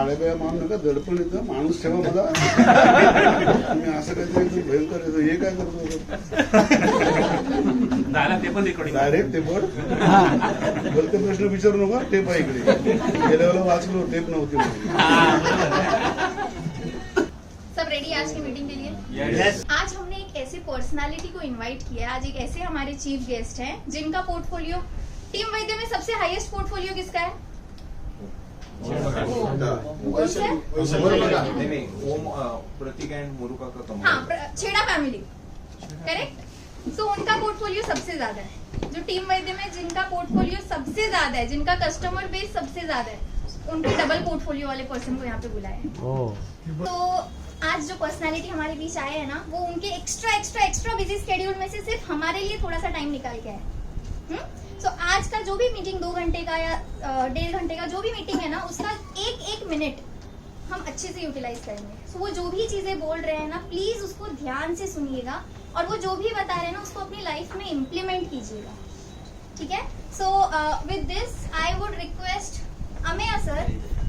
आळेबाया मारू नका, दडपण येतं, माणूस ठेवा मला. तुम्ही असं काहीतरी एकदम भयंकर येतं, हे काय करतो ते पण रेकॉर्डिंग डायरेक्ट ते बोर्ड बोलते, प्रश्न विचारू नका, टेप आहे इकडे. गेल्या वेळेला वाचलो, टेप नव्हती. सब रेडी आज की मीटिंग के लिए? Yes. आज हमने एक ऐसे पर्सनालिटी को इनवाइट किया है. आज एक ऐसे हमारे चीफ गेस्ट हैं जिनका पोर्टफोलियो, टीम वैद्य में सबसे हाईएस्ट पोर्टफोलियो किसका है? प्रतीक एंड मुरुका का कमाल. हाँ, छेड़ा फैमिली, करेक्ट. तो उनका पोर्टफोलियो सबसे ज्यादा है. जो टीम वैद्य में जिनका पोर्टफोलियो सबसे ज्यादा है, जिनका कस्टमर बेस सबसे ज्यादा है, उनके डबल पोर्टफोलियो वाले पर्सन को यहाँ पे बुलाया है. तो आज जो पर्सनालिटी हमारे बीच आए हैं ना, वो उनके एक्स्ट्रा बिजी स्केड्यूल में से सिर्फ हमारे लिए थोड़ा सा टाइम निकाल के आए. सो आज का जो भी मीटिंग 2 घंटे का या 1.5 घंटे का जो भी मीटिंग है ना, उसका एक मिनट हम अच्छे से यूटिलाइज करेंगे. सो वो जो भी चीजें बोल रहे हैं ना, प्लीज उसको ध्यान से सुनिएगा, और वो जो भी बता रहे हैं ना, उसको अपनी लाइफ में इम्प्लीमेंट कीजिएगा. ठीक है. So with this I would request Amey sir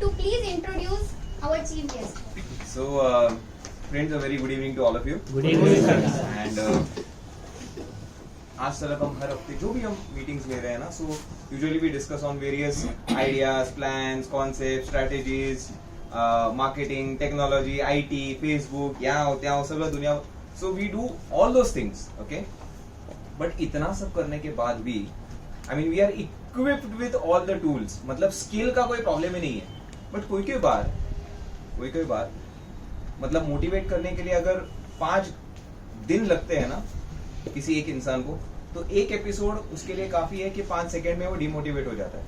to please introduce our chief guest. So, friends, a very good evening to all of you. Good evening, sir. And आज तक हम हर हफ्ते जो भी हम मीटिंग्स ले रहे हैं ना, so usually we discuss on various ideas, plans, concept, strategies, marketing, technology, IT, Facebook, यहाँ त्या सगळं दुनिया. So we do all those things, okay. But इतना सब करने के बाद भी, I mean, we are equipped with all the tools. मतलब स्किल का कोई प्रॉब्लम ही नहीं है. बट कोई बार मतलब मोटिवेट करने के लिए अगर 5 दिन लगते हैं ना किसी एक इंसान को, तो एक एपिसोड उसके लिए काफी है कि 5 सेकंड में वो डिमोटिवेट हो जाता है.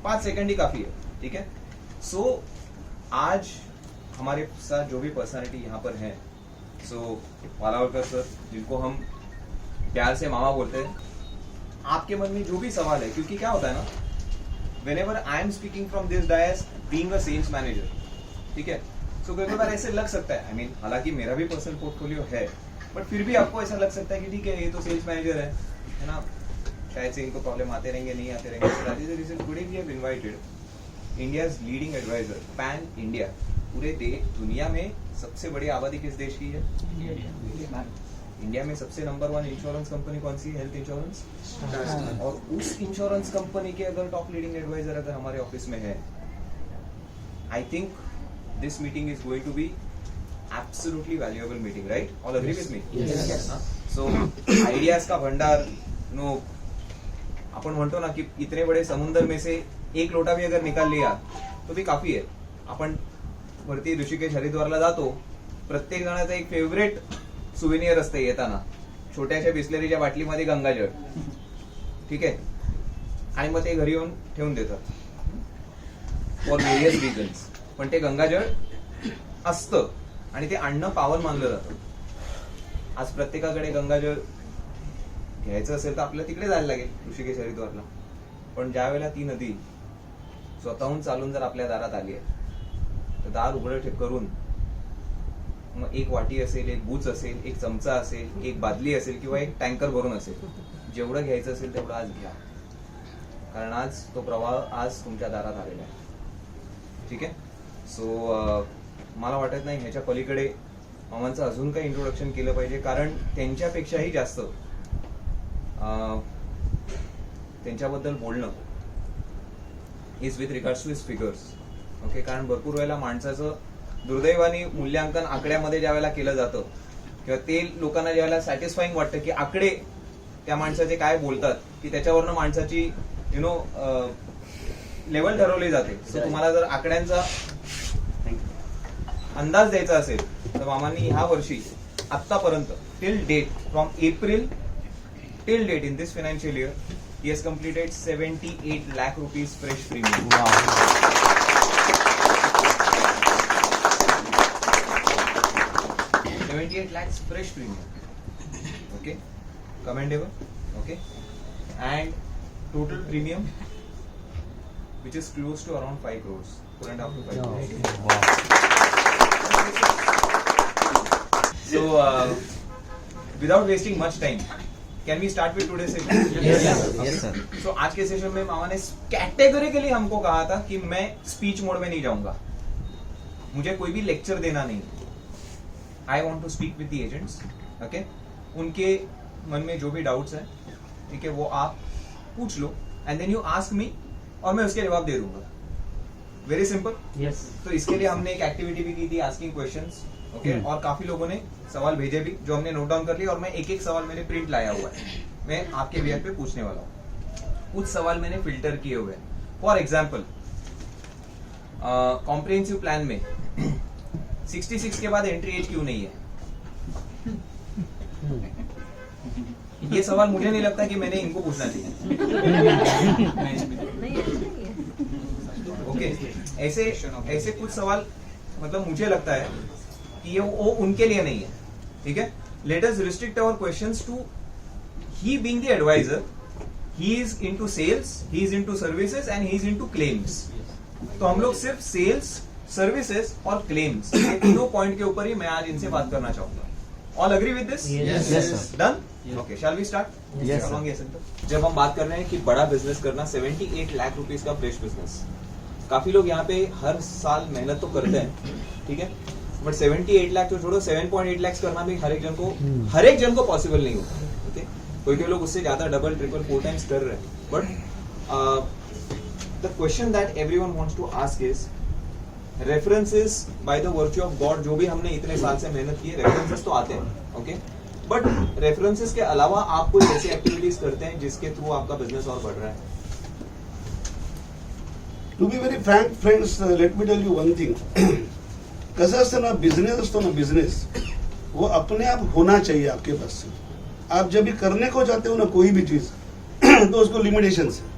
5 सेकंड ही काफी है. ठीक है. सो आज हमारे साथ जो भी पर्सनालिटी यहाँ पर है, सो वालावलकर सर, जिनको हम प्यार से मामा बोलते हैं. आपके मन में जो भी सवाल है, क्योंकि क्या होता है ना, whenever I am speaking from this dais, being a sales manager, ठीक है. सो कई बार ऐसे लग सकता है, आई मीन, हालांकि मेरा भी पर्सनल पोर्टफोलियो है, बट फिर भी आपको ऐसा लग सकता है कि ठीक है, ये तो सेल्स मैनेजर है ना, शायद से इनको प्रॉब्लम आते रहेंगे, नहीं आते रहेंगे. So that is the reason today we have invited India's leading advisor, pan India, पूरे दुनिया में सबसे बड़ी आबादी किस देश की है? इंडिया में सबसे नंबर 1 इंश्योरेंस कंपनी कौन सी? Health insurance. और उस इंश्योरेंस कंपनी के अगर टॉप लीडिंग एडवाइजर अगर हमारे ऑफिस में है, I think this meeting is going to be absolutely valuable meeting, right? All agree with me? Yes. So ideas का भंडार, no, अपन म्हणतो ना कि इतने बड़े समुद्र में से एक लोटा भी अगर निकाल लिया तो भी काफी है. आपण वरती ऋषिकेश हरिद्वारला जातो, प्रत्येक जणाचा एक फेवरेट सुवेनियर असते येताना, छोट्याशा बिस्लरीच्या बाटलीमध्ये गंगाजळ. ठीक आहे. आणि मग ते घरी येऊन ठेवून देतात फॉर व्हेरियस रिझन्स. पण ते गंगाजळ असतं आणि ते आणणं पावन मानलं जातं. आज प्रत्येकाकडे गंगाजळ घ्यायचं असेल तर आपल्याला तिकडे जायला लागेल, ऋषिकेश हरिद्वारला. पण ज्या वेळेला ती नदी स्वतःहून चालून जर आपल्या दारात आली आहे, तर दार उघडं करून मग एक वाटी असेल, एक बूच असेल, एक चमचा असेल, एक बादली असेल, किंवा एक टँकर भरून असेल, जेवढं घ्यायचं असेल तेवढं आज घ्या, कारण आज तो प्रवाह आज तुमच्या दारात आलेला आहे. ठीक आहे. सो मला वाटत नाही ह्याच्या पलीकडे मामांचं अजून काही इंट्रोडक्शन केलं पाहिजे, कारण त्यांच्यापेक्षाही जास्त त्यांच्याबद्दल बोलणं is with regards to his figures. Okay. कारण भरपूर वेळेला माणसाचं दुर्दैवाने मूल्यांकन आकड्यामध्ये ज्या वेळेला केलं जातं, किंवा ते लोकांना ज्या वेळेला सॅटिस्फाईंग वाटतं की आकडे त्या माणसाचे काय बोलतात, की त्याच्यावरनं माणसाची लेवल ठरवली जाते. सो तुम्हाला जर आकड्यांचा अंदाज द्यायचा असेल तर मामांनी ह्या वर्षी आतापर्यंत till date, from April till date in this financial year, he has completed 78 lakh rupees fresh premium. Wow. 78 lakhs fresh premium. Okay. Commendable. Okay. And total premium which is close to around 5 crores. 4.5 to 5 crores. Wow. So, without wasting much time, can we start with today's session? Yes, sir. So, आज के session में मामा ने categorically हमको कहा था कि मैं speech मोड में नहीं जाऊंगा. मुझे कोई भी लेक्चर देना नहीं है. आई वॉन्ट टू स्पीक विद द एजेंट्स. ओके, उनके मन में जो भी डाउट्स है, ठीक है, वो आप पूछ लो and then you ask me और मैं उसके जवाब दे दूंगा. Very simple. यस. तो इसके लिए हमने एक एक्टिविटी भी की थी, आस्किंग क्वेश्चंस. ओके, और काफी लोगों ने सवाल भेजे भी जो हमने नोट डाउन कर लिया, और मैं एक एक सवाल मैंने प्रिंट लाया हुआ है, मैं आपके बिहार पे पूछने वाला हूँ. कुछ सवाल मैंने फिल्टर किए हुए हैं. फॉर एग्जाम्पल, कॉम्प्रिहेंसिव प्लान में 66 के बाद एंट्री एज क्यों नहीं है? ये सवाल मुझे नहीं लगता कि मैंने इनको पूछना चाहिए. ओके, ऐसे कुछ सवाल मतलब मुझे लगता है कि ये वो उनके लिए नहीं है. ठीक है, let us restrict our questions to he being the advisor. He is into sales, he is into services and he is into claims. तो हम लोग सिर्फ सेल्स, सर्विसेज और क्लेम्स, ये तीनों पॉइंट के ऊपर ही मैं आज इनसे बात करना चाहूंगा. All agree with this? Yes, sir. Done. Okay, shall we start? Yes, sir. जब हम बात कर रहे हैं कि बड़ा बिजनेस करना, 78 लाख रुपीस का फ्रेश बिजनेस, काफी लोग यहाँ पे हर साल मेहनत तो करते हैं, ठीक है, बट 78 लाख तो छोड़ो, 7.8 लाख करना भी हर एक जन को पॉसिबल नहीं होता. ओके, कोई लोग उससे ज्यादा डबल, ट्रिपल, 4 टाइम्स कर रहे हैं. But the question that everyone wants to ask is references by the virtue of God. जो भी हमने इतने साल से मेहनत की है, रेफरेंसेस तो आते हैं. ओके, बट रेफरेंसेस के अलावा आप कोई ऐसी एक्टिविटीज करते हैं जिसके थ्रू आपका बिजनेस और बढ़ रहा है? To be very frank friends, let me tell you one thing. कसं असतं ना, बिझनेस असतो ना, बिझनेस वो अपने आप होना चाहिए आपके पास से. आप जब भी करने को जाते हो ना कोई भी चीज तो उसको लिमिटेशन है.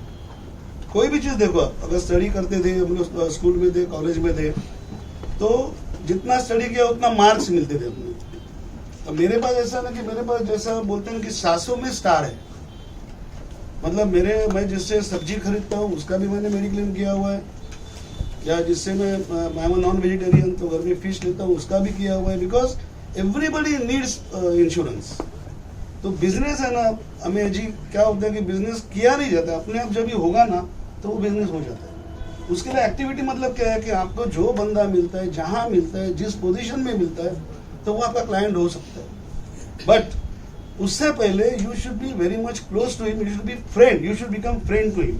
कोई भी चीज देखो, आप अगर स्टडी करते थे, हम लोग स्कूल में थे, कॉलेज में थे, तो जितना स्टडी किया उतना मार्क्स मिलते थे अपने. तो मेरे पास ऐसा ना कि मेरे पास जैसा बोलते हैं कि 700 में स्टार है. मतलब मैं जिससे सब्जी खरीदता हूँ उसका भी मैंने मेडिक्लेम किया हुआ है, या जिससे मैं नॉन वेजिटेरियन तो घर में फिश लेता हूँ उसका भी किया हुआ है. Because everybody needs insurance. तो बिजनेस है ना, हमें जी क्या होता है कि बिजनेस किया नहीं जाता, अपने आप जब भी होगा ना तो वो बिजनेस हो जाता है. उसके लिए एक्टिविटी मतलब क्या है कि आपको जो बंदा मिलता है, जहां मिलता है, जिस पोजीशन में मिलता है, तो वो आपका क्लाइंट हो सकता है. बट उससे पहले you should be very much close to him, you should be friend, you should become friend to him.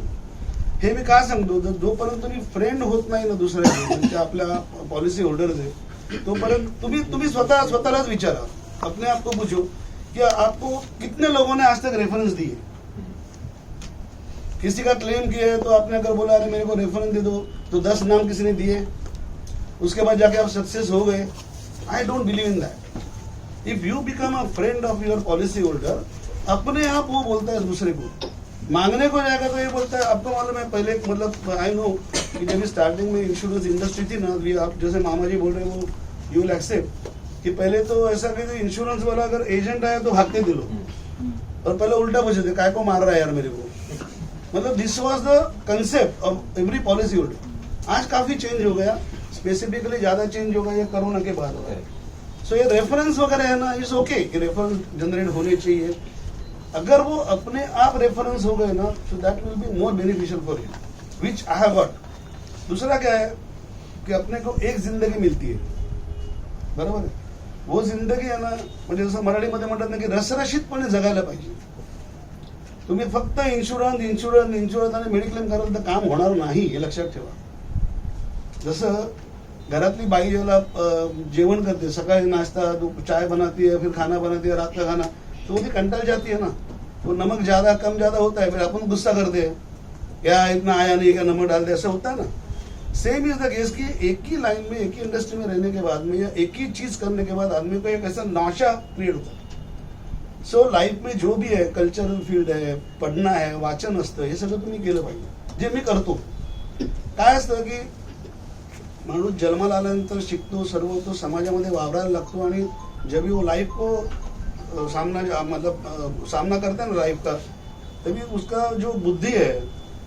हे मी काय सांगतो, जोपर्यंत तुम्ही फ्रेंड होत नाही ना दुसऱ्या म्हणजे आपल्या पॉलिसी होल्डर आहे, तोपर्यंत तुम्ही स्वतःलाच विचारा, अपने आप को पूछो कि आपको कितने लोगों ने आज तक रेफरेंस दिए. किसी का क्लेम किया है तो आपने अगर बोला अरे मेरे को रेफरेंस दे दो, तो 10 नाम किसी ने दिए, उसके बाद जाके आप सक्सेस हो गए. I don't believe in that. If you become a friend of your policy holder, अपने आप वो बोलता है दूसरे को. मांगने को जाएगा तो ये बोलता है. आपको मालूम है पहले, मतलब आई नो कि जब स्टार्टिंग में इंश्योरेंस इंडस्ट्री थी ना, अभी आप जैसे मामा जी बोल रहे हैं वो यू विल एक्सेप्ट कि पहले तो ऐसा कि इंश्योरेंस वाला अगर एजेंट आया तो भागते थे लोग, और पहले उल्टा पूछे थे काय को मार रहा है यार मेरे को. मतलब दिस वाज the concept of every policy holder. आज काफी चेंज हो गया, स्पेसिफिकली ज्यादा चेंज हो गया ये कोरोना के बाद हो गया. सो ये रेफरेंस वगैरह है ना, इट्स ओके कि रेफरेंस जनरेट होने चाहिए. अगर वो अपने आप रेफरेंस हो गए ना, so that will be more beneficial for you, which I have got. दूसरा क्या है कि अपने को एक जिंदगी मिलती है, बरोबर आहे. वो जिंदगी आहे ना, म्हणजे जसं मराठीमध्ये म्हणतात ना की रसरशीतपणे जगायला पाहिजे. तुम्ही फक्त इन्शुरन्स आणि मेडिक्लेम कराल तर काम होणार नाही, हे लक्षात ठेवा. जसं घरातली बाई जेव्हा जेवण करते, सकाळी नाश्ता, चाय बनाती है, फिर खाना बनाती है, रात का खाना, तो वो भी कंटाल जाती है ना. वो नमक ज्यादा कम ज्यादा होता है, फिर अपन गुस्सा करते हैं, क्या इतना आया नहीं, क्या नमक डाल दे, ऐसा होता है ना. सेम इज द केस कि एक ही लाइन में, एक ही इंडस्ट्री में रहने के बाद में, या एक ही चीज करने के बाद आदमी को एक ऐसा नशा क्रिएट होता है. सो लाईफ में जो भी आहे, कल्चरल फील्ड आहे, पढणं आहे, वाचन असतं, हे सगळं तुम्ही केलं पाहिजे, जे मी करतो. काय असतं की माणूस जन्माला आल्यानंतर शिकतो, सर्व तो समाजामध्ये वावरायला लागतो, आणि जब वो लाइफ को सामना करता है ना लाइफ का, तभी उसका जो बुद्धि है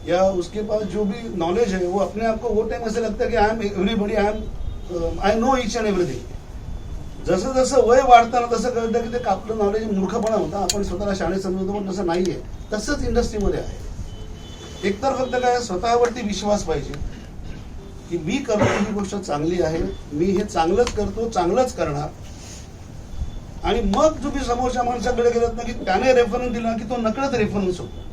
या उसके पास जो भी नॉलेज है, वो अपने आप को वो टाइम ऐसे लगता है कि I am everybody, I know each and everything. जसं जसं वय वाढताना तसं कळतं की ते आपलं नॉलेज मूर्खपणा होता, आपण स्वतःला शाळेत समजतो, पण तसं नाहीये. तसंच इंडस्ट्रीमध्ये आहे. एकतर फक्त काय, स्वतःवरती विश्वास पाहिजे, की मी करतो ही गोष्ट चांगली आहे, मी हे चांगलंच करतो, चांगलंच करणार. आणि मग तुम्ही समोरच्या माणसाकडे गेलात ना की त्याने रेफरन्स दिला की तो नकळत रेफरन्स होतो.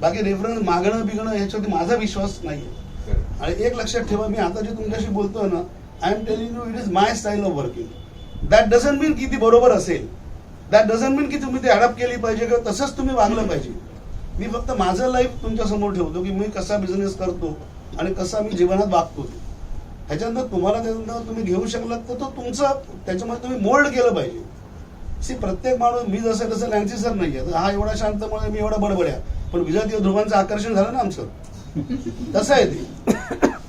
बाकी रेफरन्स मागणं बिगणं ह्याच्यावरती माझा विश्वास नाहीये. आणि एक लक्षात ठेवा, मी आता जे तुमच्याशी बोलतोय ना, I am telling you, it is my style of working. That doesn't mean की ती बरोबर असेल, दॅट डझंट मीन की तुम्ही ते अडॉप्ट केली पाहिजे किंवा तसंच तुम्ही वागलं पाहिजे. मी फक्त माझं लाईफ तुमच्या समोर ठेवतो की मी कसा बिझनेस करतो आणि कसा मी जीवनात वागतो. ह्याच्यानंतर तुम्हाला त्यानंतर तुम्ही घेऊ शकलात तर तो तुमचा, त्याच्यामध्ये तुम्ही मोल्ड केलं पाहिजे. सी, प्रत्येक माणूस मी जसं तसं लँसी सर नाहीये, हा एवढा शांतमुळे मी एवढा बडबड्या, पण विजातीय ध्रुवांचं आकर्षण झालं ना आमचं, तसं आहे ते.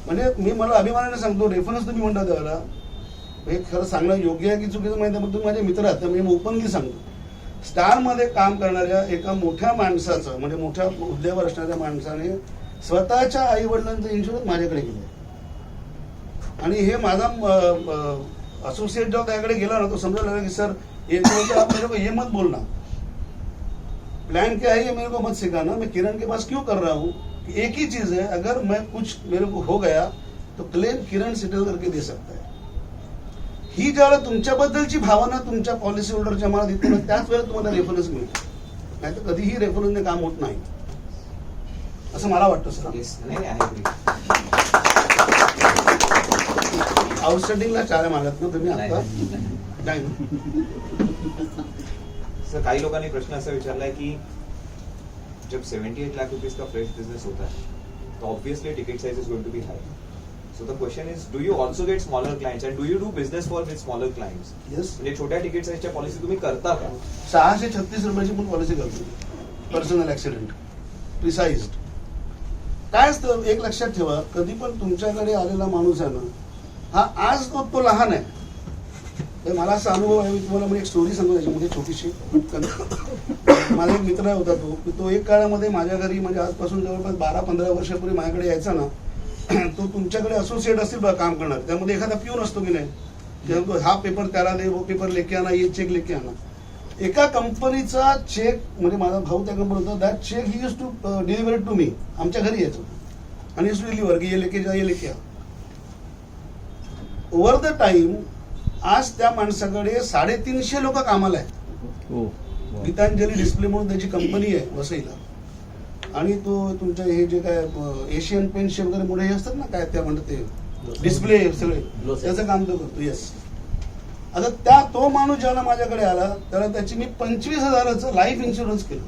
म्हणजे मी मला अभिमानाने सांगतो, रेफरन्स तुम्ही म्हणता त्याला हे खरं सांगणं योग्य आहे की चुकीचं माहिती आहे, पण तुम्ही माझे मित्र आहात, मी ओपनली सांगतो. स्टारमध्ये काम करणाऱ्या एका मोठ्या माणसाचं, म्हणजे मोठ्या हुद्द्यावर असणाऱ्या माणसाने स्वतःच्या आई वडिलांचं इन्शुरन्स माझ्याकडे केलं. आणि हे माझा असोसिएट जेव्हा त्याकडे गेला ना, तो समजायला लागला की सर आप मेरे को ये मत बोलना, प्लान क्या है ये मेरे को मत सिखाना, मैं किरण के पास क्यों कर रहा हूँ. एक ही चीज है, अगर मैं कुछ मेरे को हो गया तो क्लेम किरण सेटल करके दे सकता है. ही ज्यावेळेला तुमच्याबद्दलची भावना तुमच्या पॉलिसी होल्डरच्या मनात येते ना, त्याच वेळेला तुम्हाला रेफरन्स मिळतो. नाही तर कधीही रेफरन्सने काम होत नाही, असं मला वाटतं सर. आउटस्टँडिंगला चार मागत ना तुम्ही आता नाही. सर, काही लोकांनी प्रश्न असा विचारलाय की जब 78 लाख रुपीस का फ्रेश बिजनेस होता है तो obviously ticket size is going to be high. So the question is, do you also get smaller clients and do you do business with smaller clients? Yes. म्हणजे छोट्या तिकीट साईजच्या policy तुम्ही करता का? 636 रुपयाची पण पॉलिसी करतो, पर्सनल ऍक्सिडेंट प्रिसाइज्ड. काय असतं एक लक्षात ठेवा, कधी पण तुमच्याकडे आलेला माणूस आहे ना, हा आज तो लहान आहे. मला असा अनुभव आहे, मी तुम्हाला म्हणजे एक स्टोरी सांगतो त्याच्यामध्ये छोटीशी. माझा एक मित्र होता, तो एक काळामध्ये माझ्या घरी, म्हणजे आजपासून जवळपास 12-15 वर्षापूर्वी माझ्याकडे यायचा ना. तो तुमच्याकडे असोसिएट असतील बघा काम करणार, त्यामध्ये एखादा पिऊन असतो की नाही, हा पेपर त्याला दे, वो पेपर लेके आना, ये चेक लेके आना. एका कंपनीचा चेक, म्हणजे माझा भाऊ त्या कंपनी होता, that cheque he use to deliver to me. आमच्या घरी यायचं आणि यूज टू डिलिव्हर की ये लेके जा, ये लेके आ. ओव्हर द टाइम आज त्या माणसाकडे 350 लोक कामाला आहेत. गीतांजली डिस्प्ले म्हणून त्याची कंपनी आहे वसईला. आणि तो तुमच्या हे जे काय एशियन पेंट्स वगैरे मोठे हे असतात ना, काय त्या म्हणतात ते डिस्प्ले सगळे, त्याचं काम तो करतो. येस. आता तो माणूस ज्याला माझ्याकडे आला त्याला त्याची मी 25,000चं लाईफ इन्शुरन्स केलं.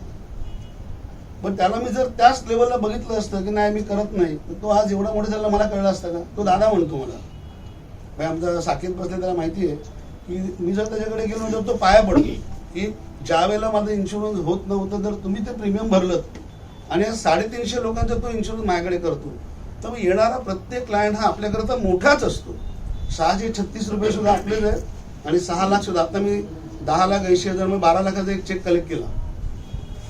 पण त्याला मी जर त्याच लेवलला बघितलं असतं की नाही मी करत नाही, तर तो आज एवढा मोठा झाला, मला कळलं असतं का. तो दादा म्हणतो मला, आमचा साकेत बसले, त्याला माहिती आहे की मी जर त्याच्याकडे गेलो तर तो पाया पडतो की ज्या वेळेला माझं इन्शुरन्स होत नव्हतं, तर तुम्ही ते प्रीमियम भरलं आणि 350 लोकांचा तो इन्शुरन्स माझ्याकडे करतो, तर मग येणारा प्रत्येक क्लायंट हा आपल्याकरता मोठाच असतो. 636 रुपये सुद्धा आपलेच आहे आणि 6 लाख सुद्धा. आता मी 10,80,000 मी 12 लाखाचा एक चेक कलेक्ट केला.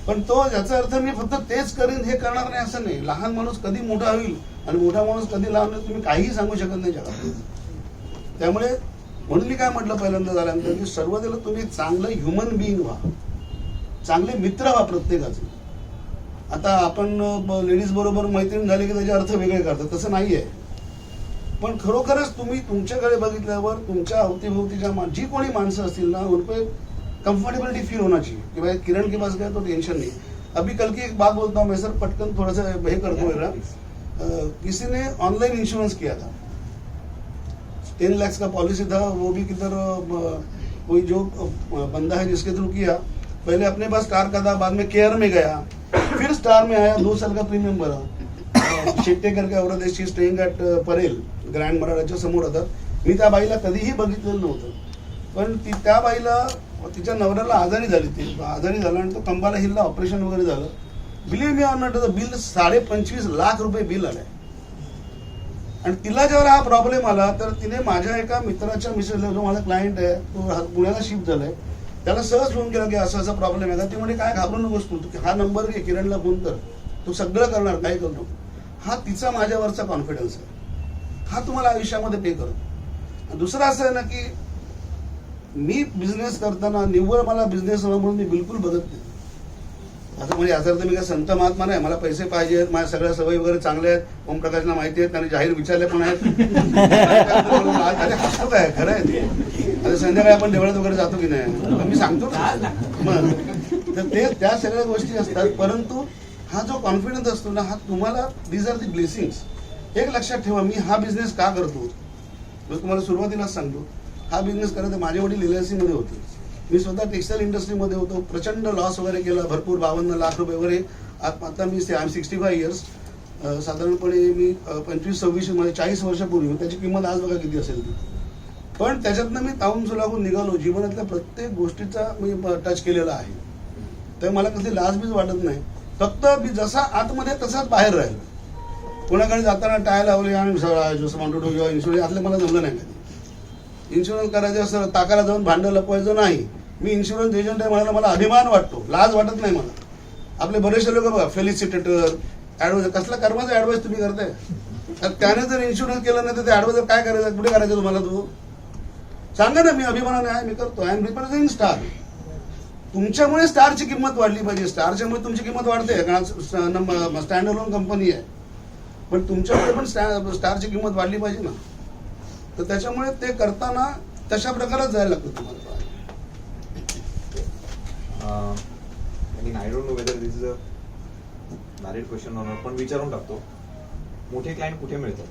पण तो याचा अर्थ मी फक्त तेच करीन हे करणार नाही असं नाही. लहान माणूस कधी मोठा होईल आणि मोठा माणूस कधी लहान होईल तुम्ही काहीही सांगू शकत नाही जगात. त्यामुळे म्हणून मी काय म्हटलं पहिल्यांदा झाल्यानंतर की सर्वतेला तुम्ही चांगलं ह्युमन बिईंग व्हा, चांगले मित्र व्हा प्रत्येकाचे. आता आपण लेडीज बरोबर मैत्रीण झाले की त्याचे अर्थ वेगळे करतात, तसं नाहीये. पण खरोखरच तुम्ही तुमच्याकडे बघितल्यावर तुमच्या अवतीभोवतीच्या जी कोणी माणसं असतील ना, उनपे कंफर्टेबिलिटी फील होना चाहिए कि भाई किरण के पास गया तो टेंशन नहीं. अभी कल की एक बात बोलता हूँ मैं सर, पटकन थोड़ा सा हे करतो मेरा. किसी ने ऑनलाइन इंश्योरेंस किया था, 10 लाख का पॉलिसी था, वो भी किधर कोई जो बंदा है जिसके थ्रू किया, पहले अपने पास स्टार का था, बाद में केयर में गया, फिर स्टार में आया, 2 साल का प्रीमियम भरा. शेट्टेकर का औरत शी स्टेइंग ॲट परेल, ग्रँड मराठाच्या समोर होता. मी त्या बाईला कधीही बघितलेलं नव्हतं, पण त्या बाईला तिच्या नवऱ्याला आजारी झाली, ती आजारी झाला आणि तो कंबाला हिलला, ऑपरेशन वगैरे झालं. Believe me or not, bill 25.5 lakh रुपये बिल आलंय. आणि तिला जेव्हा हा प्रॉब्लेम आला तर तिने माझ्या एका मित्राच्या मिसेसला, जो माझा क्लायंट आहे, तो पुण्याला शिफ्ट झालाय, त्याला सहज फोन केला की असं असं प्रॉब्लेम आहे का. ते म्हणजे काय घाबरू नकोस तू, हा नंबर घे, किरणला फोन कर, तू सगळं करणार, काय करतो. हा तिचा माझ्यावरचा कॉन्फिडन्स आहे, हा तुम्हाला आयुष्यामध्ये पे करतो. दुसरं असं आहे ना की मी बिझनेस करताना निव्वळ मला बिझनेस म्हणून मी बिलकुल बघत नाही. असं म्हणजे याचा अर्थ मी काय संत महात्मा नाही, मला पैसे पाहिजे आहेत, माझ्या सगळ्या सवयी वगैरे चांगल्या आहेत, ओमप्रकाशला माहिती आहेत, त्यांनी जाहीर विचारले पण आहेत. अरे हसत आहे, खरं आहे ते. आता संध्याकाळी आपण देवळात वगैरे जातो की नाही, मी सांगतो ना मग. तर ते त्या सगळ्या गोष्टी असतात, परंतु हा जो कॉन्फिडन्स असतो ना, हा तुम्हाला दीज आर दी ब्लेसिंग्स. एक लक्षात ठेवा, मी हा बिझनेस का करतो, मी तुम्हाला सुरुवातीलाच सांगतो. हा बिझनेस करायचा, माझे वडील LIC मध्ये होते, मी स्वतः टेक्सटाईल इंडस्ट्रीमध्ये होतो, प्रचंड लॉस वगैरे केला, भरपूर 52 लाख रुपये वगैरे. आता मी 65 इयर्स, साधारणपणे मी 25-26 म्हणजे 40 वर्षापूर्वी, त्याची किंमत आज बघा किती असेल ती. पण त्याच्यातनं मी तावून सुलागून निघालो, जीवनातल्या प्रत्येक गोष्टीचा मी टच केलेला आहे. तर मला कसली लाजबीज वाटत नाही, फक्त मी जसा आतमध्ये तसाच बाहेर राहिलो. कोणाकडे जाताना टाय लावले आणि इन्शुरन्स आतले मला जमलं नाही कधी. इन्शुरन्स करायचं असं ताकाला जाऊन भांडं लपवायचं नाही. मी इन्शुरन्स एजंट आहे म्हणायला मला अभिमान वाटतो, लाज वाटत नाही मला. आपले बरेचसे लोक बघा, फेलिसिटेटर, ऍडवायझर, कसला कर्माचा ऍडवाइस तुम्ही करताय. तर त्याने जर इन्शुरन्स केलं नाही तर ते ऍडवायझर काय करायचं, कुठे करायचं तुम्हाला, तू सांगा ना. मी अभिमानाने आहे, मी करतो. I am representing Star. तुमच्यामुळे स्टारची किंमत वाढली पाहिजे, स्टारच्यामुळे तुमची किंमत वाढते, कारण स्टँड अलोन कंपनी आहे, पण तुमच्यामुळे पण स्टारची किंमत वाढली पाहिजे ना. तर त्याच्यामुळे ते करताना तशा प्रकारात जायला लागतं तुम्हाला. I don't know whether this is a married question or not, पण विचारून टाकतो. मोठे क्लायंट कुठे मिळतात?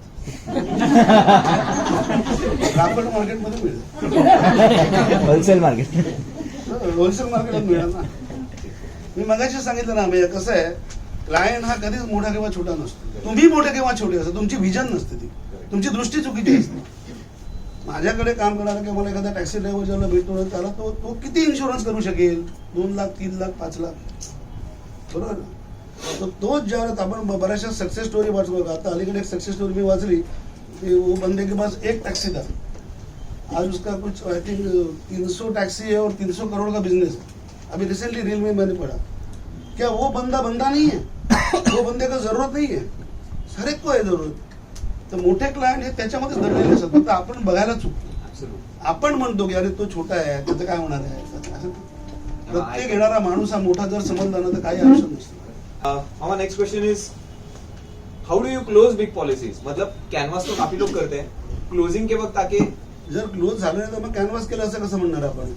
कापड मार्केटमध्ये मिळेल, होलसेल मार्केट मिळणार ना. मी मगाशी सांगितलं ना, म्हणजे कसं आहे, क्लायंट हा कधीच मोठा किंवा छोटा नसतो. तुम्ही मोठे किंवा छोटे असतो, तुमची विजन नसते, ती तुमची दृष्टी चुकीची असते. माझ्याकडे काम करणारा किंवा मला एखादा टॅक्सी ड्रायव्हर ज्याला भेटतो, त्याला तो किती इन्शुरन्स करू शकेल, 2 लाख, 3 लाख, 5 लाख, बरोबर ना. तर तोच ज्यावेळेस आपण बऱ्याचशा सक्सेस स्टोरी वाचतो. आता अलीकडे एक सक्सेस स्टोरी मी वाचली, वो बंदे के पास एक टैक्सी था, आज उसका कुछ आई थिंक 300 टैक्सी है और 300 करोड़ का बिजनेस है. अभी रिसेंटली रील में मैंने पढ़ा. क्या वो बंदा नहीं है, वो बंदे का जरूरत नहीं है, हर एक को है जरूरत. तर मोठे क्लायंट हे त्याच्यामध्येच दडलेले असतात, फक्त आपण बघायला चुकतो. आपण म्हणतो की अरे तो छोटा आहे, त्याचं काय होणार आहे. प्रत्येक येणारा माणूस हा मोठा जर समजला ना तर काही आवश्यक नसतं. हमारा next question is how do you close big policies. मतलब कैनवास तो काफी लोग करते हैं, क्लोजिंग के वक्त आके जर क्लोज झालं नाही तर मग कॅनव्हास केलं असं कसं म्हणणार आपण.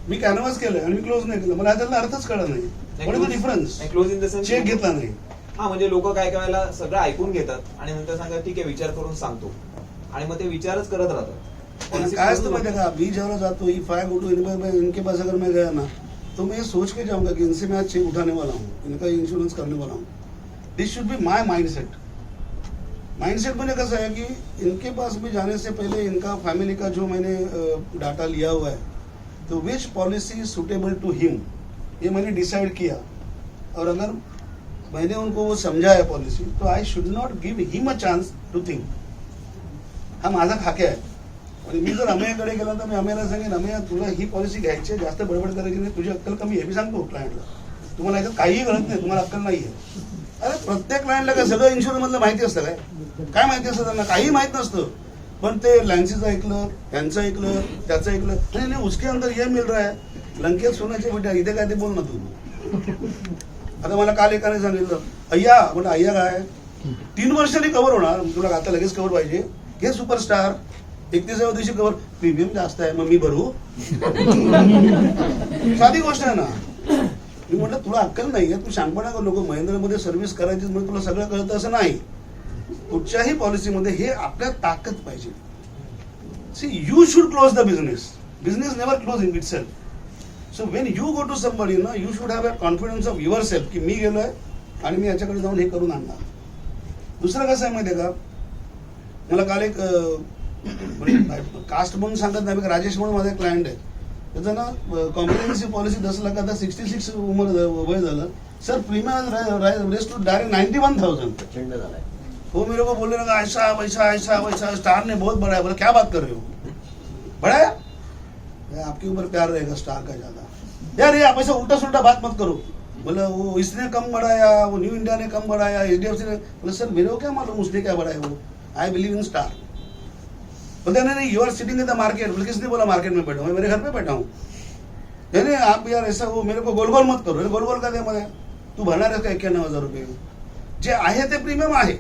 मी कॅनव्हास केलं आणि मी क्लोज नाही केलं, मला त्यातला अर्थच कळत नाही. What is the difference. Close in the sense cheque घेतला नाही. हा, म्हणजे लोक काय काय वेळेला सगळं ऐकून घेतात आणि नंतर सांगतात ठीक आहे विचार करून सांगतो, आणि मग ते विचारच करत राहतात. काय असतं माहिती का, मी जेव्हा जातो, इफ आई गो टू इनके पास अगर मैं गया ना तो मैं सोच के जाऊंगा कि इनसे मैं आज चेक उठाने वाला हूँ, इनका इंश्योरेंस करने वाला हूँ. दिस should be my mindset. Mindset मैंने कैसा है कि इनके पास भी जाने से पहले इनका फैमिली का जो मैंने डाटा लिया हुआ है, तो विच पॉलिसी सुटेबल टू हिम, ये मैंने डिसाइड किया. और अगर मैंने उनको वो समझा है पॉलिसी, तो I should not give him a chance to think. हा माझा खाके आहे. आणि मी जर अमेयाकडे गेला तर मी अमेयाला सांगेन, अमेया तुला ही पॉलिसी घ्यायची आहे, जास्त बडबड करायची नाही, तुझी अक्कल कमी आहे. मी सांगतो क्लायंटला, तुम्हाला याच्यात काहीही कळत नाही, तुम्हाला अक्कल नाही आहे. अरे प्रत्येक क्लायंटला काय सगळं इन्शुरन्स मधलं माहिती असतं काय माहिती असतं त्यांना, काही माहित नसतं. पण ते लँसीचं ऐकलं, यांचं ऐकलं, त्याचं ऐकलं, नाही उसके अंदर ये मिल रहा है, लंकेत सोन्याच्या बेटा, इथे काय ते बोल ना तू. आता मला काल एकाने सांगितलं, अय्या म्हटलं, अय्या काय 3 वर्षांनी कव्हर होणार, तुला आता लगेच कव्हर पाहिजे, घे सुपरस्टार, 31व्या दिवशी कव्हर, प्रीमियम जास्त आहे, मग मी भरू. साधी गोष्ट आहे ना. मी म्हटलं तुला अक्कल नाही आहे, तू शहाणपणा करू नको. महिंद्रामध्ये सर्व्हिस करायची म्हणजे तुला सगळं कळतं असं नाही. कुठच्याही पॉलिसीमध्ये हे आपल्या ताकद पाहिजे. See you should close the business. Business never close in itself. So when you go to somebody ना, you should have a confidence of your self की मी गेलोय आणि मी याच्याकडे जाऊन हे करून आणणार. दुसरं कसं आहे माहिती आहे का, मला काल एक कास्ट म्हणून सांगत नाही, राजेश म्हणून माझा क्लायंट आहे, त्याचं ना कॉम्प्रिहेन्सिव्ह पॉलिसी 10 लाख, आता 66 वय झालं. Sir premium raise to direct 91,000. वो मेरे को बोलने लगा ऐसा वैसा ऐसा वैसा, स्टार ने बहुत बढ़ाया. बोला क्या बात कर रहे हो, बढ़ाया? आपके ऊपर प्यार रहेगा स्टार का ज्यादा. यार ये आप ऐसा उल्टा सुल्टा बात मत करो. बोला वो इसने कम बढ़ाया, वो न्यू इंडिया ने कम बढ़ाया, HDFC ने. बोला सर मेरे को क्या मालूम उसने क्या बढ़ाया, वो आई बिलीव इन स्टार. बोलते नहीं you are sitting in the market. बोले किसने बोला मार्केट में बैठा हूँ, मैं मेरे घर पे बैठा हूँ. नहीं नहीं आप यार ऐसा वो मेरे को गोल गोल मत करो. गोल गोल का दे मला. तू भरणार आहेस का 91,000 रुपये? जे आहे ते प्रीमियम आहे.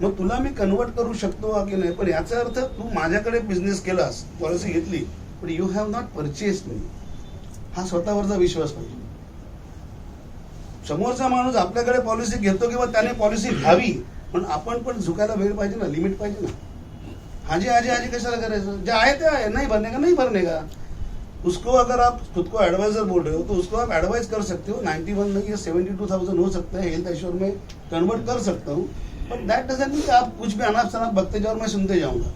मग तुला मी कन्वर्ट करू शकतो की नाही, पण याचा अर्थ तू माझ्याकडे बिझनेस केलास, पॉलिसी घेतली, पण यू हॅव नॉट परचेस्ड मी. हा स्वतःवरचा विश्वास पाहिजे. समोरचा माणूस आपल्याकडे पॉलिसी घेतो किंवा त्याने पॉलिसी घ्यावी, पण आपण पण झुकायला वेळ पाहिजे ना, लिमिट पाहिजे ना. हाजी हाजी हाजी कशाला करायचं? जे आहे ते आहे. नहीं भरने का नहीं भरने का. उसको अगर आप खुद को एडवाइजर बोल रहे हो तो उसको आप एडवाइज कर सकते हो. 91 नहीं, 72,000 हो सकता है, हेल्थ एश्योर में कन्वर्ट कर सकता हूँ, बट दैट डजंट मीन आप कुछ भी अनाप शनाप बकते जाओ और मैं सुनते जाऊंगा.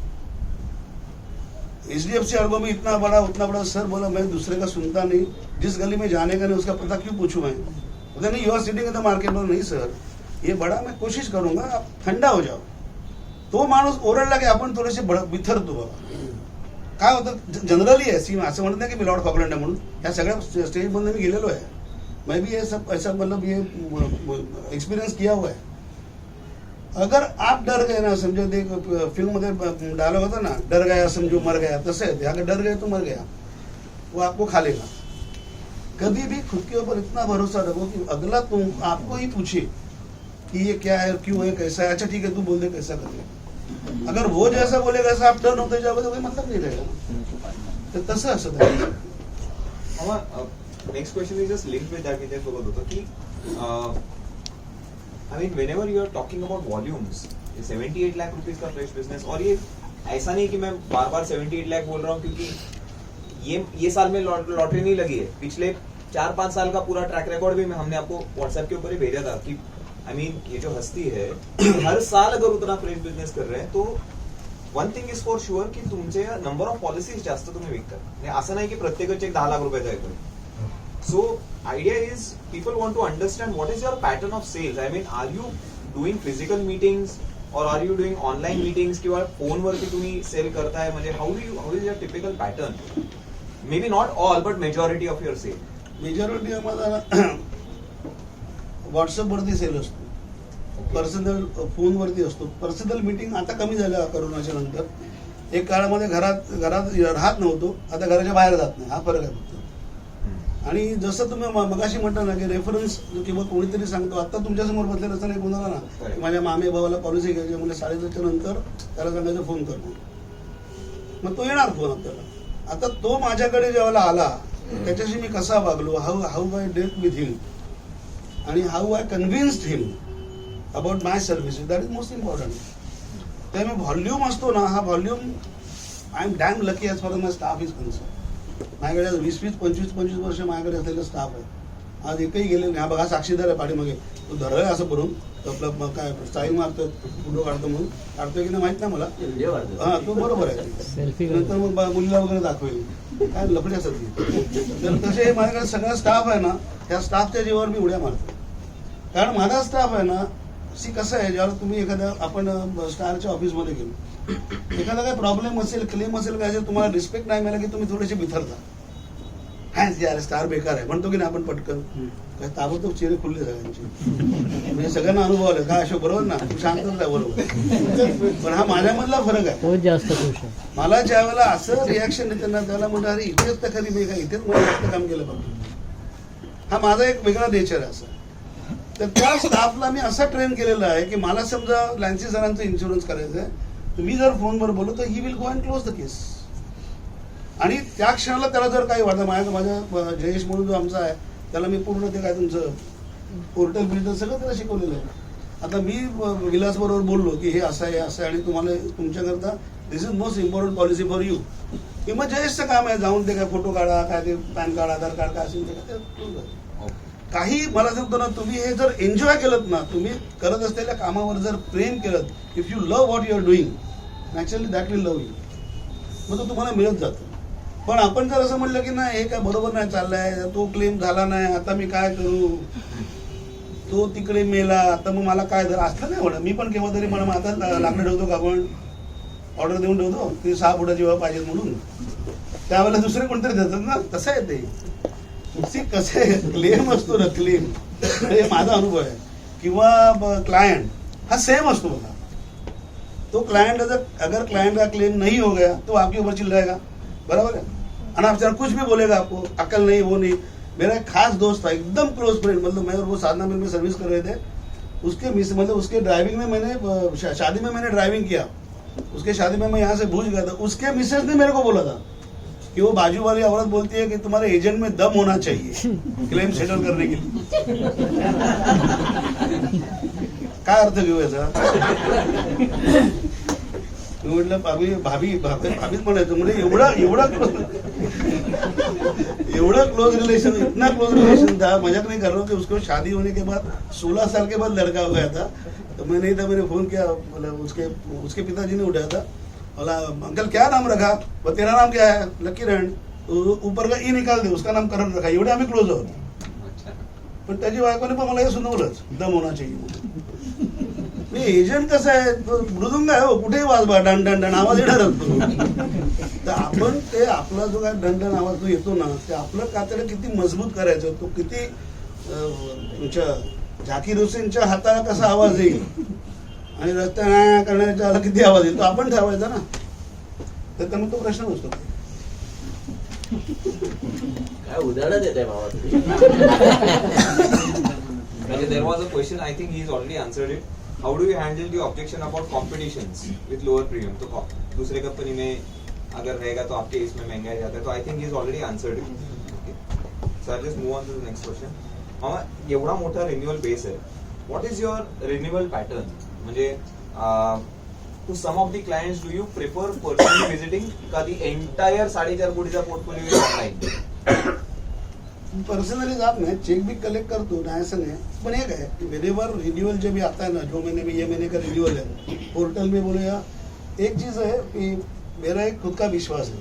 HDFC अर्गो में इतना बड़ा उतना बड़ा सर बोला, मैं दूसरे का सुनता नहीं. जिस गली में जाने का नहीं उसका पता क्यों पूछूं मैं? बोलते नहीं, you are sitting in the market. बोला नहीं सर, ये बड़ा मैं कोशिश करूंगा, आप ठंडा हो जाओ. तो माणूस ओरडला की आपण थोडेसे बिथरतो बाबा. काय होतं जनरली आहे सीन, असं म्हणत नाही की मी लॉर्ड फॉकलंड आहे म्हणून. ह्या सगळ्या स्टेजमध्ये मी गेलेलो आहे. मैं भी ये सब ऐसा मतलब ये एक्सपीरियंस किया हुआ है. अगर आप डर गए ना, समझो देख फिल्म में डायलॉग होता ना, डर गया समझो मर गया, तसे है. अगर डर गए तो मर गया, वो आपको खा लेगा. कभी भी खुद के ऊपर इतना भरोसा रखो कि अगला तुम आपको ही पूछे कि ये क्या है, क्यों है, कैसा है. अच्छा ठीक है, तू बोल दे कैसा कर ले. अगर वो जैसा बोलेगा ऐसा आप टर्न होते जाओगे तो कोई मतलब नहीं रहेगा. तर तसं असं आहे. Next question is just link विद दैट. मी तेच बघत होतो की I mean, whenever you are talking about volumes, 78 lakh rupees का फ्रेश बिजनेस, और ये ऐसा नहीं कि मैं बार बार 78 लाख बोल रहा हूँ क्योंकि ये साल में लॉटरी नहीं लगी है. पिछले 4-5 साल का पूरा ट्रैक रिकॉर्ड भी हमने आपको व्हाट्सएप के ऊपर ही भेजा था कि आई मीन ये जो हस्ती है हर साल अगर उतना फ्रेश बिझनेस कर रहे हैं तो one thing is for sure की तुमचे नंबर ऑफ पॉलिसीज जास्त तुम्ही विकतात. असं नाही की प्रत्येक चेक 10 लाख रुपयाचा येतो. So idea is people want to understand what is your pattern of sales. I mean, are you doing physical meetings or are you doing online meetings किंवा फोन वरती तुम्ही सेल करताय? म्हणजे how is your typical pattern? Maybe not all but majority of your sale. Majority आम्हाला WhatsApp वरती sale असतो, personal phone वरती असतो. पर्सनल मीटिंग आता कमी झाल्या कोरोनाच्या नंतर. एक काळामध्ये घरात राहत नव्हतो, आता घराच्या बाहेर जात नाही. हा फरक आहे फक्त. आणि जसं तुम्ही मगाशी म्हणता ना की रेफरन्स किंवा कोणीतरी सांगतो, आता तुमच्या समोर बसलेलं असं नाही कोणाला ना की माझ्या मामे भावाला पॉलिसी घ्यायची म्हणजे 10:30च्या नंतर त्याला सांगायचं फोन कर, मग तो येणार फोन आपल्याला. आता तो माझ्याकडे ज्यावेळेला आला त्याच्याशी मी कसा वागलो, हाऊ आय डेल्ट विथ हिम आणि how I convinced him about my services, that is most important. त्यामुळे व्हॉल्यूम असतो ना, हा volume I am dam lucky as far as my staff is concern. माझ्याकडे 20-25 वर्ष माझ्याकडे असलेलं स्टाफ आहे. आज एकही गेले नाही. हा बघा साक्षीदार आहे पाठीमागे, तो धरलाय असं करून आपलं काय स्टाईल मारतोय, फोटो काढतो म्हणून. काढतोय की नाही माहित नाही मला. हा तो बरोबर आहे. नंतर मग मुलीला वगैरे दाखवेल, काय लफडी असत ती. तर तसे माझ्याकडे सगळा स्टाफ आहे ना, त्या स्टाफच्या जीवावर मी उड्या मारतो. कारण माझा स्टाफ आहे ना, कसं आहे, ज्यावेळेस तुम्ही एखाद्या आपण स्टारच्या ऑफिसमध्ये गेलो, एखादा काय प्रॉब्लेम असेल, क्लेम असेल, काय असेल, तुम्हाला रिस्पेक्ट नाही मिळाला की तुम्ही थोडेसे बिथरता. हा यार स्टार बेकार आहे म्हणतो की नाही आपण पटकन. काय ताबडतोब चेहरे खुलले सगळ्यांचे. म्हणजे सगळ्यांना अनुभव आले काय अशोक बरोबर ना, तू शांतच आहे बरोबर. पण हा माझ्यामधला फरक आहे. जास्त खुश आहे. मला ज्या वेळेला असं रिॲक्शन येते ना त्याला म्हणतो अरे इथेच तर खरी मी काय इथेच मला जास्त काम केलं पाहिजे. हा माझा एक वेगळा नेचर आहे असं. तर त्या स्टाफला मी असं ट्रेन केलेलं आहे की मला समजा लॅन्सी सरांचं इन्शुरन्स करायचं आहे, तर मी जर फोनवर बोललो तर he will go and close the case. आणि त्या क्षणाला त्याला जर काही वाटतं, माझ्या जयेश म्हणून जो आमचा आहे त्याला मी पूर्ण ते काय तुमचं पोर्टल बिल्डर सगळं त्याला शिकवलेलं आहे. आता मी विलास बरोबर बोललो की हे असं आहे असं आहे आणि तुम्हाला तुमच्याकरता this is most important policy for you. किंवा जयेशचं काम आहे जाऊन ते काय फोटो काढा, काय ते पॅन कार्ड आधार कार्ड काय असेल ते काही. मला सांगतो ना, तुम्ही हे जर एन्जॉय केलं ना, तुम्ही करत असलेल्या कामावर जर प्रेम केलं, if you love what you are doing naturally that will love you. मग तो तुम्हाला मिळत जातं. पण आपण जर असं म्हणलं की नाही हे काय बरोबर नाही चाललंय, तो क्लेम झाला नाही, आता मी काय करू, तो तिकडे मेला, आता मग मला काय जर असलं नाही म्हणा. मी पण केव्हा तरी मला आता लाकडं ठेवतो का आपण ऑर्डर देऊन ठेवतो की 6 फुटाची जेव्हा पाहिजे म्हणून, त्यावेळेला दुसरे कोणतरी देतात ना. तसं आहे ते. कसं आहे क्लेम असतो ना, क्लेम हे माझा अनुभव आहे. किंवा क्लायंट हा सेम असतो बघा. तो क्लायंट अगर क्लायंट का क्लेम नहीं हो गया तो आपके ऊपर चिल्लाएगा, बराबर है. अनाप कुछ भी बोलेगा आपको, अकल नहीं, वो नहीं। मेरा एक खास दोस्त था, एकदम क्लोज फ्रेंड, मतलब मैं और वो साधना मिल में सर्विस कर रहे थे। उसके मतलब उसके ड्राइविंग में मैंने शादी में मैंने ड्राइविंग किया, उसके शादी में मैं यहाँ से भूज गया था। उसके मिसेज ने मेरे को बोला था कि वो बाजू वाली औरत बोलती है कि तुम्हारे एजेंट में दम होना चाहिए क्लेम सेटल करने के लिए। काय अर्थ घेऊ याचा? म्हटलं भाभीच म्हणायचं, म्हणजे एवढा क्लोज रिलेशन, इतना क्लोज रिलेशन था, मजाक नहीं कर रहा हूँ कि उसको शादी होने के बाद 16 साल के बाद लड़का हो गया था। तो मैं नहीं था, मैंने फोन किया, मतलब उसके पिताजी ने उठाया था, बोला अंकल क्या नाम रखा? वो तेरा नाम क्या है? Lucky Rand. ऊपर का ई निकाल दे, उसका नाम करण रखा। एवढे आम्ही क्लोज आहोत. पण त्याची बायकोने पण मला हे सुनावलंच, दम होना चाहिए. एजंट कसं आहे, मृदुंग आहे हो, कुठेही वाजवा, डण डण डण आवाज येणारच तो. तर आपण ते आपला जो काय डण डण आवाज जो येतो ना, ते आपलं कातडं किती मजबूत करायचं, तो किती तुमच्या झाकीर हुसेनच्या हाताला कसा आवाज येईल आणि रस्त्या करण्याच्या किती आवाज येईल, तो आपण ठरवायचा ना. तर त्यामुळे तो प्रश्न नसतो. काय उदाहरण देत आहे बाबा. There was a question, I think he's already answered it. How do you handle the objection about competitions with lower premium? तो दूसरे कंपनी में अगर रहेगा तो आपके इसमें महंगा जाता है. तो I think he's already answered it. Okay. So I'll just move on to the next question. मामा, एवढा मोठा रिन्युअल बेस आहे. What is your renewal pattern? म्हणजे to some of the clients, do you prefer personally visiting का the entire 4.5 कोटीचा portfolio online? Personally जात नाही, check भी कलेक्ट करतो, नाही असं नाही. पण एक आहे की वेरेवर रिन्यूअल जब भी आता है ना, जो महीने में ये महीने का रिन्यूअल है पोर्टल में, बोले या एक चीज है कि मेरा एक खुद का विश्वास है.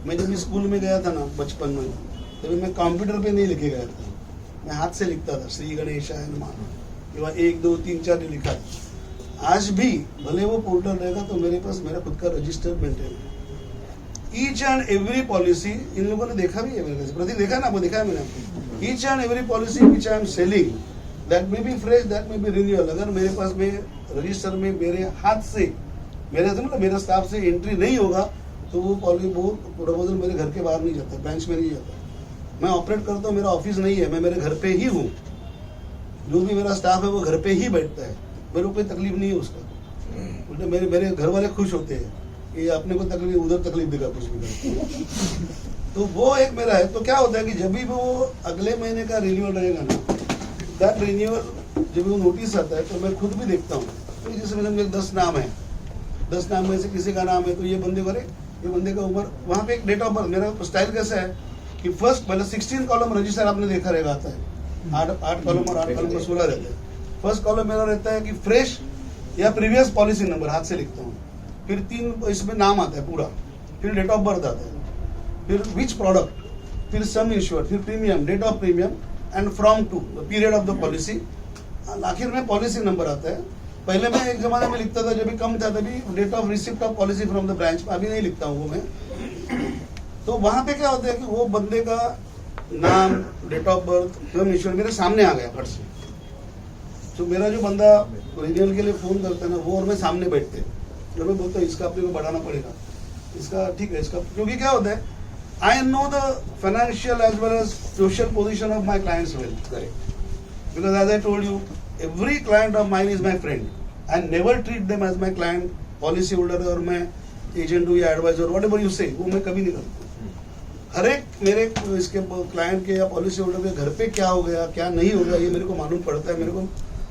मैं जब स्कूल में गया था ना बचपन में, तभी मैं कंप्यूटर पे नहीं लिखे गया था, मैं हाथ से लिखता था, श्री गणेशाय नमः, किंवा 1 2 3 4 लिखा था. आज भी भले वो पोर्टल रहेगा तो मेरे पास मेरा खुद का रजिस्टर मेंटेन है. Each end every policy, in लोगों ने देखा भी है मेरे पास, प्रतीक देखा ना, आपको दिखाया मैंने आपको. Each end every policy which I am selling, that may be fresh, that may be renewal, अगर मेरे पास में रजिस्टर में मेरे हाथ से, मेरे से मतलब मेरे स्टाफ से एंट्री नहीं होगा तो वो पॉलिसी, वो प्रपोजल मेरे घर के बाहर नहीं जाता, बेंच में नहीं जाता. मैं ऑपरेट करता हूँ, मेरा ऑफिस नहीं है, मैं मेरे घर पे ही हूँ. जो भी मेरा स्टाफ है वो घर पे ही बैठता है, मेरे को कोई तकलीफ नहीं है उसका. उल्टे मेरे घर वाले खुश होते हैं कि अपने को तकलीफ, उधर तकलीफ देगा कुछ भी. तो वो एक मेरा है. तो क्या होता है कि जब भी वो अगले महीने का रिन्यूअल रहेगा ना, दैट रिन्यूअल जब वो नोटिस आता है तो मैं खुद भी देखता हूँ. तो जैसे मेरे 10 नाम है, 10 नाम में से किसी का नाम है तो ये बंदे करे, ये बंदे का उम्र, वहाँ पे एक डेट ऑफ बर्थ. मेरा स्टाइल कैसा है कि फर्स्ट पहले 16 कॉलम रजिस्टर आपने देखा रहेगा, आता है 8 कॉलम और 8 कॉलम में 16 रहता है. फर्स्ट कॉलम मेरा रहता है कि फ्रेश या प्रीवियस पॉलिसी नंबर, हाथ से लिखता हूँ. फिर 3 इसमें नाम आता है पूरा, फिर डेट ऑफ बर्थ आता है, फिर विच प्रोडक्ट, फिर सम इंश्योर्ड, फिर premium, date of premium and from to the period of the policy. आखिर में पॉलिसी नंबर आता है. पहले मैं एक जमाने में लिखता था, जब भी कम था तभी date of receipt of policy from the branch, अभी नहीं लिखता हूँ वो मैं. तो वहां पे क्या होता है कि वो बंदे का नाम, date of birth, sum insured मेरे सामने आ गया फट से. तो मेरा जो बंदा रिन्यूअल के लिए फोन करता है ना, वो और मैं सामने बैठते हैं. जब मैं बोलता हूँ इसका अपने को बढ़ाना पड़ेगा, इसका ठीक है, इसका, क्योंकि क्या होता है, I know the financial as well as social position of my clients well. Correct. Because as I told you, every client of mine is my friend. I never treat them as my client. Policy holder और मैं agent हूँ या advisor, whatever you say, वो मैं कभी नहीं करता. हर एक मेरे इसके क्लाइंट के या पॉलिसी होल्डर के घर पे क्या हो गया, क्या नहीं हो गया, ये मेरे को मालूम पड़ता है. मेरे को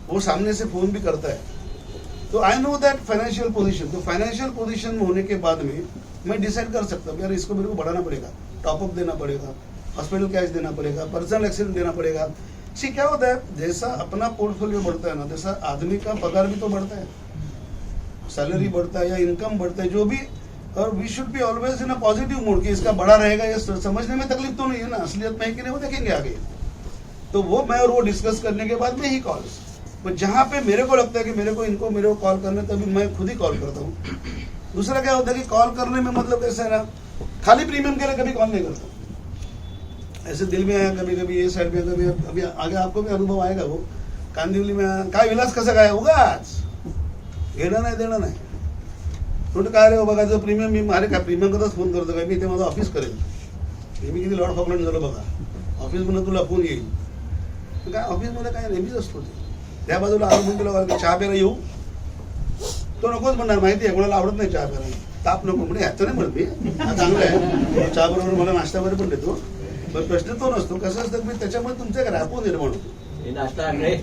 वो सामने से फोन भी करता है. तो I know that financial position. तो फाइनेंशियल पोजीशन होने के बाद में मैं डिसाइड कर सकता हूँ यार इसको मेरे को बढ़ाना पड़ेगा, टॉपअप देना पड़ेगा, हॉस्पिटल कैश देना पड़ेगा, पर्सनल एक्सीडेंट देना पड़ेगा. सी क्या होता है, जैसा अपना पोर्टफोलियो बढ़ता है ना, जैसा आदमी का पगार भी तो बढ़ता है, सैलरी बढ़ता है या इनकम बढ़ता है, जो भी. और we should be always in a positive mood कि इसका बड़ा रहेगा, ये समझने में तकलीफ तो नहीं है ना, असलियत में कि नहीं वो देखेंगे आगे. तो वो मैं और वो डिस्कस करने के बाद में ही कॉल्स. तो जहां पे मेरे को लगता है कि मेरे को कॉल करना, तभी मैं खुद ही कॉल करता हूँ. दूसरा क्या होता है कि कॉल करने में मतलब कैसा है ना, खाली प्रीमियम के लिए कभी कॉल नहीं करता. ऐसे दिल में आया कभी कभी, ये साइड में कभी, अभी आगे आपको भी अनुभव आएगा. वो कांदिवली में काय विलास कसा काय उगाच घेणं नाही देणं नाही. कुठं काय रे बघा, जो प्रीमियम मी अरे काय प्रीमियम करताच फोन करतो काय, मी ते माझं ऑफिस करेल. मी किती लॉर्ड फॉकलंड झालो बघा, ऑफिसमधून तुला फोन येईल, तर काय ऑफिसमध्ये काय नेहमीच असतो ते. त्या बाजूला आलो म्हणून तुला चहा प्यायला येऊ, तो नकोच म्हणणार, माहिती आहे कोणाला आवडत नाही चहा प्यायला, ताप नको म्हणजे ह्याचं नाही म्हणत मी, हा चांगला आहे चहा बरोबर मला नाश्ता वगैरे पण देतो, पण प्रश्न तो नसतो. कसं असतं मी त्याच्यामुळे तुमचं एक रॅपो निर्माण होतो. हे नाश्ता आणले.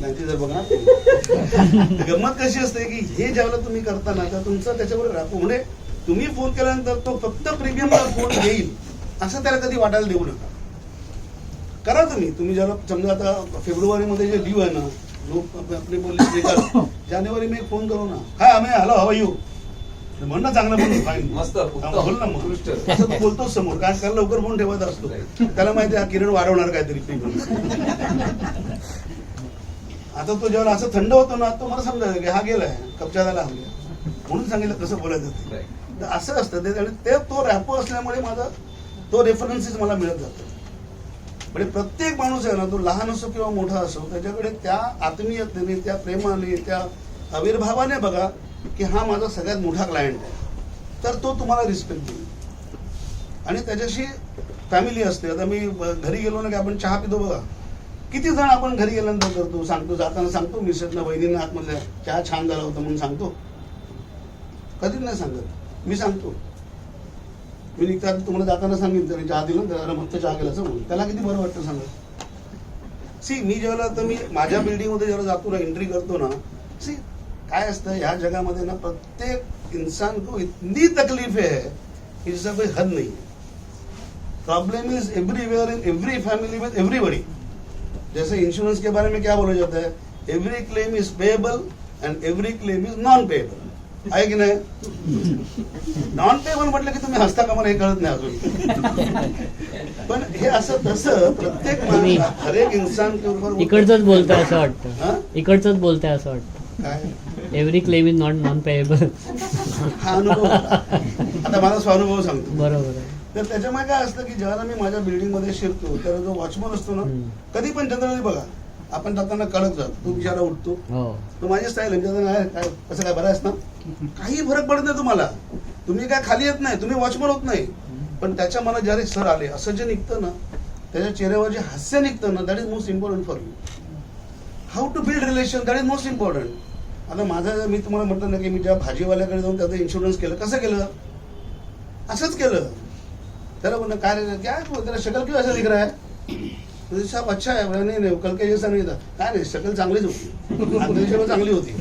नाही ते जर बघा गंमत कशी असते की हे ज्यावेळेला तुम्ही करताना तर तुमचं त्याच्याबरोबर रॅपो, म्हणजे तुम्ही फोन केल्यानंतर तो फक्त प्रीमियमला फोन येईल असं त्याला कधी वाटायला देऊ नका. करा तुम्ही ज्याला समजा आता फेब्रुवारीमध्ये जे ड्यू आहे ना, लोक आपले बोलले स्पीकर जानेवारी मी फोन करू ना, काय आम्ही हॅलो हवा यू म्हण ना, चांगलं बोल, फाईन मस्त, उत्तम, बोल ना मग. उत्कृष्ट. असं तो बोलतोच समोर, कारण त्याला लवकर फोन ठेवायचा असतो, त्याला माहिती आहे किरण वाढवणार काहीतरी प्रीमियम. आता तो जेव्हा असं थंड होतो ना, तो मला समजायचं की हा गेलाय कपच्या झाला म्हणून सांगितलं कसं बोलायचं ते. तर असं असतं ते, आणि ते तो रॅपो असल्यामुळे माझा तो रेफरन्सेस मला मिळत जातो. म्हणजे प्रत्येक माणूस आहे ना, तो लहान असो किंवा मोठा असो, त्याच्याकडे त्या आत्मीयतेने, त्या प्रेमाने, त्या आविर्भावाने बघा की हा माझा सगळ्यात मोठा क्लायंट आहे, तर तो तुम्हाला रिस्पेक्ट देईल. आणि त्याच्याशी फॅमिली असते. आता मी घरी गेलो ना की आपण चहा पितो बघा, किती जण आपण घरी गेल्यानंतर करतो, सांगतो, जाताना सांगतो मिसेसना, वहिनींना आतमधल्या चहा छान झाला होता म्हणून सांगतो, कधीच नाही सांगत. मी सांगतो, मी निघता तुम्हाला जाताना सांगेन त्याने चहा दिलं तर मस्त चहा केल्याचं म्हणून, त्याला किती बरं वाटतं सांगा. सी मी जेव्हा आता मी माझ्या बिल्डिंगमध्ये जेव्हा जातो ना, एंट्री करतो ना, सी काय असतं ह्या जगामध्ये ना, प्रत्येक इंसान को इतनी तकलीफ है की जिसका कोई हद नहीं. Problem is everywhere in every family विद एवरीबडी. जैसे इंश्योरेंस के बारे में क्या बोला जाता है, every claim is payable end every claim is non payable, आहे की नाही. नॉन पेएबल म्हटलं की तुम्ही हसता का मला हे कळत नाही अजून, पण हे असं तसं प्रत्येक हर एक इंसान के ऊपर इकडचंच बोलताय असं हा? वाटतं, इकडचंच बोलताय असं वाटतं. काय every claim is non payable. हा अनुभव होता. आता माझा स्वानुभव सांगतो. बरोबर आहे. तर त्याच्यामुळे काय असतं की जेव्हा मी माझ्या बिल्डिंग मध्ये शिरतो, तर जो वॉचमन असतो ना, कधी पण जनरली बघा आपण जाताना कळत जातो, तो बिचारा उठतो, हो, तो माझी स्टाईल आहे, काय कसं काय बरं आहेस ना, काही फरक पडत नाही तुम्हाला, तुम्ही काय खाली येत नाही, तुम्ही वॉचमन होत नाही, पण त्याच्या मनात ज्यावेळी सर आले असं जे निघतं ना, त्याच्या चेहऱ्यावर जे हास्य निघतं ना, that is most important for you. How to build relation, that is most important. आता माझं मी तुम्हाला म्हटलं ना की मी ज्या भाजीवाल्याकडे जाऊन त्याचं इन्शुरन्स केलं, कसं केलं, असंच केलं. त्याला बोलणं काय रे, क्या तेरा शक्ल क्यों ऐसा दिख रहा है, तुझी साहब अच्छा है, नाही नाही कल के जैसा नाही था, काय नाही शक्ल चांगलीच होती, आत्मविश्वास चांगली होती,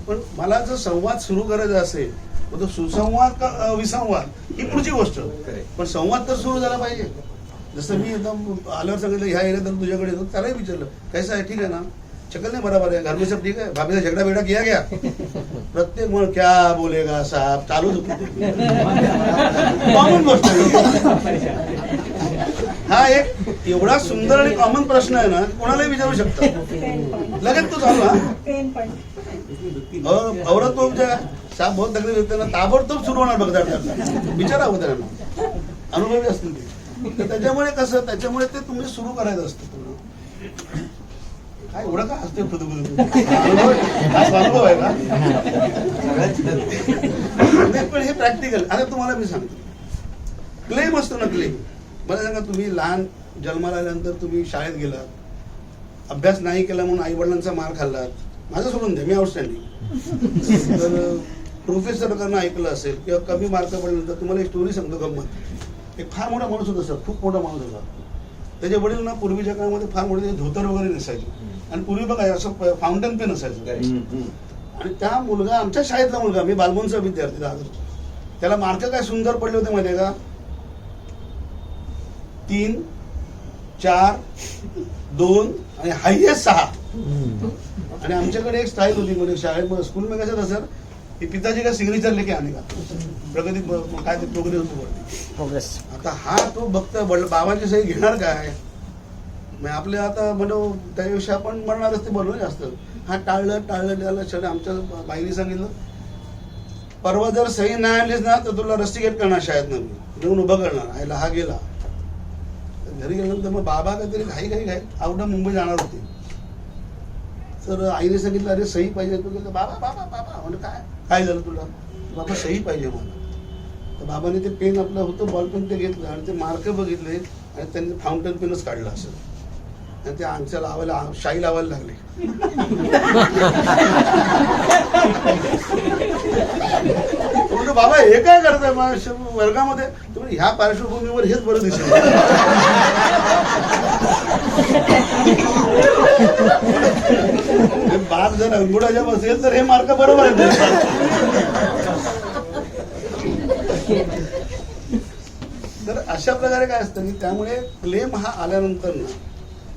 पण मला जर संवाद सुरू करायचा असेल तो सुसंवाद का विसंवाद ही पुढची गोष्ट, पण संवाद तर सुरू झाला पाहिजे. जसं मी एकदम आल्यावर सांगितलं ह्या एरियात तुझ्याकडे येतो, त्यालाही विचारलं कैसा आहे, ठीक आहे ना, शक्ल नहीं बराबर है, घर में सब ठीक है, भाभी से झगड़ा बेड़ा किया गया, प्रत्येक मन क्या बोलेगा साहब, चालूच होती. कॉमन गोष्ट आहे हा, एक एवढा सुंदर आणि कॉमन प्रश्न आहे ना, कोणालाही विचारू शकता, लगेच तो चालू. हा औरत तो साहेब बहुत तकलीफ देते ना, ताबडतोब सुरू होणार बघा, विचारा हो त्यांना, अनुभवी असतील ते. तर त्याच्यामुळे कसं, त्याच्यामुळे ते तुम्ही सुरू करायचं असतं. काय एवढं का असते अनुभव आहे का, पण हे प्रॅक्टिकल. आता तुम्हाला मी सांगतो, क्लेम असतो ना, क्लेम मला सांगा, तुम्ही लहान जन्माला आल्यानंतर तुम्ही शाळेत गेलात, अभ्यास नाही केला म्हणून आई वडिलांचा मार खाल्लात, माझं सोडून द्या, मी आउटस्टँडिंग. तर प्रोफेसरकडनं ऐकलं असेल किंवा कमी मार्क पडल्यानंतर तुम्हाला एक स्टोरी सांगतो गंमत. एक फार मोठा माणूस होता सर, खूप मोठा माणूस होता. त्याचे वडील ना पूर्वीच्या काळामध्ये फार मोठे धोतर वगैरे नसायचे, आणि पूर्वी बघा असं फाउंटन पेन असायचं. आणि त्या मुलगा, आमच्या शाळेतला मुलगा, मी बालमोहनचा विद्यार्थी, त्याला मार्क काय सुंदर पडले होते माहिती का, 3, 4, 2 आणि हायएस्ट 6. आणि आमच्याकडे एक स्टाईल होती म्हणजे शाळेमध्ये, स्कूल में कसं था सर, कि पिताजी का सिग्नेचर लेके आने का, प्रगती काय ते प्रोग्रेस होतो प्रोग्रेस. आता हा तो बघता बाबांची सही घेणार काय, मग आपल्या आता म्हणू त्याविषयी आपण म्हणणारच ते बनवलं जास्त. हा टाळलं त्याला शेवटी आमच्या बाईने सांगितलं, परवा जर सही नाही आणलीच ना तर तुला रस्टिकेट करणार शाळेत ना, घेऊन उभं करणार. आईला हा गेला. घरी गेल्यानंतर मग बाबा काहीतरी घाई आउट ऑफ मुंबई जाणार होते. तर आईने सांगितलं अरे सही पाहिजे. तू गेलं बाबा बाबा बाबा म्हणजे काय झालं तुला, बाबा सही पाहिजे मला. तर बाबाने ते पेन आपलं होतं बॉल पेन ते घेतलं आणि ते मार्क बघितले आणि त्यांनी फाउंटन पेनच काढलं असेल आणि ते आमच्या लावायला शाई लावायला लागले. म्हणजे बाबा हे काय करताय वर्गामध्ये? तुम्ही ह्या पार्श्वभूमीवर हेच बरं दिसेल. बाप जर अंगुडाच्या बसेल तर हे मार्क बरोबर आहे. तर अशा प्रकारे काय असतं की त्यामुळे क्लेम हा आल्यानंतर ना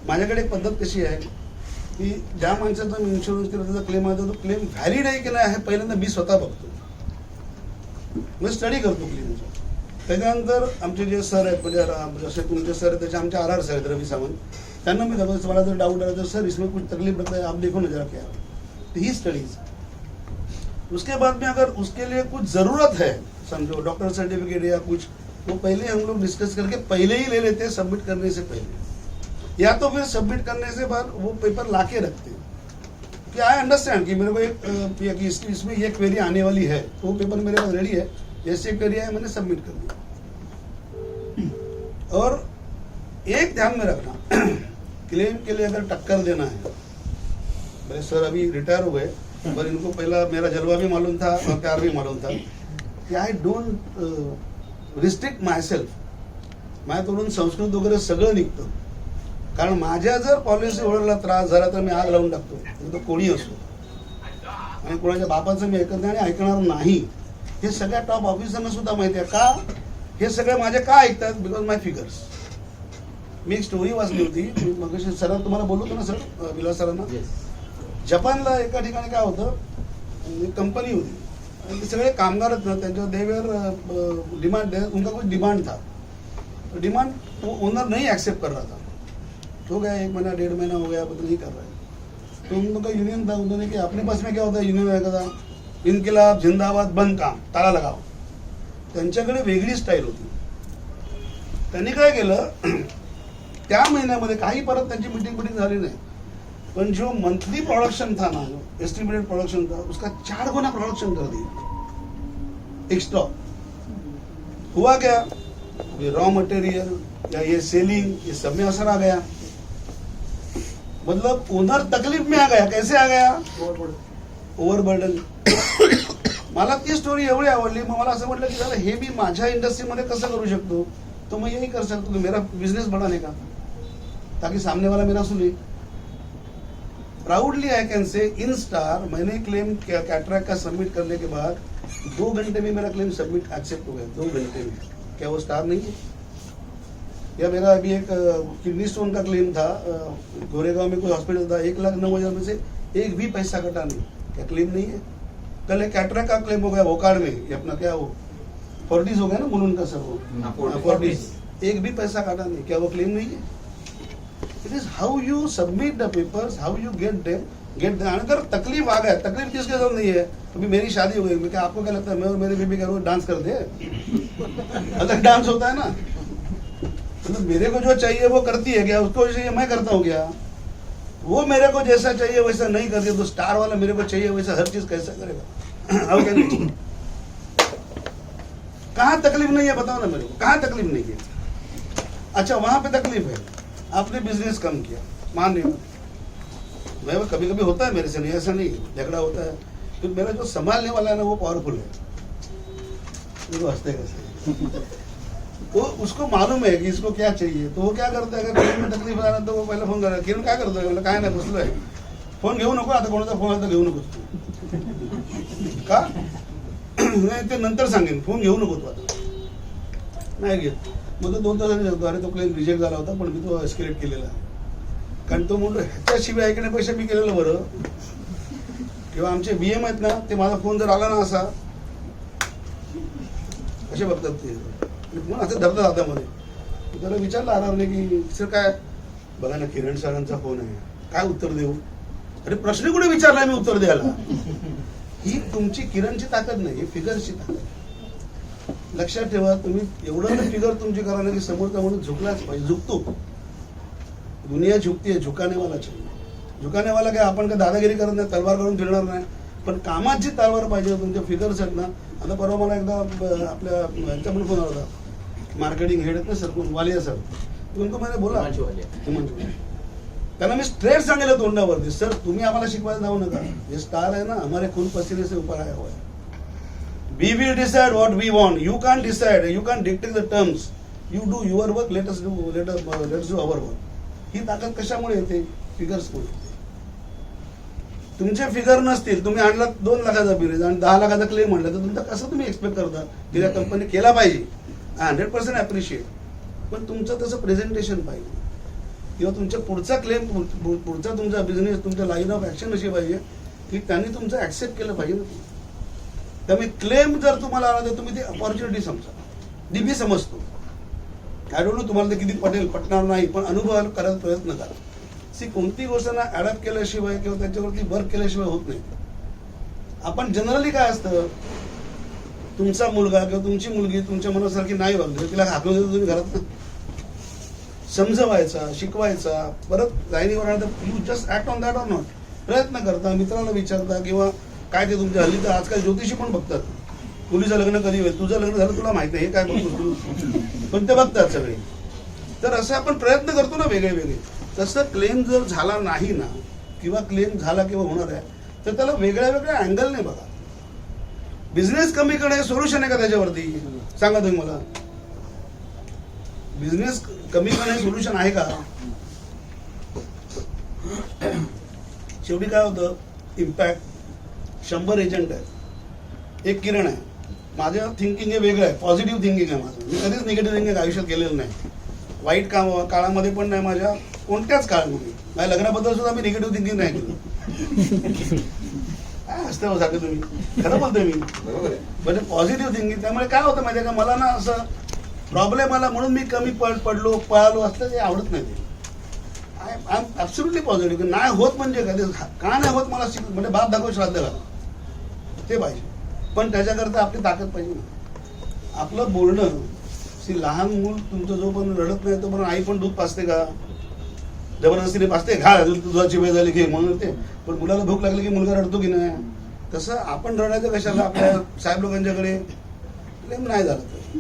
माझ्याकडे एक पद्धत कशी आहे की ज्या माणसाचा मी इन्शुरन्स केला त्याचा क्लेम आहे तो क्लेम व्हॅलिड आहे की नाही हे पहिल्यांदा मी स्वतः बघतो. मी स्टडी करतो क्लेमचा. त्याच्यानंतर आमचे जे सर आहेत म्हणजे जसे तुमचे सर आहेत त्याचे आमचे RR सर आहेत रवी सावंत, त्यांना मी दाखवतो मला जर डाउट आया तो सर इसमें कुछ तकलीफ लगता है आप देखो ना जरा क्या है. तो ही स्टडीज. उसके बाद में अगर उसके लिए कुछ जरूरत है समझो डॉक्टर सर्टिफिकेट या कुछ वो पहले हम लोग डिस्कस करके पहले ही ले लेते हैं सबमिट करने से पहले, या तो फिर सबमिट करने से बाद वो पेपर लाके रखते हैं कि आई अंडरस्टैंड कि मेरे को एक इसमें ये क्वेरी आने वाली है तो वो पेपर मेरे पास रेडी है, जैसे क्वेरी है मैंने सबमिट कर दिया. और एक ध्यान में रखना क्लेम के लिए अगर टक्कर देना है, मेरे सर अभी रिटायर हुए पर इनको पहला मेरा जलवा भी मालूम था और प्यार भी मालूम था कि I don't restrict my self. माझ्या तोडून संस्कृत वगैरे सगळं निघतं, कारण माझ्या जर पॉलिसी होल्डरला त्रास झाला तर मी आग लावून टाकतो. तो कोणी असो आणि कोणाच्या बापाचं मी ऐकत नाही आणि ऐकणार नाही. हे सगळ्या टॉप ऑफिसरना सुद्धा माहिती आहे. का हे सगळे माझे का ऐकतात? Because my figures. मी एक स्टोरी वाचली होती मग सर तुम्हाला बोललो होतो ना सर विलास सरांना. जपानला एका ठिकाणी काय होतं कंपनी होती आणि ते सगळे कामगार आहेत ना त्यांच्या देवर डिमांड उनका कुछ डिमांड था. डिमांड वो ओनर नहीं एक्सेप्ट कर रहा था. हो गया 1 महीना 1.5 महीना हो गया पता नहीं कर रहा है. तो उन लोगों का यूनियन था. उन्होंने कि अपने पास में क्या होता है यूनियन है का इनकिलाब जिंदाबाद बंद काम ताला लगाव. त्यांच्याकडे वेगळी स्टाईल होती. त्यांनी काय केलं त्या महिन्यामध्ये काही परत त्यांची मीटिंग झाली नाही पण जो मंथली प्रोडक्शन था ना जो एस्टिमेटेड प्रोडक्शन था उसका 4 गुना प्रोडक्शन कर दिया एक्स्ट्रा. हुआ क्या ये रॉ मटेरियल या ये सेलिंग ये सब में असर आ गया. मतलब ओनर तकलीफ में आ गया. कैसे आ गया? ओव्हरबर्डन. मला ती स्टोरी एवढी आवडली मग मला असं म्हटलं की जरा हे मी माझ्या इंडस्ट्रीमध्ये कसं करू शकतो. तो मैं यही कर सकता हूँ मेरा बिजनेस बढ़ाने का ताकि सामने वाला मेरा सुने. Proudly I can say in star Maine claim cataract का सबमिट करने के बाद 2 घंटे में मेरा क्लेम सबमिट एक्सेप्ट हो गया. 2 घंटे में. क्या वो स्टार नहीं है? या मेरा अभी एक किडनी स्टोन का क्लेम था गोरेगांव में कोई हॉस्पिटल था 1,09,000 में से एक भी पैसा कटा नहीं. क्या क्लेम नहीं है? कल एक कैटरैक्ट का क्लेम हो गया वोकार्ड में. ये अपना क्या वो फोर्टिस हो गया ना मुलुन का सर वो फोर्टिस. एक भी पैसा काटा नहीं. क्या वो क्लेम नहीं है? It is how you submit the papers how you get them. अगर तकलीफ आ गया तकलीफ किसके साथ नहीं है. अभी मेरी शादी हो गई मैं क्या आपको क्या लगता है मैं और मेरी बेबी क्या डांस करते हैं? अलग डांस होता है ना. मतलब मेरे को जो चाहिए वो करती है क्या उसको चाहिए मैं करता हूँ क्या? वो मेरे को जैसा चाहिए वैसा नहीं करती तो स्टार वाला मेरे को चाहिए वैसा हर चीज कैसा करेगा? अब क्या नहीं. कहाँ तकलीफ नहीं है बताओ ना मेरे को. कहाँ तकलीफ नहीं है? अच्छा वहां पे तकलीफ है आपने बिजनेस कम किया मान लिया मैं कभी कभी होता है मेरे से नहीं ऐसा नहीं झगड़ा होता है तो मेरा जो संभालने वाला है ना वो पावरफुल है. देखो हंसते कैसे वो उसको मालूम है कि इसको क्या चाहिए तो वो क्या करता है अगर किरण में तकलीफ आ रहा तो वो पहले फोन करा किरण काय करतोय म्हणलं काय नाही बसलोय. फोन घेऊ नको आता कोणाचा फोन आला तर घेऊ नको का नाही ते नंतर सांगेन फोन घेऊ नको तू आता नाही घेत. मग तो 2 तासांनी सांगतो अरे तो क्लेम रिजेक्ट झाला होता पण मी तो एस्केलेट केलेला कारण तो म्हणतो ह्याच्याशिवाय ऐकण्यापेक्षा मी केलेलं बरं. किंवा आमचे BM आहेत ना ते माझा फोन जर आला ना असा असे बघतात ते म्हणून असं धरतात हातामध्ये. त्याला विचारलं आरामने की सर काय बघा ना किरण सरांचा फोन आहे काय उत्तर देऊ. अरे प्रश्न कुठे विचारला मी उत्तर द्यायला. ही तुमची किरणची ताकद नाही ही फिगरची ताकद. लक्षात ठेवा तुम्ही एवढं फिगर तुमची करा ना की समोरचा म्हणून झुकलाच पाहिजे. झुकतो दुनिया झुकते झुकाने वाला चाहिए. झुकाने वाला काय आपण काय दादागिरी करत नाही तलवार करून फिरणार नाही पण कामात जी तलवार पाहिजे तुमच्या फिगर्स आहेत ना आता परवा मला एकदा आपल्या यांचा पण फोन आला होता, मार्केटिंग हेड आहेत ना सर, कोण वालिया सर, तुमको मैंने बोला हिमांशु वालिया. हिमांशु वालिया. त्यांना मी स्ट्रेट सांगितलं तोंडावरती, सर तुम्ही आम्हाला शिकवायला जाऊ नका, हे स्टार आहे ना हमारे खून पसीने से ऊपर आया हुआ है. We will decide what we want. You can't decide. You can't dictate the terms. You do your work. Let us do our work. ही ताकद कशामुळे येते? फिगर्स मुळे. तुमचे फिगर नसतील, तुम्ही आणला 2 लाखाचा बिल आणि 10 लाखाचा क्लेम म्हणला तर तुमचा कसं तुम्ही एक्सपेक्ट करता की त्या कंपनी केला पाहिजे? 100% अप्रिशिएट, पण तुमचं तसं प्रेझेंटेशन पाहिजे किंवा तुमच्या पुढचा क्लेम, पुढचा तुमचा बिझनेस, तुमच्या लाईन ऑफ ऍक्शन अशी पाहिजे की त्यांनी तुमचं ऍक्सेप्ट केलं पाहिजे ना. त्यामुळे क्लेम जर तुम्हाला आला तर तुम्ही ती अपॉर्च्युनिटी समजा, डीबी समजतो. आय डोंट नो तुम्हाला ते किती पटणार नाही, पण अनुभव करायचा प्रयत्न करा. सी कोणती गोष्ट ना अडॅप्ट केल्याशिवाय किंवा त्याच्यावरती वर्क केल्याशिवाय होत नाही. आपण जनरली काय असतं, तुमचा मुलगा किंवा तुमची मुलगी तुमच्या मनासारखी नाही वागली, तिला हाकलून देतो तुम्ही घरात, समजवायचा, शिकवायचा, परत लाईनीवर आणता, you just act on that or not. प्रयत्न करता, मित्राला विचारता, किंवा काय ते तुमच्या हल्ली तर आजकाल ज्योतिषी पण बघतात, मुलीचं लग्न कधी होईल, तुझं लग्न झालं तुला माहित नाही, हे काय बघतो तू, पण ते बघतात सगळे. तर असे आपण प्रयत्न करतो ना वेगळे वेगळे. तसं क्लेम जर झाला नाही ना, किंवा क्लेम झाला किंवा होणार आहे, तर त्याला वेगळ्या वेगळ्या अँगलने बघा. बिझनेस कमी करणे सोल्युशन आहे का त्याच्यावरती? सांगा तुम्ही मला, बिझनेस कमी करणे सोल्युशन आहे का? शेवटी काय होतं, इम्पॅक्ट 100 एजंट आहेत, एक किरण आहे. माझं थिंकिंग हे वेगळं आहे, पॉझिटिव्ह थिंकिंग आहे माझं. मी कधीच निगेटिव्ह थिंकिंग आयुष्यात केलेलं नाही, वाईट काळामध्ये पण नाही, माझ्या कोणत्याच काळामध्ये. माझ्या लग्नाबद्दल सुद्धा मी निगेटिव्ह थिंकिंग नाही केलं. काय असतं सांगतो तुम्ही, खरं बोलतोय मी, म्हणजे पॉझिटिव्ह थिंकिंग. त्यामुळे काय होतं माहिती आहे का, मला ना असं प्रॉब्लेम आला म्हणून मी कमी पडलो पळालो असतं ते आवडत नाही. ते आय एम ॲब्सोल्युटली पॉझिटिव्ह. नाही होत म्हणजे काय, का नाही होत मला म्हणजे बाप दाखव श्राद्ध घाला ते पाहिजे, पण त्याच्याकरता आपली ताकद पाहिजे ना. आपलं बोलणं, लहान मूल तुमचं जो पण रडत नाही तो पण आई पण दूध पाजते का? जबरदस्तीने पाजते, घा दुधाची वेळ झाली घे म्हणून ते. पण मुलाला भूक लागली की मुलगा रडतो की नाही? तसं आपण रडायचं कशाला? आपल्या साहेब लोकांच्याकडे क्लेम नाही झालं तर,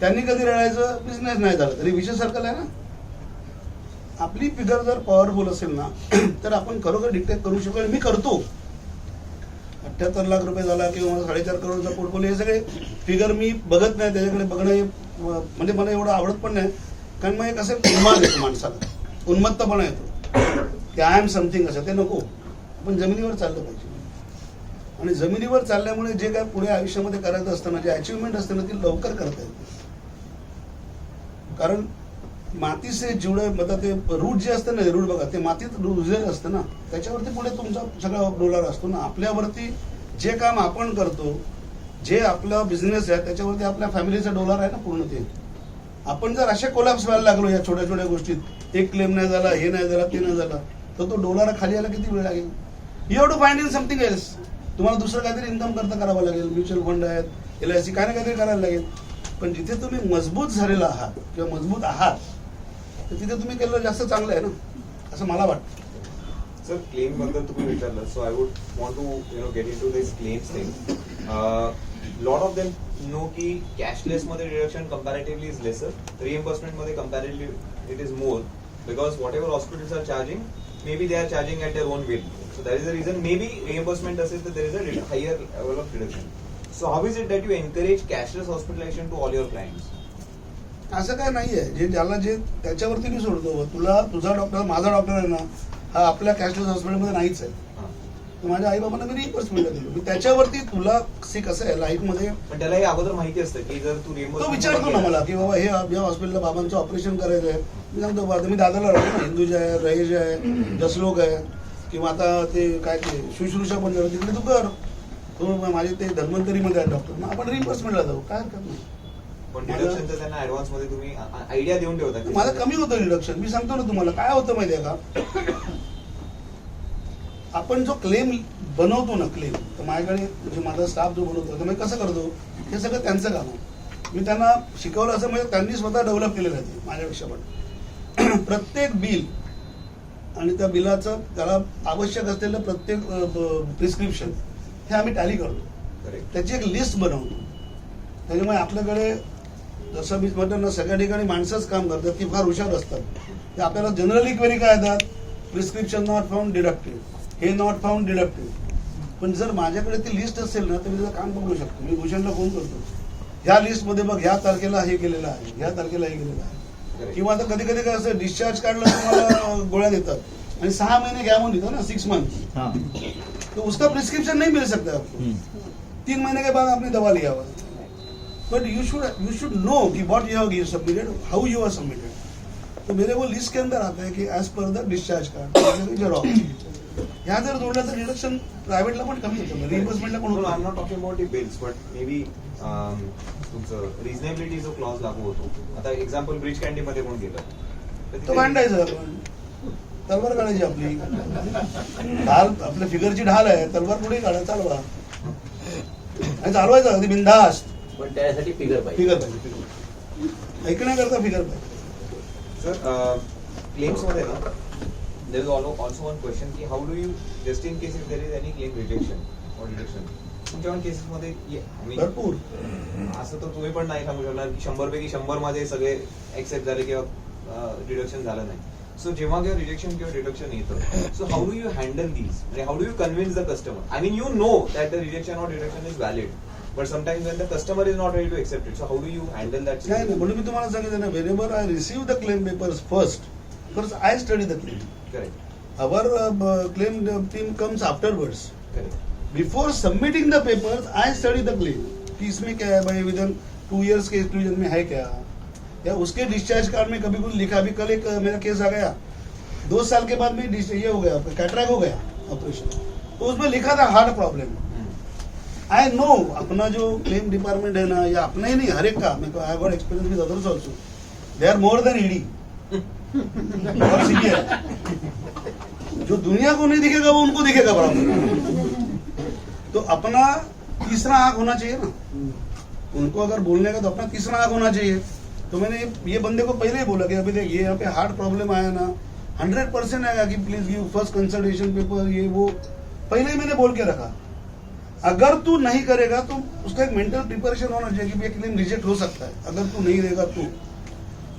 त्यांनी कधी रडायचं, बिझनेस नाही झाला तरी विषय सर्कल आहे ना. आपली फिगर जर पॉवरफुल असेल ना तर आपण खरोखर डिक्टेट करू शकतो. मी करतो. 78 लाख रुपये झाला किंवा 4.5 करोडचा पोर्टफोलिओ, हे सगळे फिगर मी बघत नाही, त्याच्याकडे बघणं म्हणजे मला एवढं आवडत पण नाही. कारण मग एक असं उन्माद येतो माणसाला, उन्मत्तपणा येतो की आय एम समथिंग, असं ते नको. आपण जमिनीवर चाललं पाहिजे, आणि जमिनीवर चालल्यामुळे जे काय पुढे आयुष्यामध्ये करायचं असतं ना, जे अचिव्हमेंट असतं ना, ती लवकर करता येते. कारण मातीचे जुळे मतलब ते रूट जे असतं ना, रूट बघा, ते मातीत रुजलेलं असतं ना, त्याच्यावरती पुढे तुमचा सगळा डोलार असतो ना. आपल्यावरती जे काम आपण करतो, जे आपला बिझनेस आहे, त्याच्यावरती आपल्या फॅमिलीचा डोलार आहे ना पूर्ण. ते आपण जर असे कोलॅप्स व्हायला लागलो या छोट्या छोट्या गोष्टीत, एक क्लेम नाही झाला, हे नाही झाला, ते नाही झाला, तर तो डोलार खाली यायला किती वेळ लागेल? You have to find in something else. तुम्हाला दुसरं काहीतरी इन्कम करता करावं लागेल, म्युच्युअल फंड आहेत, LIC, काय ना काहीतरी करायला लागेल. पण जिथे तुम्ही मजबूत झालेला आहात किंवा मजबूत आहात, तर तिथे तुम्ही केलेलं जास्त चांगलं आहे ना, असं मला वाटतं. सर, क्लेम बद्दल तुम्ही विचारलं, so I would want to get in to this claims thing. Lot of them know की कॅशलेस मध्ये deduction comparatively is lesser, reimbursement मध्ये comparatively it is more, because whatever hospitals are charging, maybe they are charging at their own will. So that is the reason. Maybe reimbursement assist that there is a higher level of deduction. So how is it that you encourage cashless hospitalization to all your clients? असं काय नाहीये, जे ज्याला जे त्याच्यावरती मी सोडतो. तुझा doctor, माझा डॉक्टर आहे ना, हा आपल्या कॅशलेस हॉस्पिटलमध्ये नाहीच आहे. माझ्या आई बाबांना मी रिइम्बर्समेंट दिलो, मी त्याच्यावरती. तुला कसं आहे लाईफ मध्ये, पण त्याला हे अगोदर माहिती असतं की जर तू तो विचारतो ना मला की बाबा हे या हॉस्पिटलला बाबांचं ऑपरेशन करायचं आहे. मी सांगतो बाबा, मी दादाला राहतो ना, हिंदूज आहे, रयेश आहे, जसलोक आहे, किंवा आता ते काय ते शुश्रूषा पण झालं, तिकडे तू कर. तो माझे ते धन्वंतरीमध्ये आहे डॉक्टर, मग आपण रिइम्बर्समेंटला जाऊ, काय हरकत नाही. पण डिडक्शनचं त्यांना ऍडव्हान्स मध्ये तुम्ही आयडिया देऊन ठेवता. माझं कमी होतं डिडक्शन. मी सांगतो ना तुम्हाला, काय होतं माहितीये का, आपण जो क्लेम बनवतो ना, क्लेम, तर माझ्याकडे म्हणजे माझा स्टाफ जो बनवतो, तर मी कसं करतो, हे सगळं त्यांचं काम आहे. मी त्यांना शिकवलं असं म्हणजे त्यांनी स्वतः डेव्हलप केलेलं आहे माझ्यापेक्षा पण. प्रत्येक बिल आणि त्या बिलाचं त्याला आवश्यक असलेलं प्रत्येक प्रिस्क्रिप्शन हे आम्ही टॅली करतो. Correct. त्याची एक लिस्ट बनवतो. त्याच्यामुळे आपल्याकडे जसं मी म्हटलं ना, सगळ्या ठिकाणी माणसंच काम करतात ती फार हुशार असतात. ते आपल्याला जनरली क्वेरी काय येतात, प्रिस्क्रिप्शन नॉट फाउंड डिडक्टिव्ह, हे नॉट फाउंड डिडक्टिव्ह. पण जर माझ्याकडे ती लिस्ट असेल ना तर मी त्याचं काम पकडू शकतो. मी भूषणला फोन करतो, ह्या लिस्टमध्ये बघ ह्या तारखेला हे केलेलं आहे, ह्या तारखेला हे केलेलं आहे. किंवा आता कधी कधी काय असं डिस्चार्ज काढलं तर मला गोळ्या देतात आणि 6 महिने घ्या म्हणून देतात ना, 6 मंथ. तो उसका प्रिस्क्रिप्शन नहीं मिल सकता आपको. 3 महीने के बाद आपने दवा लिया हुआ. बट यू शुड नो कि what you have submitted, how you are submitted. तो मेरे वो लिस्ट के अंदर आता है कि as per the discharge card job. ह्या जर जोडला तर रिडक्शन प्रायव्हेटला पण कमी होतं, रिइंबर्समेंटला पण No, I'm होतं. not talking about the bills, but maybe तुमचं रिझनेबिलिटी जो क्लॉज लागू होतो. आता एक्झाम्पल ब्रिज कॅन्डी मध्ये कोण गेलं तर तो तिथे- भांडायचं आपण, तलवार काढायची आपली. ढाल आपल्या फिगरची ढाल आहे, तलवार पुढे काढा, चालवा आणि चालवायचं अगदी बिनधास्त. पण त्यासाठी फिगर पाहिजे. फिगर पाहिजे, फिगर ऐकण्याकरता फिगर पाहिजे. सर क्लेम्स मध्ये ना there is also one question की how do you just in case if there is any claim rejection or rejection तुमच्या केसेस मध्ये भरपूर असं तर तुम्ही पण नाही सांगू शकणार की 100 पैकी 100 मध्ये सगळे एक्सेप्ट झाले किंवा डिडक्शन झालं नाही. सो जेव्हा किंवा रिजेक्शन किंवा डिडक्शन येतं, so how do you handle these, म्हणजे how do you convince the customer. I mean you know that the rejection or deduction is valid, but sometimes when the customer is not ready to accept it, so how do you handle that नाही नाही, म्हणून मी तुम्हाला सांगितलं ना, whenever I receive the claim papers first I study the claim. Correct. Our claim team comes afterwards. Correct. Before submitting the papers, I study the claim. कि इसमें क्या है भाई, with in 2 years K exclusion में है क्या, या उसके डिस्चार्ज कार्ड में कभी कुछ लिखा. अभी कल एक मेरा केस आ गया, 2 साल के बाद में ये हो गया, कैटरैक्ट हो गया ऑपरेशन, तो उसमें लिखा था हार्ट प्रॉब्लम. आई नो अपना जो क्लेम डिपार्टमेंट है ना, या अपना ही नहीं हर एक का, मेरे को आई गॉट एक्सपीरियंस विद others also, they are more than ED. बहुत सीनियर, जो दुनिया को नहीं दिखेगा वो उनको दिखेगा बराबर. तो अपना तीसरा आंख होना चाहिए ना, उनको अगर बोलने का तो अपना तीसरा आंख होना चाहिए. तो मैंने ये बंदे को पहले ही बोला कि अभी देख ये यहाँ पे हार्ट प्रॉब्लम आया ना, 100% आएगा कि please give first consultation paper, ये वो पहले ही मैंने बोल के रखा. अगर तू नहीं करेगा तो उसका एक मेंटल प्रिपरेशन होना चाहिए कि ये क्लेम रिजेक्ट हो सकता है. अगर तू नहीं देगा तो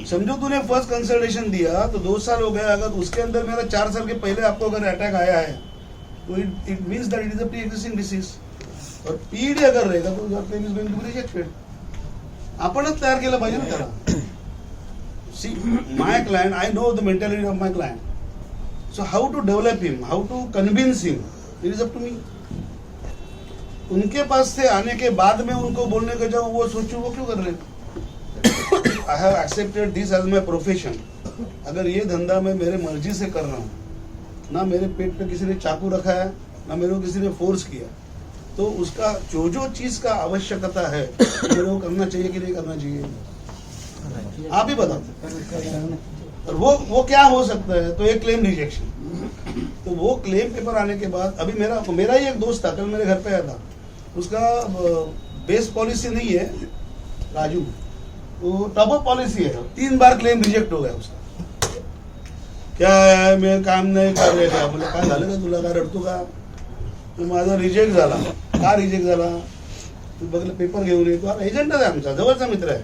समझो तूने फर्स्ट कंसल्टेशन दिया तो 2 साल हो गए, अगर उसके अंदर मेरा 4 साल के पहले आपको अगर अटैक आया है तो it means that it is a pre existing disease. और पीडी अगर रहेगा तो your claim is going to be rejected. आपणच तयार केलं पाहिजे ना त्याला. See my client, I know the mentality of my client, so how to develop him, how to convince him, it is up to me. उनके पास से आने के बाद में उनको बोलने का जाओ वो सोचो वो क्यों कर रहे हैं. I have accepted this as my profession. अगर ये धंधा मैं मेरे मर्जी से कर रहा हूँ, ना मेरे पेट पे किसी ने चाकू रखा है, ना मेरे को किसी ने फोर्स किया, तो उसका जो जो चीज का आवश्यकता है मेरे को करना चाहिए कि नहीं करना चाहिए, आप ही बताओ. और वो क्या हो सकता है, तो एक क्लेम रिजेक्शन. तो वो क्लेम पेपर आने के बाद, अभी मेरा ही एक दोस्त था, कल मेरे घर पे आया था, उसका बेस पॉलिसी नहीं है राजू, वो टॉप अप पॉलिसी है, 3 बार क्लेम रिजेक्ट हो गया उसका. क्या है, मैं काम नाही करले का, म्हणजे काय झालं का तुला, काय रडतो का, तो माझा रिजेक्ट झाला. का रिजेक्ट झाला, तू बघलं पेपर घेऊन ये, तो आता एजंटच आहे आमचा, जवळचा मित्र आहे.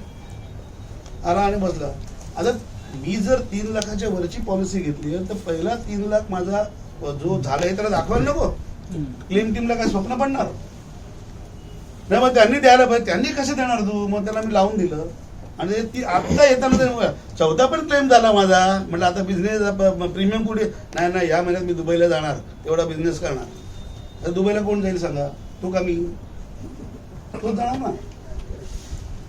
आला आणि बसला. आता मी जर 3 लाखाच्या वरची पॉलिसी घेतली तर पहिला 3 लाख माझा जो झालाय त्याला दाखवायला नको, क्लेम टीमला काय स्वप्न पडणार नाही. मग त्यांनी द्यायला पाहिजे, त्यांनी कसं देणार तू, मग त्याला मी लावून दिलं. आणि ती आता येताना 14 पण क्लेम झाला माझा. म्हटलं आता बिझनेस प्रीमियम कुठे, नाही या महिन्यात मी दुबईला जाणार, तेवढा बिझनेस करणार. तर दुबईला कोण जाईल सांगा, तो का मी, तो जाणार ना.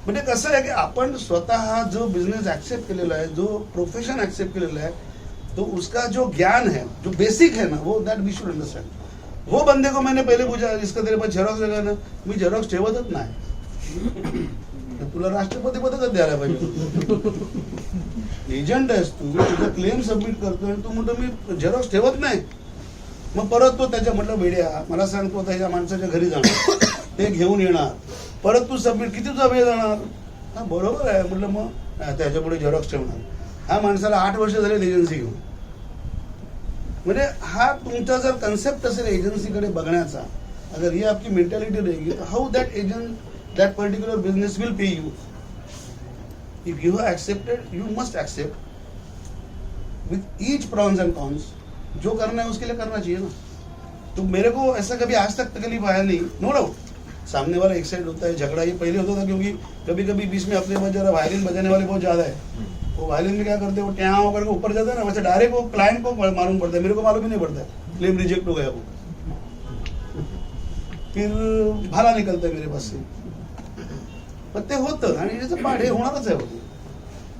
म्हणजे कसं आहे की आपण स्वतः जो बिझनेस ऍक्सेप्ट केलेला है, जो प्रोफेशन ऍक्सेप्ट केलेला है, तो उसका जो ज्ञान है, जो बेसिक है ना, वो दैट वी शुड अंडरस्टैंड. वो बंदे को मैंने पहले पूछा, इसका तेरे पास झेरॉक्स लगा ना, मी झेरॉक्स ठेवतच नाही. तुला राष्ट्रपती पदकच द्यायला पाहिजे. एजंट आहेस तू, तुझा क्लेम सबमिट करतोय, तू म्हणतो मी झेरॉक्स ठेवत नाही. मग परत तो त्याच्या म्हटलं वेड्या, मला सांगतो त्याच्या माणसाच्या घरी जाणार, ते घेऊन येणार, परत तू सबमिट, किती तुझा वेळ जाणार. हा बरोबर आहे म्हटलं, मग त्याच्यापुढे झेरॉक्स ठेवणार. हा माणसाला 8 वर्ष झाले एजन्सी घेऊन. म्हणजे हा तुमचा जर कन्सेप्ट असेल एजन्सीकडे बघण्याचा, अगर ये आपकी मेंटालिटी रहेगी तो how that agent that particular business will pay you. If you have accepted you must accept with each pros and cons. जो करना है उसके लिए करना चाहिए ना. तो मेरे को ऐसा कभी आज तक तकलीफ आया नहीं. नो डाउट सामने वाला एक्साइट होता है, झगड़ा ये पहले होता था क्योंकि कभी कभी बीच में अपने पास जरा वायलिन बजाने वाले बहुत ज्यादा है. वो वायलिन में क्या करते हैं, वो ट्यां होकर के ऊपर जाता है ना, वैसे डायरेक्ट वो क्लाइंट को मालूम पड़ता है, मेरे को मालूम ही नहीं पड़ता है. क्लेम रिजेक्ट हो गया वो, फिर भाला निकलता है मेरे पास से. पण ते होतं आणि याचं पाठ हे होणारच आहे होते.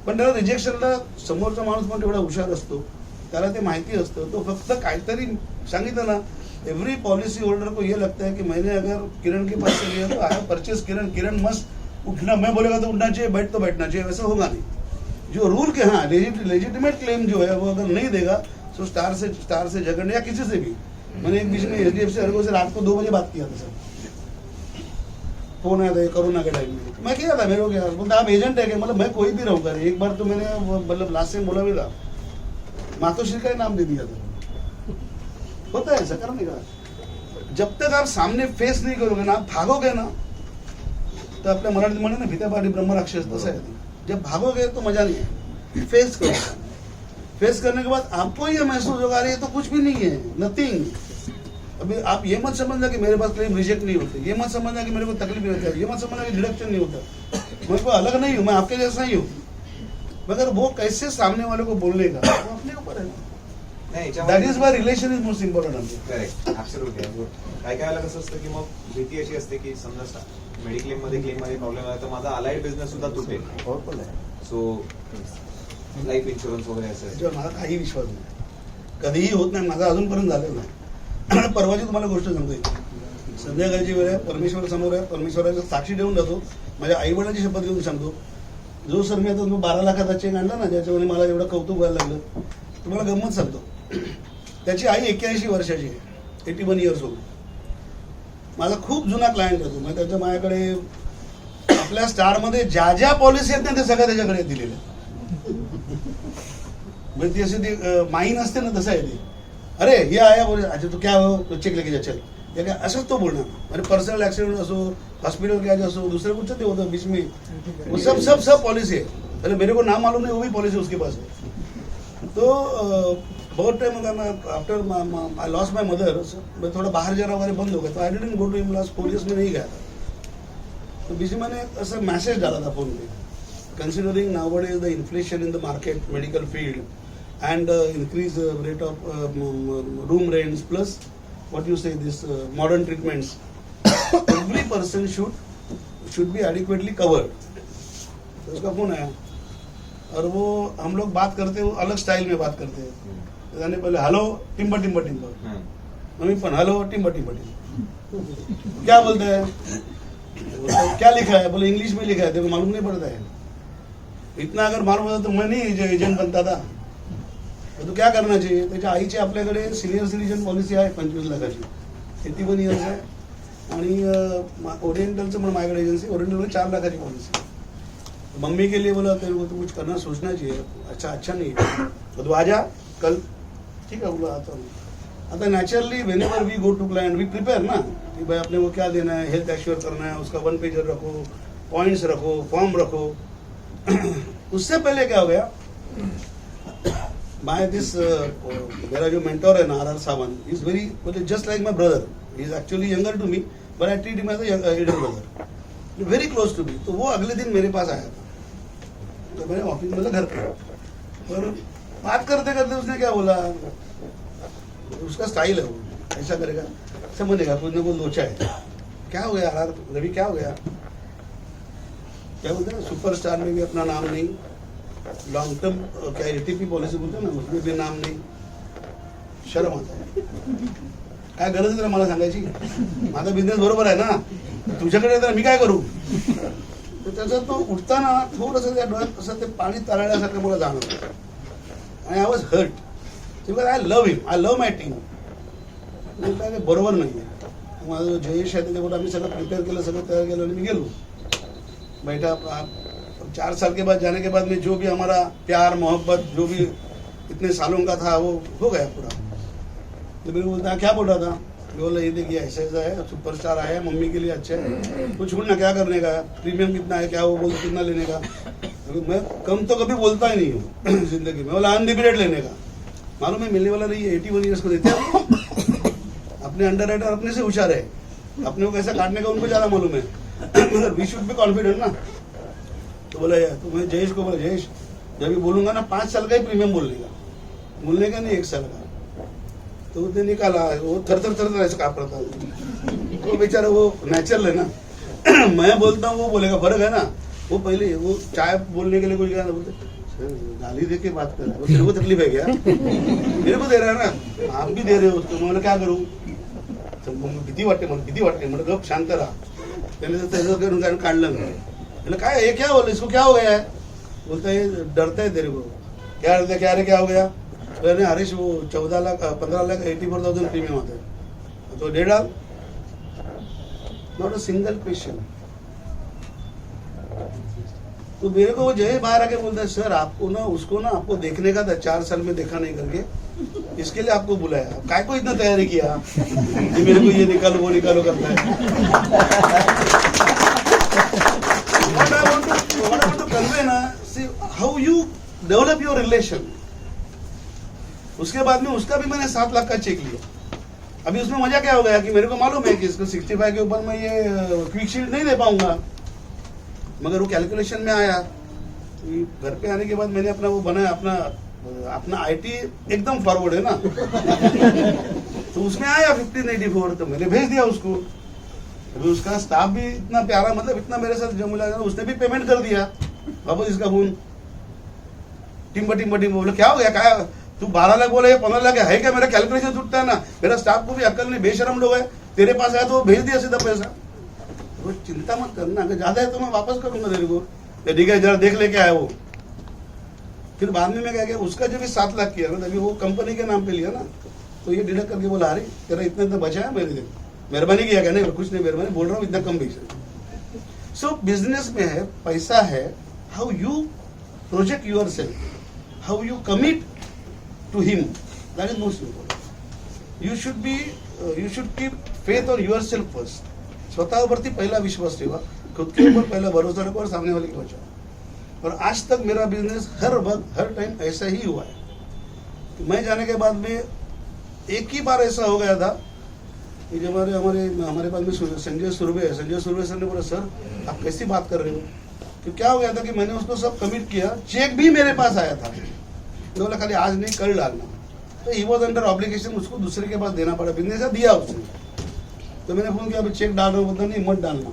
पण त्याला रिजेक्शनला समोरचा माणूस पण तेवढा हुशार असतो, त्याला ते माहिती असतं. तो फक्त काहीतरी सांगितलं ना. एवरी पॉलिसी होल्डर को ये लगता है कि मैंने अगर किरण के पास से लिया तो I purchase Kiran, Kiran must उठना, मैं बोलेगा तो उठना चाहिए, बैठ तो बैठना चाहिए, वैसा होगा नहीं. जो रूल के हाँ लेजिटिमेट क्लेम जो है वो अगर नहीं देगा तो स्टार से झगड़ने या किसी से भी. मैंने एक बीच में HDFC अर्गो से रात को 2 बजे बात किया था सर. फोन आया था कोरोना के टाइम में. मैं किया था, मेरे को क्या बोलता आप एजेंट है क्या, मतलब मैं कोई भी रहूंगा. एक बार तो मैंने मतलब लास्ट टाइम बोला भी था, मातोश्री का ही नाम दे दिया था. होता है ऐसा करने का. जब तक आप सामने फेस नहीं करोगे ना, आप भागोगे ना, तो आपल्या मराठीत म्हणे ना भीत्यापाठी ब्रह्मराक्षस, तसं आहे ते. जब भागोगे तो मजा नहीं है. फेस करो. फेस करने के बाद आपको ये महसूस होगा अरे ये तो कुछ भी नहीं है, नथिंग. अभी आप ये मत समझना कि मेरे पास क्लेम रिजेक्ट नहीं होते, ये मत समझना कि मेरे को तकलीफ नहीं होती, ये मत समझना कि डिडक्शन नहीं होता. मैं कोई अलग नहीं हूँ, मैं आपके जैसा ही हूँ. मगर वो कैसे सामने वाले को बोलने का वो अपने ऊपर है. That is why relation is most important. Correct, absolutely. काय काय वेळेला कसं असतं की मग भीती अशी असते की समजा मेडिक्लेम मध्ये प्रॉब्लेम आला तर माझा अलाइड बिझनेस सुद्धा तुटेल. सो लाईफ इन्शुरन्स वगैरे असं माझा काही विश्वास नाही, कधीही होत नाही, माझा अजूनपर्यंत झालेलं नाही. परवाची तुम्हाला गोष्ट सांगतोय. संध्याकाळची वेळ आहे, परमेश्वर समोर आहे, परमेश्वराच्या साक्षी देऊन जातो, माझ्या आई वडिलांची शपथ घेऊन सांगतो. जो सर मी आता 12 लाखाचा चेक आणला ना, ज्याच्यामुळे मला एवढं कौतुक व्हायला लागलं, तुम्हाला गंमत सांगतो. त्याची आई 81 वर्षाची आहे, 81 इयर्स ओल्ड. माझा खूप जुना क्लायंट होतो. मग त्याच्या माझ्याकडे आपल्या स्टारमध्ये ज्या ज्या पॉलिसी आहेत ना ते सगळ्या त्याच्याकडे दिलेल्या. म्हणजे ती अशी ती माईन असते ना, तसं आहे ते. अरे ये आया बोले अच्छा तो क्या हो, तो चेक लेके जा चल, या काय असंच तो बोलणार. म्हणजे पर्सनल ऍक्सिडेंट असो, हॉस्पिटल क्या असो, दुसरे कुछ ते होतं बीच में, वो सब पॉलिसी है. अरे मेरे को नाम मालूम नहीं, वो भी पॉलिसी उसके पास है. तो बहुत टाइम हो गया, मैं after I lost my mother, मैं थोड़ा बाहर जाना वगैरह बंद हो गया. तो I didn't go to him last 4 years में नहीं गया था. तो बीच में मैंने ऐसा मैसेज डाला था phone pay, considering nowadays the inflation in the market, medical field and increase rate of room rents plus what you say this modern treatments, every person should be adequately covered. तो उसका phone आया और वो हम लोग बात करते हैं अलग स्टाइल में बात करते हैं. जाने पहले hello timber timber timber, mummy पण हेलो टिम्बर टिम्बर टिम्बर, क्या बोलते हैं, क्या लिखा है, बोले इंग्लिश में लिखा है, तेरे को मालूम नहीं पड़ता है. इतना अगर मालूम होता तो मैं नहीं एजेंट बनता था. तो क्या करना चाहिए. त्याच्या आईची आपल्याकडे सिनियर सिटीजन पॉलिसी आहे 25 लाखाची, 81 इयर्स आहे. आणि ओरिएंटलचं पण माझ्याकडे एजन्सी, ओरिएंटल 4 लाखाची पॉलिसी. मम्मी के लिए बोला तेरे को तो कुछ करना सोचना चाहिए. अच्छा नहीं तो तू आजा कल, ठीक है बोला आता हूँ. आता naturally whenever we go to client we prepare ना कि भाई अपने को क्या देना है, हेल्थ एश्योर करना है, उसका 1 पेजर रखो, पॉइंट्स रखो, फॉर्म रखो. उससे पहले क्या हो गया, my this मेरा जो मेंटोर है ना RR Sawant, is very just like my brother. He is actually younger to me, but I treat him as a elder brother. Very close to me. तो वो अगले दिन मेरे पास आया था, तो मैंने ऑफिस में घर पे, और बात करते करते उसने क्या बोला, उसका स्टाइल है वो, ऐसा करेगा समझेगा, कुछ न कुछ लोचा है. क्या हो गया RR रवि, क्या हो गया, क्या बोलते हैं सुपरस्टार में भी अपना नाम नहीं, लॉन्ग टर्म क्या ATP पॉलिसी बोलते हैं ना, उसमें भी नाम नाही. शरम आता है. काय गरज आहे मला सांगायची, माझा बिझनेस बरोबर आहे ना, तुझ्याकडे तर मी काय करू. तर त्याचा तो उठताना थोडंसं त्या डोळ्यात असं ते पाणी तारळल्यासारखं मला जाणवलं. आणि I was hurt because I love him, I love my team. काय बरोबर नाही आहे. माझा जो जयेश आहे त्याच्याबरोबर आम्ही सगळं प्रिपेअर केलं, सगळं तयार केलं आणि मी गेलो. बैठा 4 साल के बाद जाने के बाद में जो भी हमारा प्यार मोहब्बत जो भी इतने सालों का था वो हो गया पूरा. तो मेरे को बोलता क्या बोल रहा था, मैं बोला ये देखिए ऐसा ऐसा है, सुपरस्टार आया है, मम्मी के लिए अच्छा है, तो छोड़ना क्या करने का, प्रीमियम कितना है, क्या वो बोलते कितना लेने का। मैं कम तो कभी बोलता ही नहीं हूँ जिंदगी में, बोला अनलिमिटेड लेने का। मालूम है मिलने वाला नहीं है, 81 ईयर्स को देते हैं। अपने अंडर राइटर अपने से होशियार है, अपने को कैसे काटने का उनको ज्यादा मालूम है। मगर वी शुड बी कॉन्फिडेंट ना। तो बोला यार, तो मैं जयेश को बोला, जयेश जब भी बोलूंगा ना 5 साल का ही प्रीमियम बोलने का नहीं 1 साल का। तो उसने निकाला, वो थर ऐसे काँप रहा था। वो बेचारा वो नेचुरल है ना। मैं बोलता हूँ वो बोलेगा, फर्क है ना। वो पहले वो चाय बोलने के लिए कुछ गया ना, बोलते गाली दे के बात कर रहा है, तेरे को तकलीफ है क्या? मेरे को दे रहा है ना, आप भी दे रहे हो उसको। मैं क्या करूँ, भीती वाटते मतलब गप शांत रहा। त्याने त्याचं काढलं मैं, काय ये क्या बोल, इसको क्या हो गया है? बोलता है डरता है तेरे को। क्या डरता है, क्या रे क्या हो गया? मैंने हरीश वो 14 लाख 15 लाख 84,000 प्रीमियम आता है, तो 1.5 नॉट अ सिंगल क्वेश्चन। तो मेरे को वो जय बाहर आके बोलता है, सर आपको ना उसको ना आपको देखने का था, 4 साल में देखा नहीं करके, इसके लिए आपको बुलाया। काय को इतना तैयारी किया कि मेरे को ये निकालो वो निकालो करता है। What I want to convey ना, see how you develop your relation। उसके बाद में उसका भी मैंने 7 लाख का चेक लिया। अभी उसमें मजा क्या हो गया कि मेरे को मालूम है कि इसको 65 के ऊपर मैं ये क्विक शील्ड नहीं दे पाऊंगा, मगर वो कैलकुलेशन में आया। घर पे आने के बाद मैंने अपना वो बनाया, अपना आईटी एकदम फॉरवर्ड है ना। तो उसमें आया 1584, तो मैंने भेज दिया उसको। अभी उसका स्टाफ भी इतना प्यारा, मतलब इतना मेरे साथ जो मिला, उसने भी पेमेंट कर दिया वापस इसका फोन। टिम्बा बोले क्या हो गया, क्या तू 12 लाख बोला, 15 लाख है क्या? मेरा कैलकुलेशन टूटता है ना। मेरा स्टाफ को भी अक्ल नहीं, बेशरम लोग है। तेरे पास आया तो भेज दिया सीधा पैसा। तो चिंता मत करना, अगर ज्यादा है तो मैं वापस करूंगा तेरे को। ठीक है जरा देख ले क्या है वो। फिर बाद में मैं क्या किया, उसका जो भी 7 लाख किया ना, तभी वो कंपनी के नाम पे लिया ना, तो ये डिडक्ट करके बोला, अरे तेरा इतना बचा है, मेरे मेहरबानी किया क्या? नहीं कुछ नहीं, मेहरबानी बोल रहा हूँ, इतना कम बेचा। सो बिजनेस में है, पैसा है, how you project your self, how you commit to him, that is most important. You should keep faith on your self first. स्वतःवरती पहला विश्वास ठेवा, खुद के ऊपर पहला भरोसा रखो और सामने वाले को बचाओ। और आज तक मेरा बिजनेस हर वक्त हर टाइम ऐसा ही हुआ है। तो मैं जाने के बाद में एक ही बार ऐसा हो गया था कि जब हमारे पास में संजय सुरभे है, संजय सुरभे सर ने बोला, सर आप कैसी बात कर रहे हो? तो क्या हो गया था कि मैंने उसको सब कमिट किया, चेक भी मेरे पास आया था। तो बोला खाली आज नहीं कल डालना। तो ही वॉज अंडर ऑब्लिगेशन, उसको दूसरे के पास देना पड़ा, बिजनेस दिया उसने। तो मैंने फोन किया, अभी चेक डाल रहा हूँ, बोलता नहीं मत डालना।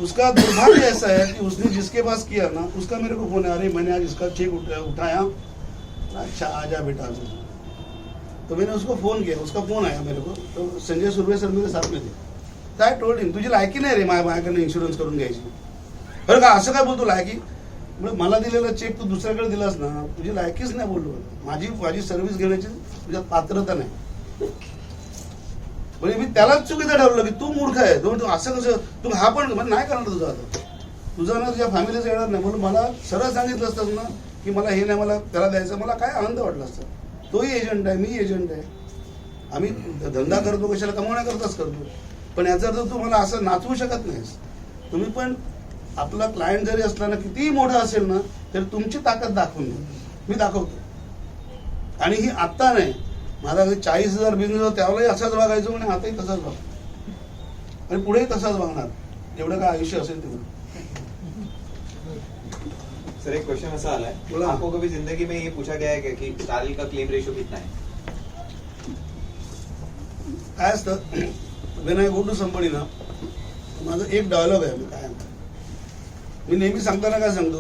उसका दुर्भाग्य ऐसा है कि उसने जिसके पास किया ना, उसका मेरे को फोन है, अरे मैंने आज इसका चेक उठाया। अच्छा आजा बेटा। तो मैंने उसको फोन किया, उसका फोन आया मेरे को। तो संजय सुरभे सर मेरे साथ में थे। काय टोल्ड हिम, तुझी लायकी नाही रे माझ्याकडनं इन्शुरन्स करून घ्यायची। बरं का असं काय बोलतो लायकी? मला दिलेला चेक तू दुसऱ्याकडे दिलास ना, तुझी लायकीच नाही बोललो, माझी सर्व्हिस घेण्याची तुझ्यात पात्रता नाही। म्हणजे मी त्यालाच चुकीचं ठरवलं की तू मूर्ख आहे, तू असं कसं, तू हा पण नाही करणार तुझं, आता तुझा ना तुझ्या फॅमिलीचं येणार नाही म्हणून मला सरळ सांगितलं असतं ना की मला हे नाही, मला त्याला द्यायचं, मला काय आनंद वाटला असता। तोही एजंट आहे, मी एजंट आहे, आम्ही धंदा करतो कशाला, कमवण्याकरताच करतो। पण याचा अर्थ तू मला असं नाचवू शकत नाहीस। तुम्ही पण आपला क्लायंट जरी असला ना, कितीही मोठा असेल ना, तर तुमची ताकद दाखवून द्या, मी दाखवतो। आणि ही आत्ता नाही, माझा 40,000 बिझनेस होता त्यावेळेलाही असाच वागायचो, आणि आताही तसाच वागतो आणि पुढेही तसाच वागणार, जेवढं काय आयुष्य असेल तेवढं। सर एक क्वेश्चन ऐसा आला है, बोला। आपको कभी जिंदगी में ये पूछा गया है कि साल का क्लेम रेशियो कितना है? काय असतं, when I go to somebody ना, माझा एक डायलॉग आहे, मी काय मी नेहमी सांगताना काय सांगतो,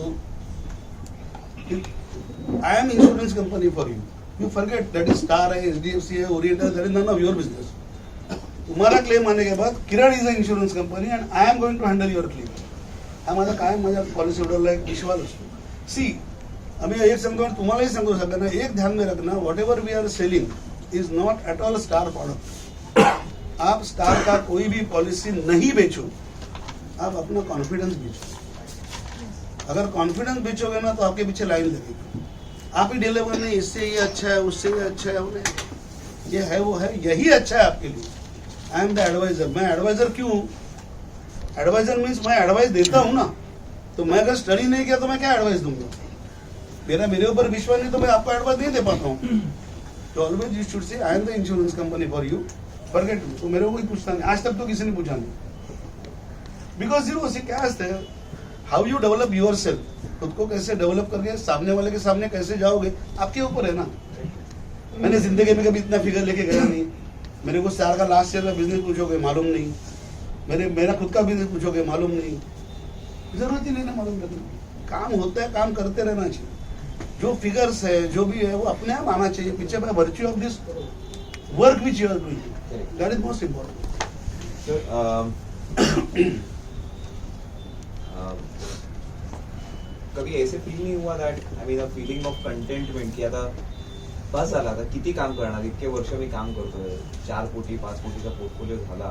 I am insurance company for you, you forget that is Star है, HDFC है, Oriental, that is none of your business. तुम्हारा क्लेम आने के बाद Kiran is a insurance company and I am going to handle your claim. हा माझा काय माझ्या पॉलिसी होल्डरला एक विश्वास असतो। सी आम्ही एक सांगतो आणि तुम्हालाही सांगतो सगळ्यांना, एक ध्यान में रखना, whatever we are selling is not at all Star product. आप स्टार का कोई भी पॉलिसी नहीं बेचो, आप अपना कॉन्फिडेंस बेचो। अगर कॉन्फिडेंस बेचोगे ना तो आपके पीछे लाइन लगेगी। आप ही डिलीवर नहीं, इससे ये अच्छा है, उससे ये अच्छा है, ये है वो है, यही अच्छा है आपके लिए. I am the advisor. मैं एडवाइजर क्यों हूँ? एडवाइजर मीन्स मैं एडवाइस देता हूँ ना. तो मैं अगर स्टडी नहीं किया तो मैं क्या एडवाइस दूंगा? मेरे ऊपर विश्वास नहीं तो मैं आपको एडवाइस नहीं दे पाता हूँ. तो always you should say I am the insurance company for you. Forget me. तो मेरे को कोई पूछता नहीं, आज तक तो किसी ने पूछा नहीं. बिकॉज यू नो क्या है, how you develop your self. खुद को कैसे डेवलप करके सामने वाले के सामने कैसे जाओगे आपके ऊपर है ना. मैंने जिंदगी में कभी इतना फिगर लेके गया नहीं. मेरे को साल का लास्ट ईयर का बिजनेस पूछोगे मालूम नहीं. मेरा खुद का बिजनेस पूछोगे मालूम नहीं. जरूरत ही नहीं ना मालूम करने. काम होता है, काम करते रहना चाहिए. जो फिगर्स है जो भी है वो अपने आप आना चाहिए पीछे by virtue of this work which you are doing. That is most important. कभी ऐसे फील नहीं हुआ that I mean a feeling of contentment की आता बस झाला, आता किती काम करणार, इतके वर्ष मी काम करतोय, 4 कोटी 5 कोटीचा पोर्टफोलिओ झाला,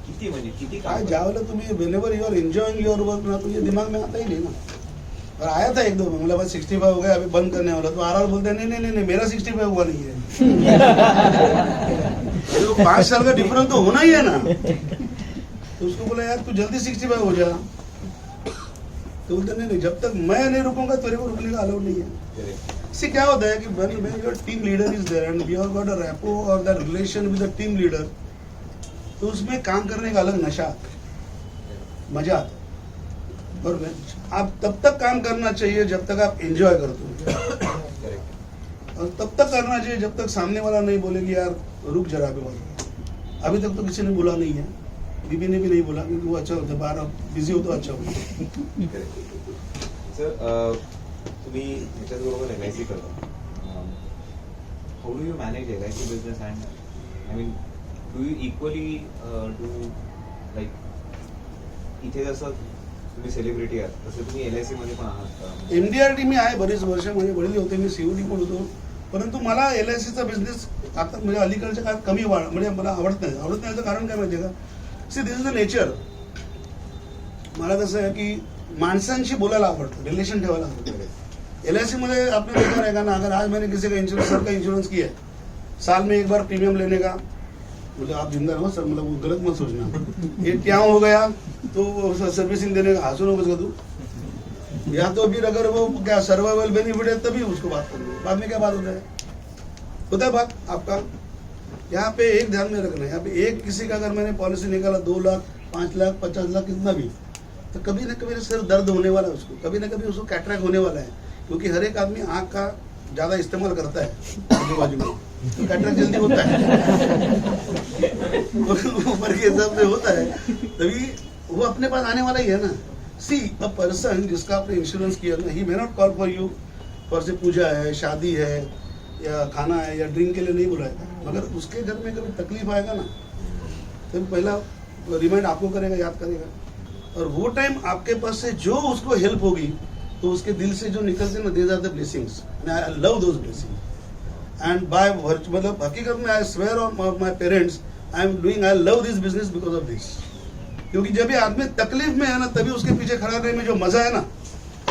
किती म्हणजे किती काम ज्यावेळेला तुम्ही whenever you are enjoying your work ना तो ये दिमाग में आता ही नहीं ना. और आया था एक दो मतलब बस 65 हो गया अभी बंद करने वाला. तो आर बोलते नहीं नहीं नहीं मेरा 65 हुआ नहीं है. तो 5 साल का डिफरेंस तो होना ही है ना. तो उसको बोला यार तू जल्दी 65 हो जा. तो बोलते नहीं जब तक मैं नहीं रुकूंगा तेरे को रुकने का अलाउड नहीं है. इससे क्या होता है कि when your team leader is there and you have got a rapport or the relation with the team leader, तो उसमें काम करने का अलग नशा आता है, मजा आता है. और आप तब तक काम करना चाहिए जब तक आप एंजॉय करते हो. और तब तक करना चाहिए जब तक सामने वाला नहीं बोले कि यार रुक जरा अभी बोलो. अभी तक तो किसी ने बोला नहीं है. बीबी ने भी नहीं बोला क्योंकि वो अच्छा होता है, बाहर बिझी हो तो अच्छा होता. सर तुम्ही त्याच्याबरोबर LIC करता. How do you manage LIC business and I mean do you equally do like इथे जसं तुम्ही सेलिब्रिटी आहात तसं तुम्ही LIC मध्ये पण आहात का? MDRT मी आहे बरेच वर्ष. माझे वडील होते, मी COD पण होतो. परंतु मला LICचा बिझनेस आता म्हणजे अलीकडच्या काळात कमी म्हणजे मला आवडत नाही. कारण काय माहितीये का, see this is the nature. मला कसं आहे की माणसांशी बोलायला आवडतं, रिलेशन ठेवायला आवडतं. LIC मध्ये आपने देखा रहेगा ना, अगर आज मैंने किसी का इंश्योरेंस सर का इंश्योरेंस किया है, साल में एक बार प्रीमियम लेने का, मतलब आप जिंदा रहो सर, मतलब वो गलत मत सोचना. ये क्या हो गया तो सर्विसिंग देने का हासिल होगा तू. या तो फिर अगर वो क्या सर्वाइवल बेनिफिट है तभी उसको बात करोगे. बाद में क्या बात होता है बात आपका. यहाँ पे एक ध्यान में रखना है, यहाँ पे एक किसी का अगर मैंने पॉलिसी निकाला 2 लाख 5 लाख 50 लाख कितना भी, तो कभी ना कभी सिर दर्द होने वाला है उसको, कभी ना कभी उसको कैटरैक्ट होने वाला है. क्योंकि हर एक आदमी आँख का ज्यादा इस्तेमाल करता है आजू बाजू में, तो कैटरैक्ट जल्दी होता है. ऊपर के हिसाब से होता है, तभी वो अपने पास आने वाला ही है ना. सी अ पर्सन जिसका आपने इंश्योरेंस किया ना, he may not call for you for say puja है, शादी है या खाना है या ड्रिंक के लिए नहीं बुलाएगा. मगर उसके घर में कभी तकलीफ आएगा ना तो पहला रिमाइंड आपको करेगा, याद करेगा. और वो टाइम आपके पास से जो उसको हेल्प होगी तो उसके दिल से जो निकलते ना, these are the blessings. I love those blessings and by मतलब हकीकत में I swear on my parents I love this business because of this. क्योंकि जब ये आदमी तकलीफ में है ना तभी उसके पीछे खड़ा रहने में जो मजा है ना,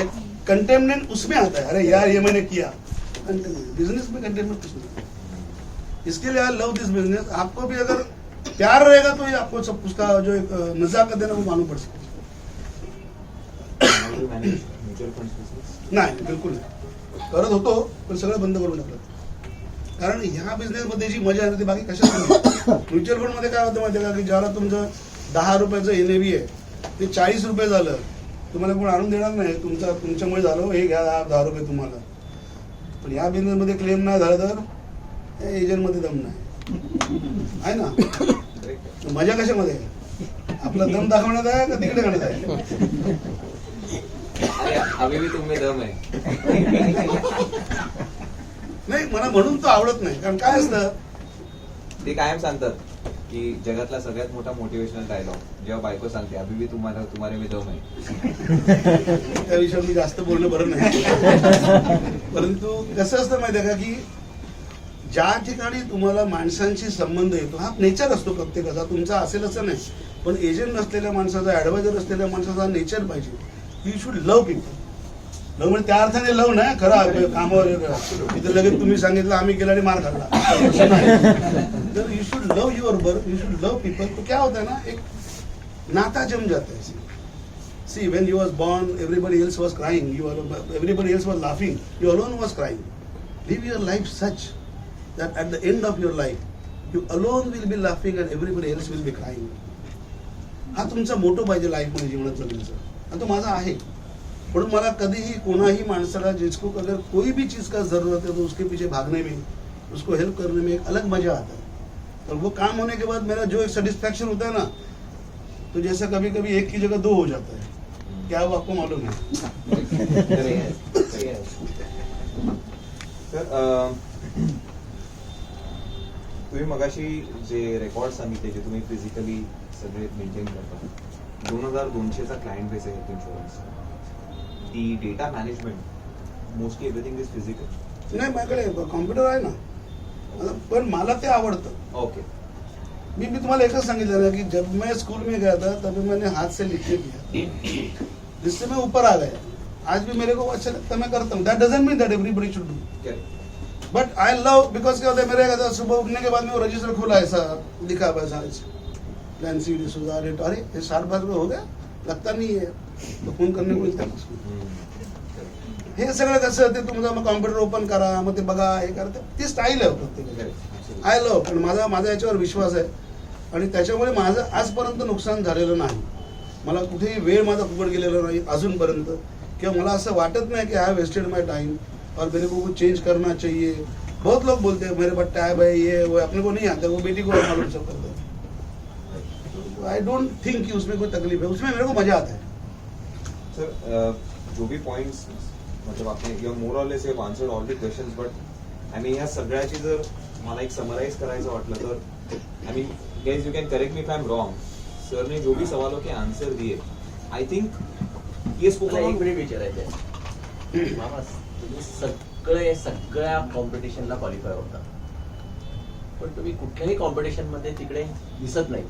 एक कंटेनमेंट उसमें आता है. अरे यार ये मैंने किया. बिजनेस में कंटेनमेंट कुछ नहीं. इसके लिए आई लव दिस बिजनेस. आपको भी अगर प्यार रहेगा तो ये आपको सब उसका जो एक नजाकत है ना वो मालूम पड़ सकता. म्युच्युअल फंड बिझनेस नाही बिलकुल नाही. करत होतो पण सगळं बंद करून टाकलं. कारण ह्या बिझनेस मध्ये जी मजा आहे ना ती बाकी कशात नाही. म्युच्युअल फंड मध्ये काय होतं माहिती का, की ज्याला तुमचं 10 रुपयाचं NAV आहे ते 40 रुपये झालं, तुम्हाला कोण आणून देणार नाही. तुमच्यामुळे झालं, हे घ्या 10 रुपये तुम्हाला. पण या बिझनेस मध्ये क्लेम नाही झालं तर एजंट मध्ये दम नाही आहे ना. मजा कशामध्ये आहे, आपला दम दाखवण्यात आहे का तिकडे करण्यात आहे. अभी भी तुम्ही दम आहे. नाही मला म्हणून तो आवडत नाही. कारण काय असतं ते कायम सांगतात की जगातला सगळ्यात मोठा मोटिवेशनल डायलॉग जेव्हा बायको सांगते अभी भी तुम्हारे में दम आहे. त्या विषयावर मी जास्त बोलणं बरं नाही. परंतु कसं असतं माहिती आहे का, की ज्या ठिकाणी तुम्हाला माणसांशी संबंध येतो, हा नेचर असतो प्रत्येकाचा, तुमचा असेल असं नाही, पण एजंट नसलेल्या माणसाचा, ऍडवायझर असलेल्या माणसाचा नेचर पाहिजे. You should love people. Love म्हणजे त्या अर्थाने लव नाही खरं कामावर इथे लगेच तुम्ही सांगितलं आम्ही केलं आणि मार खाल्ला तर you should love your work, you should love people. तो क्या होता है ना, एक नाता जम जाता है. See, when you was born, everybody else was crying. Everybody else was laughing. You alone was crying. Live your life such that at the end of your life, you alone will be laughing and everybody else will be crying. हा तुमचा motor पाहिजे life मध्ये जीवनात जगण्याचा, आणि तो माझा आहे. म्हणून मला कधीही कोणाही माणसाला जिसको अगर कोई भी चीज का जरूरत है तो उसके पीछे भागने में, उसको हेल्प करने में एक अलग मजा आता है. और वो काम होने के बाद मेरा जो एक सेटिस्फैक्शन होता है ना, तो जैसा कभी कभी एक की जगह दो हो जाता है. क्या वो आपको मालूम है? तर तुम्ही मगाशी जे रेकॉर्ड सांगितले जे तुम्ही फिजिकली सगळे मेंटेन करता, 2200चा क्लायंट बेस आहे health insurance. The data management mostly everything is physical. नाही, माझ्याकडे कॉम्प्युटर आहे ना, पण मला ते आवडतं. ओके. मी तुम्हाला एकच सांगितलं ना की जब मैं स्कूल में गया था तभी मैंने हाथ से लिख के किया, जिससे मैं ऊपर आ गया. आज भी मेरे को अच्छा लगता है, मैं करता हूँ. That doesn't mean that everybody should do, but I love, because क्या होता है, मेरे कहता सुबह उठने के बाद में वो रजिस्टर खोला, ऐसा लिखा हुआ प्लान सी डी सुधा रेट, अरे ये 60 हो गया, लगता नहीं है, तो फोन करने को मिळतं. हे सगळं कसं ते तुमचं मग कॉम्प्युटर ओपन करा, मग ते बघा, हे करा, ती स्टाईल आहे प्रत्येक. आय लव, पण माझा याच्यावर विश्वास आहे आणि त्याच्यामुळे माझं आजपर्यंत नुकसान झालेलं नाही. मला कुठेही वेळ माझा फुकट गेलेला नाही अजूनपर्यंत, किंवा मला असं वाटत नाही की आय वेस्टेड माय टाइम और मेरे को कुछ चेंज करना चाहिए. बहुत लोग बोलते हैं मेरे पास टैब है, ये वो, अपने को नहीं आता, वो बेटी को मालूम सब करते हैं. आई डोंट थिंक कि उसमें कोई तकलीफ है, उसमें मेरे को मजा आता है. सर जो भी पॉइंट्स मतलब आपने you more or less have answered all the questions, but I mean ह्या सगळ्याची जर मला एक समराइज करायचं वाटलं तर I mean guys you can correct me if I am wrong. Sir ने जो भी सवालों के आंसर दिए, आई थिंक ये मला एक मिनिट विचारायचं आहे. मामा, तुम्ही सगळ्या कॉम्पिटिशनला क्वालिफाय होता, पण तुम्ही कुठल्याही कॉम्पिटिशन मध्ये तिकडे दिसत नाही.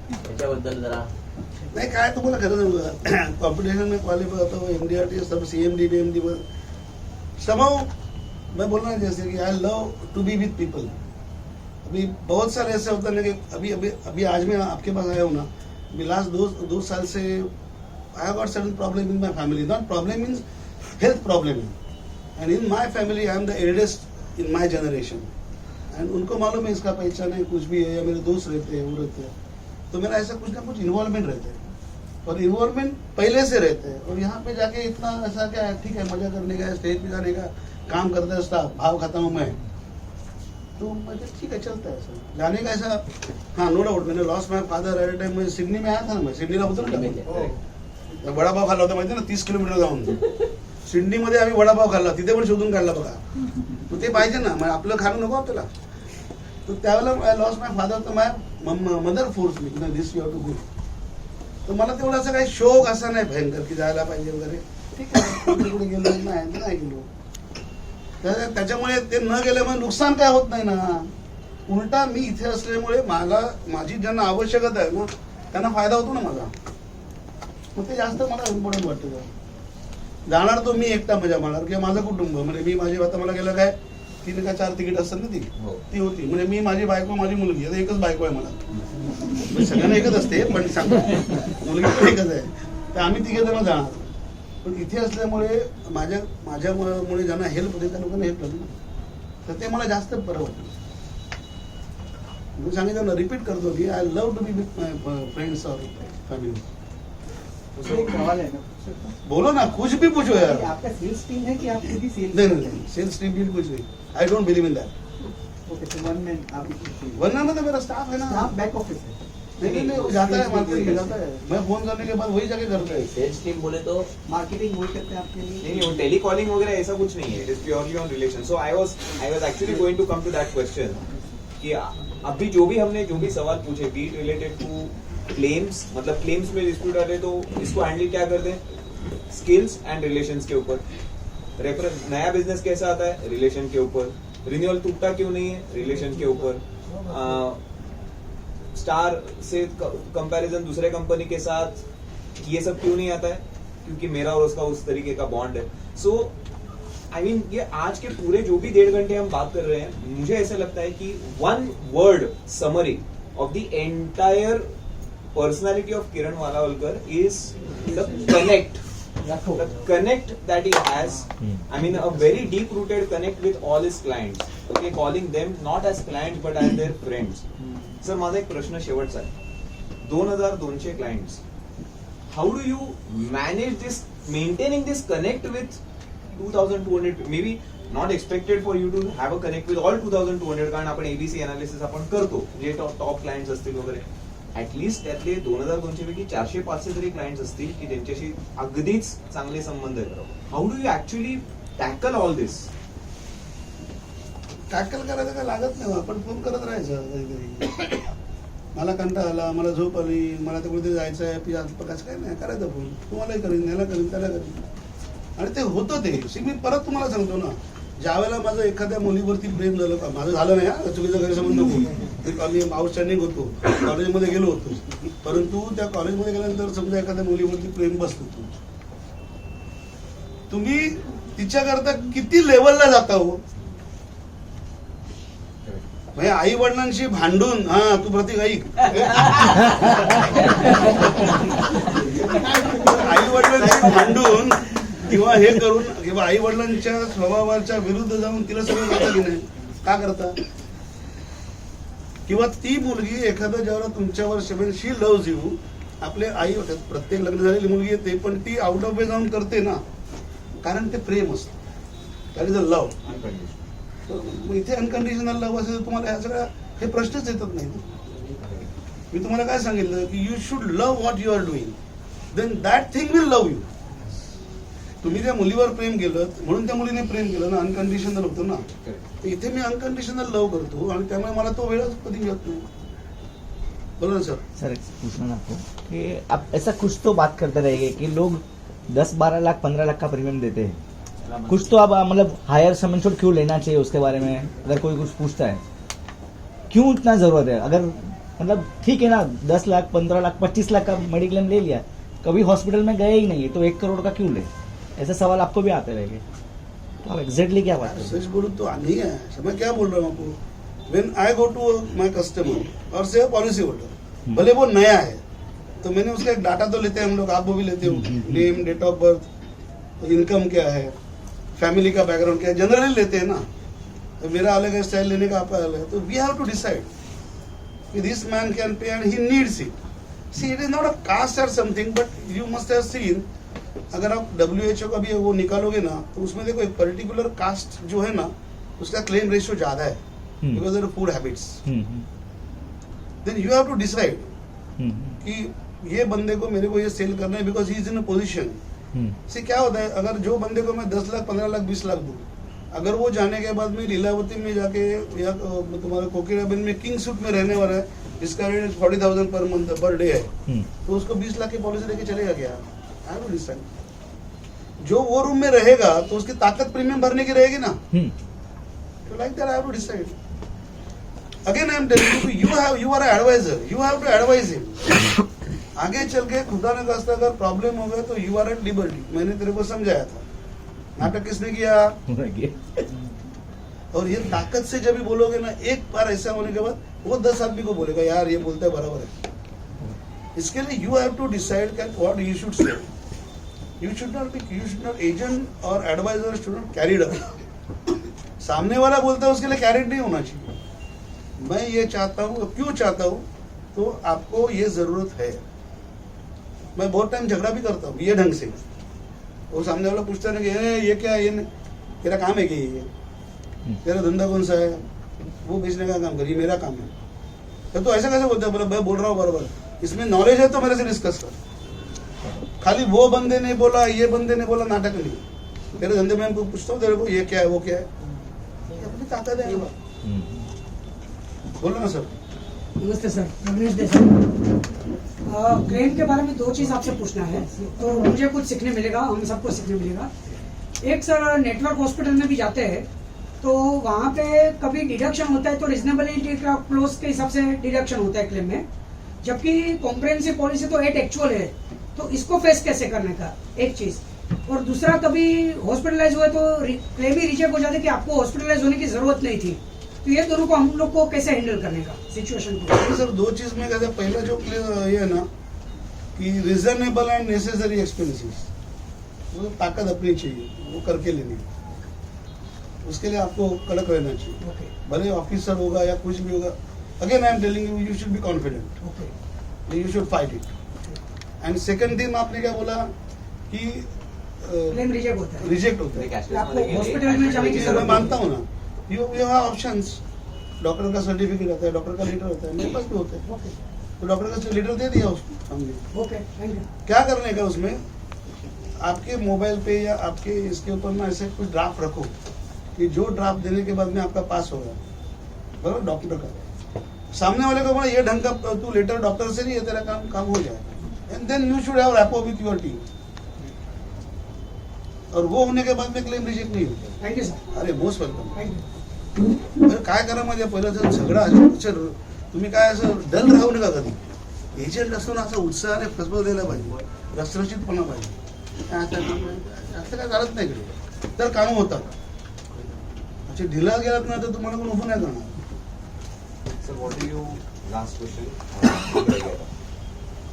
त्याच्याबद्दल जरा. नहीं काय तुम्हाला खरं कॉम्पिटिशन में क्वालिफाई होता हूँ, MDRT सब CMD BMD पर समहाउ मैं बोल रहा हूँ जैसे कि I love to be with people. अभी बहुत सारे ऐसे होता है कि अभी आज मैं आपके पास आया हूँ ना, अभी लास्ट दो साल से I have got certain problem in my family. Not problem means health problem, and in my family I am the eldest in my generation, and उनको मालूम है इसका पहचान है कुछ भी है, या मेरे दोस्त रहते हैं, वो रहते हैं, तो मेरा ऐसा कुछ ना कुछ इन्वॉल्वमेंट रहता है, और इन्वॉल्वमेंट पहले से रहते हैं. और यहाँ पे जाके इतना ऐसा क्या है, ठीक है मजा करने का, स्टेज पे जाने का, काम करता है स्टाफ, भाव खाता हूँ मैं, तो मुझे ठीक है चलता है ऐसा जाने का ऐसा. हाँ, नो डाउट, मैंने lost my father at time. मैं सिडनी में आया था ना, मैं सिडनीला होतो ना, वडापाव खाल्ला होता माहिती ना, 30 किलोमीटर जाऊन सिडनीमध्ये आम्ही वडापाव खाल्ला, तिथे पण शोधून काढला बघा. तो ते पाहिजे ना, मग आपलं खाणं नको आपल्याला. तो त्यावेळेला आय लॉस्ट माय फादर, तर my mother force me this you have to go. तर मला तेवढा असा काही शौक असा नाही भयंकर की जायला पाहिजे वगैरे. ठीक आहे, कुठे गेलो नाही गेलो, त्याच्यामुळे ते न गेल्यामुळे नुकसान काय होत नाही ना. उलटा मी इथे असल्यामुळे माझी ज्यांना आवश्यकता आहे ना त्यांना फायदा होतो ना माझा. मग ते जास्त मला इम्पॉर्टंट वाटतं. जाणार तो मी एकटा मजा मारणार किंवा माझं कुटुंब, म्हणजे मी माझी, आता मला गेलं काय 3 का 4 तिकीट असतात ना, ती होती, म्हणजे मी, माझी बायको, माझी मुलगी, आता एकच बायको आहे मला. म्हणजे सगळ्यांना एकच असते, पण सांगा मुलगी पण एकच आहे, तर आम्ही तिघे जण जाणार. पण इथे असल्यामुळे माझ्यामुळे ज्यांना हेल्प होते त्या लोकांना हेल्प होती, तर ते मला जास्त बरं वाटतं. मी सांगितलं ना, रिपीट करतो की I love to be with my friends और फैमिली. एक सवाल है ना, बोलो ना, कुछ भी पूछो यार. आपका सेल्स टीम है कि आप खुद ही सेल्स? नहीं, सेल्स टीम भी कुछ नहीं. I don't believe in that. Okay, तो वन मैन आप ही सेल्स, वरना में तो मेरा स्टाफ है ना, आप बैक ऑफिस है. नहीं, वो जाता है मार्केट में जाता है, मैं फोन करने के बाद वही जाके करता है. सेल्स टीम बोले तो मार्केटिंग वही करते हैं आपके लिए? नहीं, टेलीकॉलिंग वगैरह ऐसा कुछ नहीं है. It is purely on relation. So I was actually going to come to that question कि अभी जो भी सवाल पूछे, बी रिलेटेड टू क्लेम्स, मतलब क्लेम्स में डिस्प्यूट आ रहे तो इसको हैंडल क्या करते हैं, स्किल्स एंड रिलेशंस के ऊपर. रेफरेंस, नया बिजनेस कैसा आता है, रिलेशन के ऊपर. रिन्यूअल टूटता क्यों नहीं है, रिलेशन के ऊपर. स्टार से कंपैरिजन दूसरे कंपनी के साथ ये सब क्यों नहीं आता है? क्योंकि मेरा और उसका उस तरीके का बॉन्ड है. सो आई मीन ये आज के पूरे जो भी 1.5 घंटे हम बात कर रहे हैं, मुझे ऐसा लगता है कि one word summary of the entire personality of Kiran Walawalkar is the connect. The connect that he has, I mean a very deep rooted connect with all his clients. Okay, calling them not as clients but as their friends. Sir, माझा एक प्रश्न शेवटचा आहे. 2200 clients. How do you manage this, maintaining this connect with 2200? Maybe not expected for you to have a connect with all 2200 कारण आपण ABC analysis आपण करतो जे टॉप क्लायंट्स असतील वगैरे. ऍटलिस्ट त्यातले 2200 पैकी 400-500 तरी क्लायंट्स असतील की त्यांच्याशी अगदीच चांगले संबंध आहेत. How do you actually tackle all this? Tackle करायचं काय लागत नाही, आपण फोन करत राहायचं कधीतरी. मला कंटाळा आला, मला झोप आली, मला तर कुठे जायचं आहे, आज प्रकाश काय नाही करायचं फोन. तुम्हालाही करीन, याला करीन, त्याला करीन, आणि ते होतं. ते मी परत तुम्हाला सांगतो ना, ज्या वेळेला माझं एखाद्या मुलीवरती प्रेम झालं का, माझं झालं नाही हा, चुकीचा गैरसमज नको. मी आउटस्टँडिंग होतो, कॉलेजमध्ये गेलो होतो, परंतु त्या कॉलेजमध्ये गेल्यानंतर समजा एखाद्या मुलीवरती प्रेम बसलं, तुम्ही तिच्याकरता किती लेवलला जाता हो. म्हणजे आई वडिलांशी भांडून, हा तू प्रतीक ऐक, आई वडिलांशी भांडून किंवा हे करून किंवा आई वडिलांच्या स्वभावाच्या विरुद्ध जाऊन तिला सगळं करता की नाही, का करता? किंवा ती मुलगी एखाद्या ज्यावेळेला तुमच्यावर शी लव्हज यू, आपले आई प्रत्येक लग्न झालेली मुलगी येते, पण ती आउट ऑफ वे जाऊन करते ना, कारण ते प्रेम असतं, दॅट इज अ लव्ह. इथे अनकंडिशनल लव्ह असेल तर तुम्हाला ह्या सगळ्या हे प्रश्नच येतात नाही. मी तुम्हाला काय सांगितलं की you should love what you are doing, then that thing will love you. तुम्ही त्या मुलीवर प्रेम केलं म्हणून त्या मुलीने प्रेम केलं ना, अनकंडिशनल होतं ना. इथे मी अनकंडिशनल लव्ह करतो आणि त्यामुळे मला तो वेळच कधी मिळत नाही. बोला ना सर. सर पूछना ना आपको कि आप ऐसा कुछ तो बात करते रहेंगे कि लोग 10-12 लाख 15 लाख का प्रीमियम देते हैं, कुछ तो आप मतलब हायर सम इंश्योर्ड क्यों लेना चाहिए? उसके बारे में अगर कोई कुछ पूछता है, क्यों इतना जरूरत है? अगर मतलब ठीक है ना, 10 लाख 15 लाख 25 लाख का मेडिक्लेम ले लिया, कभी हॉस्पिटल में गए ही नहीं है, तो 1 करोड़ का क्यों ले? ऐसे सवाल आपको भी आते रहेंगे. तो आप एग्जैक्टली क्या बात कर रहे हैं? सच बोलूं तो नहीं है. मैं क्या बोल रहा हूँ आपको, when I go to my customer और से पॉलिसी होल्डर, भले वो नया है तो मैंने उसका एक डाटा तो लेते हैं हम लोग, आप वो भी लेते हो, name, date of birth, income क्या है, फैमिली का बैकग्राउंड क्या है, जनरली लेते हैं ना. तो मेरा अलग है स्टाइल लेने का, आपका अलग है. तो we have to decide this man can pay and he needs it. See it is not a cost और something, but you must have seen, अगर आप WHO का भी वो निकालोगे ना, तो उसमें देखो एक पर्टिकुलर कास्ट जो है ना, उसका क्लेम रेशियो ज्यादा है because of food habits. Then you have to decide कि ये बंदे को मेरे को ये सेल करना है because he is in a position. से क्या होता है, अगर जो बंदे को मैं 10 लाख 15 लाख 20 लाख दूं, अगर वो जाने के बाद में लीलावती में जाके या तुम्हारे कोकिलाबेन में किंग सूट में रहने वाला है, जिसका rate 40,000 per month per day है, तो उसको 20 लाख की पॉलिसी लेके चलेगा क्या? I will decide. जो वो रूम में रहेगा तो उसकी ताकत प्रीमियम भरने की रहेगी ना. तो like that I have to decide. Again I am telling you, you are advisor, you have to advise him. आगे चल के खुदा ने खास्ता अगर प्रॉब्लम हो गया तो यू आर एट लिबर्टी. मैंने तेरे को समझाया था. नाटक किसने किया? और ये ताकत से जब भी बोलोगे ना, एक बार ऐसा होने के बाद वो 10 आदमी को बोलेगा यार ये बोलता है बराबर है. इसके लिए you have to decide what you should say. You should not agent और advisor should not carried away. सामने वाला बोलता है उसके लिए कैरिड नहीं होना चाहिए. मैं ये चाहता हूँ, क्यों चाहता हूँ, तो आपको ये जरूरत है. मैं बहुत टाइम झगड़ा भी करता हूँ ये ढंग से. वो सामने वाला पूछता है कि ये क्या है, ये तेरा काम है कि ये तेरा धंधा कौन सा है, वो बेचने का काम करिए, मेरा काम है. तो ऐसा कैसे बोलते हैं? मैं बोल रहा हूँ बराबर, इसमें नॉलेज है तो मेरे से डिस्कस कर. खाली वो बंदे ने बोला, ये बंदे ने बोला, नाटक नहीं. तेरे धंधे में हमको पूछता हूँ तेरे को ये क्या है, वो क्या है, अपनी ताकत है. बोलो ना सर. नमस्ते सर, रमेश देसाई. क्लेम के बारे में 2 चीज आपसे पूछना है, तो मुझे कुछ सीखने मिलेगा, हम सबको सीखने मिलेगा. एक सर, नेटवर्क हॉस्पिटल में भी जाते हैं तो वहाँ पे कभी डिडक्शन होता है तो रिजनेबिलिटी का क्लोज के हिसाब से डिडक्शन होता है क्लेम में, जबकि कॉम्प्रिहेंसिव पॉलिसी तो 8 एक्चुअल है, तो इसको फेस कैसे करने का, एक चीज। और दूसरा, कभी हॉस्पिटलाइज हुए तो क्लेम ही रिजेक्ट हो जाते कि आपको हॉस्पिटलाइज होने की जरूरत नहीं थी। तो ये दोनों को हम लोग को कैसे हैंडल करने का सिचुएशन को? देखिए सर, दो चीज में कहते हैं, पहला जो ये है ना कि रिजनेबल एंड नेसेसरी एक्सपेंसेस, वो ताकत अपनी चाहिए, वो करके लेनी है। उसके लिए आपको कड़क रहना चाहिए। ओके भले ऑफिसर होगा या कुछ भी होगा, again I am telling you, you should be confident, okay you should fight it. End second thing आपने क्या बोला कि क्लेम रिजेक्ट होता है, रिजेक्ट होता है। कैशलेस आपको वाले के लिए हॉस्पिटल में जाने की मैं जरूरत मानता हूँ ना, यू हैव ऑप्शंस। डॉक्टर का सर्टिफिकेट होता है, डॉक्टर का लेटर होता है, मेरे पास भी होता है। ओके तो डॉक्टर का लेटर दे दिया उसको हमने। Okay, thank you. क्या करने का उसमें, आपके मोबाइल पे या आपके इसके ऊपर ना ऐसे कुछ ड्राफ्ट रखो कि जो ड्राफ्ट देने के बाद में आपका पास होगा, बराबर, डॉक्टर का। सामने वाले को बोला ये ढंग का तू लेटर डॉक्टर से नहीं है, तेरा काम हो जाएगा। And then you should have rapport with your team. और वो होने के बाद में क्लेम रिजेक्ट नहीं होता। थैंक यू सर, अरे मोस्ट वेलकम। Thank you. अरे काय करा म्हणजे पहिलं जर झगडा असेल, तुम्ही काय असं डल राहू नका कधी। एजंट असतो ना, असं उत्साहाने फसबल द्यायला पाहिजे, रसरशीतपणा पाहिजे। असं काय चालत नाही कडे, तर कामं होतात। अच्छा ढिला गेलात ना तर तुम्हाला कोण उभं नाही करणार। So what do you, last question,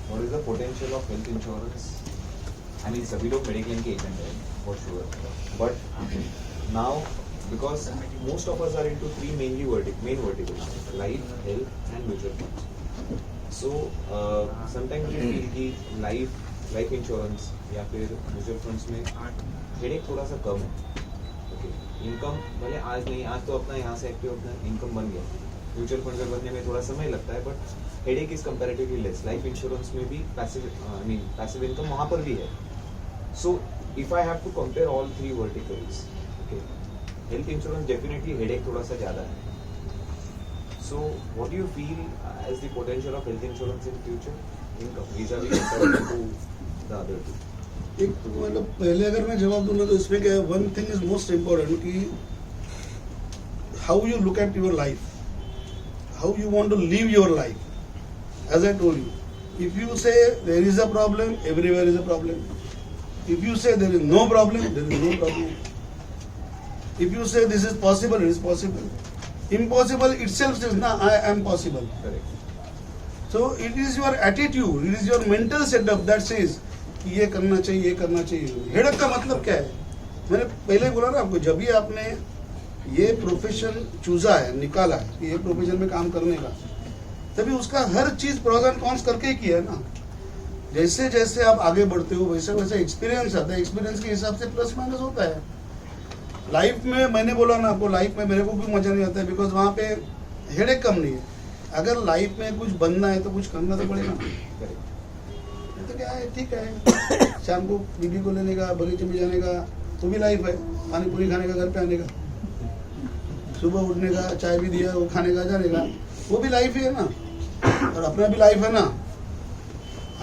what is the potential of health insurance? I mean सभी लोग मेडिक्लेम के एजेंट हैं for sure, but now because most of us are into three main verticals, life, health and mutual funds. So sometimes we feel कि life insurance या फिर mutual funds में headache थोड़ा सा कम है। Okay, इनकम भले आज नहीं, आज तो अपना यहाँ से एक्टिव अपना इनकम बन गया। म्यूचुअल फंड में बनने में थोड़ा समय लगता है, but headache is comparatively less. Life insurance में भी पैसिव इनकम वहाँ पर भी है। So if I have to compare all three verticals, okay, health insurance definitely headache थोड़ा सा ज़्यादा है। So what you feel as the potential of health insurance in future income vis-a-vis compared to the other two? एक तो मतलब पहले अगर मैं जवाब दूंगा तो इसमें क्या है, one thing is most important कि how you look at your life, how you want to live your life. As I told you, if you say there is a problem, everywhere is a problem. If you say there is no problem, there is no problem. If you say this is possible, it is possible. Impossible itself says, na, I am possible. Correct. So it is your attitude, it is your mental setup that says कि ये करना चाहिए, ये करना चाहिए। हेडक का मतलब क्या है, मैंने पहले ही बोला ना आपको, जब भी आपने ये प्रोफेशन चूजा है, निकाला है कि ये प्रोफेशन में काम करने का, तभी उसका हर चीज प्रोज एंड कॉन्स करके ही किया है ना। जैसे जैसे आप आगे बढ़ते हो वैसे वैसे एक्सपीरियंस आता है, एक्सपीरियंस के हिसाब से प्लस माइनस होता है। लाइफ में मैंने बोला ना आपको, लाइफ में मेरे को भी मजा नहीं आता है बिकॉज वहाँ पे हेडेक कम नहीं है। अगर लाइफ में कुछ बनना है तो कुछ करना तो पड़ेगा। तो क्या है, ठीक है, शाम को बीबी को लेने का, बगीचे में जाने का, तो भी लाइफ है। पानी पूरी खाने का, घर पे आने का, सुबह उठने का, चाय भी दिया, वो खाने का, जाने का, वो भी लाइफ ही है ना। और अपना भी लाइफ है ना।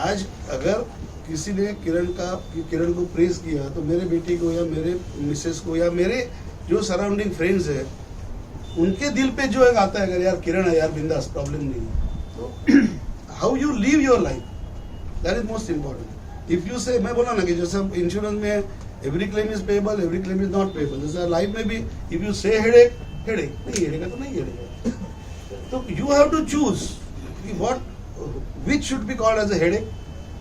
आज अगर किसी ने किरण को प्रेज किया तो मेरे बेटी को या मेरे मिसेस को या मेरे जो सराउंडिंग फ्रेंड्स है उनके दिल पे जो एक आता है, अगर यार किरण है यार, बिंदास, प्रॉब्लम नहीं है। तो how you live your life, that is most important. If you say, मैं बोला ना कि जैसे इंश्योरेंस में every claim is payable, every claim is not payable, जैसे लाइफ में भी इफ यू से हेडेक नहीं हेडेगा तो नहीं हेडेगा। तो you have to choose what which should be called as a headache,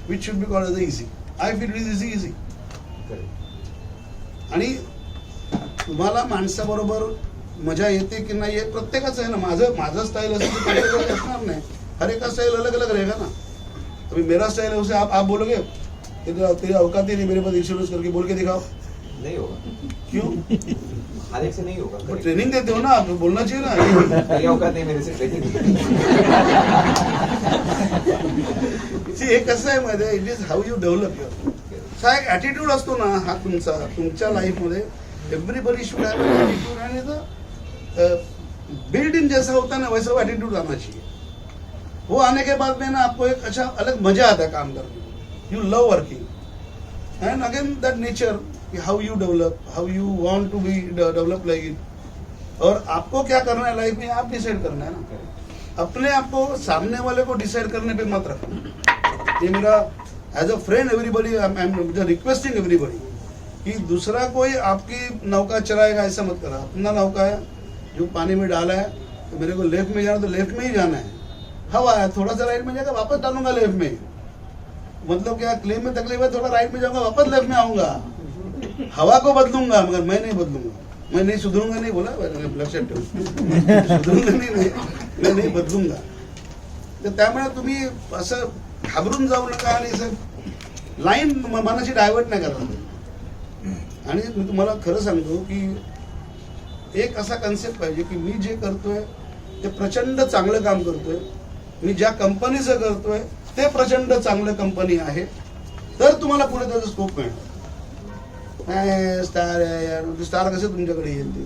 which should be called as a easy. I feel it is easy. आणि तुम्हाला माणसाबरोबर मजा येते की नाही हे प्रत्येकाचं आहे ना। माझं स्टाईल असेल तर प्रत्येकाचं असणार नाही, हर एक का स्टाइल अलग अलग रहेगा ना। अभी मेरा स्टाइल है, उसे आप बोलोगे तेरी औकात ही नहीं मेरे पास इंश्योरेंस करके बोल के दिखाओ, नहीं होगा। क्यों? हर एक से नहीं होगा। तो ट्रेनिंग देते हो ना आप, बोलना चाहिए ना। तेरी औकात नहीं मेरे से ट्रेनिंग। एक कसं आहे मध्ये, it is how you develop your, हा एक ॲटिट्यूड असतो ना, हा तुमच्या लाईफमध्ये everybody should have attitude, end build in जैसा होता है ना वैसा वो एटीट्यूड आना चाहिए। वो आने के बाद में ना आपको एक अच्छा अलग मजा आता है काम करने में, you love working. And again that nature, how you develop, how you want to be develop like it. और आपको क्या करना है लाइफ में आप डिसाइड करना है ना। अपने आप को सामने वाले को डिसाइड करने पे मत रखो, ये मेरा as a friend everybody I am requesting everybody कि दूसरा कोई आपकी नौका चलाएगा ऐसा मत करा. अपना नौका है, जो पानी में डाला है, तो मेरे को लेफ्ट में जाना तो लेफ्ट में ही जाना है. हवा है, थोड़ा सा राइट में जाकर वापस डालूंगा लेफ्ट में. मतलब क्या, क्लेम में तकलीफ है, थोड़ा राइट में जाऊंगा, वापस लेफ्ट में आऊंगा. हवा को बदलूंगा मगर मैं नहीं बदलूंगा. मैं नहीं सुधरूंगा, नहीं बोला, लक्षात ठेवू. सुधरूंगा नाही, मैं नहीं बदलूंगा. तर त्यामुळे तुम्ही असं घाबरून जाऊ नका आणि असं लाईन मनाची डायव्हर्ट नाही करा. आणि मी तुम्हाला खरं सांगतो की एक असा कन्सेप्ट पाहिजे की मी जे करतोय ते प्रचंड चांगलं काम करतोय. मी ज्या कंपनीचं करतोय ते प्रचंड चांगलं कंपनी आहे, तर तुम्हाला पुढे त्याचा स्कोप मिळणार. स्टार आहे यार, स्टार कसं तुमच्याकडे येईल ते.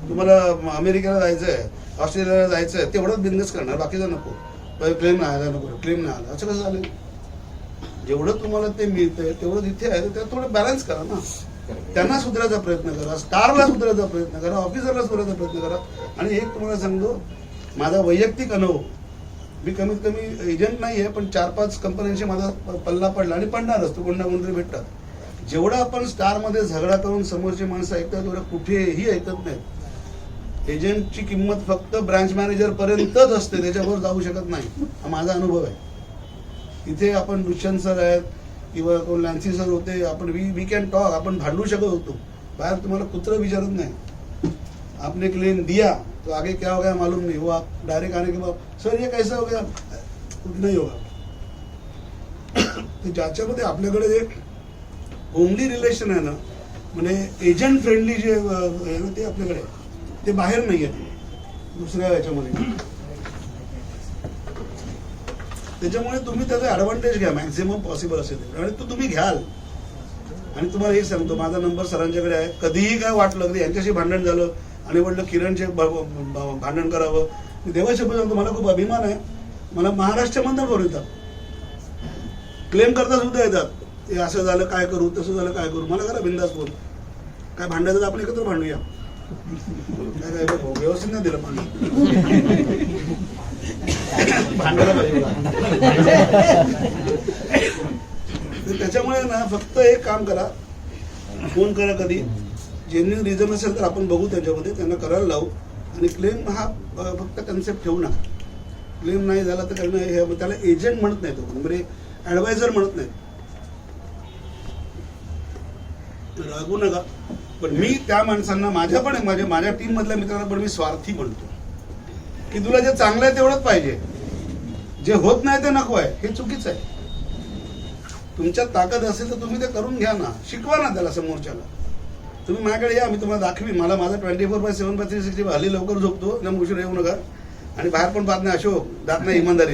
तुम्हाला अमेरिकेला जायचंय, ऑस्ट्रेलियाला जायचंय, तेवढंच बिझनेस करणार, बाकीचं नको. क्लेम नाही आला, नको क्लेम नाही आला, असं कसं झालं. जेवढं तुम्हाला ते मिळतंय तेवढं तिथे आहे, त्यात थोडं बॅलन्स करा ना. त्यांना सुधारायचा प्रयत्न करा, स्टारला सुधारायचा प्रयत्न करा, ऑफिसरला सुधारायचा प्रयत्न करा. आणि एक तुम्हाला सांगतो, माझा वैयक्तिक अनुभव, मी कमीत कमी एजंट नाही आहे, पण 4-5 कंपन्यांशी माझा पल्ला पडला आणि पडणारच. तो कोणत्या कोणतरी भेटतात. जेवढं आपण स्टारमध्ये झगडा करून समोरची माणसं ऐकतात तेवढं कुठेही ऐकत नाहीत. एजंटची किंमत फक्त ब्रांच मॅनेजर पर्यंतच असते, त्याच्यावर जाऊ शकत नाही. हा माझा अनुभव आहे. इथे आपण दुष्यंत सर आहेत किंवा कोण लॅन्सी सर होते, आपण वी कॅन टॉक, आपण भांडू शकत होतो. बाहेर तुम्हाला कुत्रं विचारत नाही. आपने क्लेम दिया तो आगे क्या हो गया मालूम नहीं. वो आप डायरेक्ट आने के बाद सर ये कैसा हो गया, कुछ नहीं होगा. ज्याच्यामध्ये आपल्याकडे एक होमली रिलेशन आहे ना, म्हणजे एजंट फ्रेंडली जे आहे ना, ते आपल्याकडे ते बाहेर नाही आहे दुसऱ्या याच्यामध्ये. त्याच्यामुळे तुम्ही त्याचा ऍडव्हान्टेज घ्या मॅक्झिमम पॉसिबल असेल, आणि तो तुम्ही घ्याल. आणि तुम्हाला हे सांगतो, माझा नंबर सरांच्याकडे आहे. कधीही काय वाटलं, कधी यांच्याशी भांडण झालं आणि म्हटलं किरणचे भांडण करावं, मी देवाच्या सांगतो, मला खूप अभिमान आहे. मला महाराष्ट्रामधनं फोन येतात, क्लेम करता सुद्धा येतात. हे असं झालं काय करू, तसं झालं काय करू. मला करा बिंदास फोन, काय भांडायचं तर आपण एकत्र भांडूया. काय काय व्यवस्थित नाही दिलं पाणी, भांडायला पाहिजे. त्याच्यामुळे ना फक्त एक काम करा, फोन करा. कधी जेन्युइन रिझन असेल तर आपण बघू त्याच्यामध्ये, त्यांना करायला लावू. आणि क्लेम हा फक्त कन्सेप्ट ठेवू नका. क्लेम नाही झाला तर करणं, हे त्याला एजंट म्हणत नाही, तो म्हणजे ऍडवायझर म्हणत नाही. रागू नका. पण मी त्या माणसांना, माझ्या पण माझ्या टीम मधल्या मित्रांना पण मी स्वार्थी म्हणतो की तुला जे चांगलं आहे तेवढंच पाहिजे, जे होत नाही ते नको आहे. हे चुकीचं आहे. तुमच्यात ताकद असेल तर तुम्ही ते करून घ्या ना, शिकवा ना त्याला समोरच्याला. तुम्ही माझ्याकडे या, मी तुम्हाला दाखवी. मला माझा 24/7/365 हल्ली लवकर झोपतो, ना उशीर येऊ नका. आणि बाहेर पण पाहत नाही, अशोक दात नाही, इमानदारी.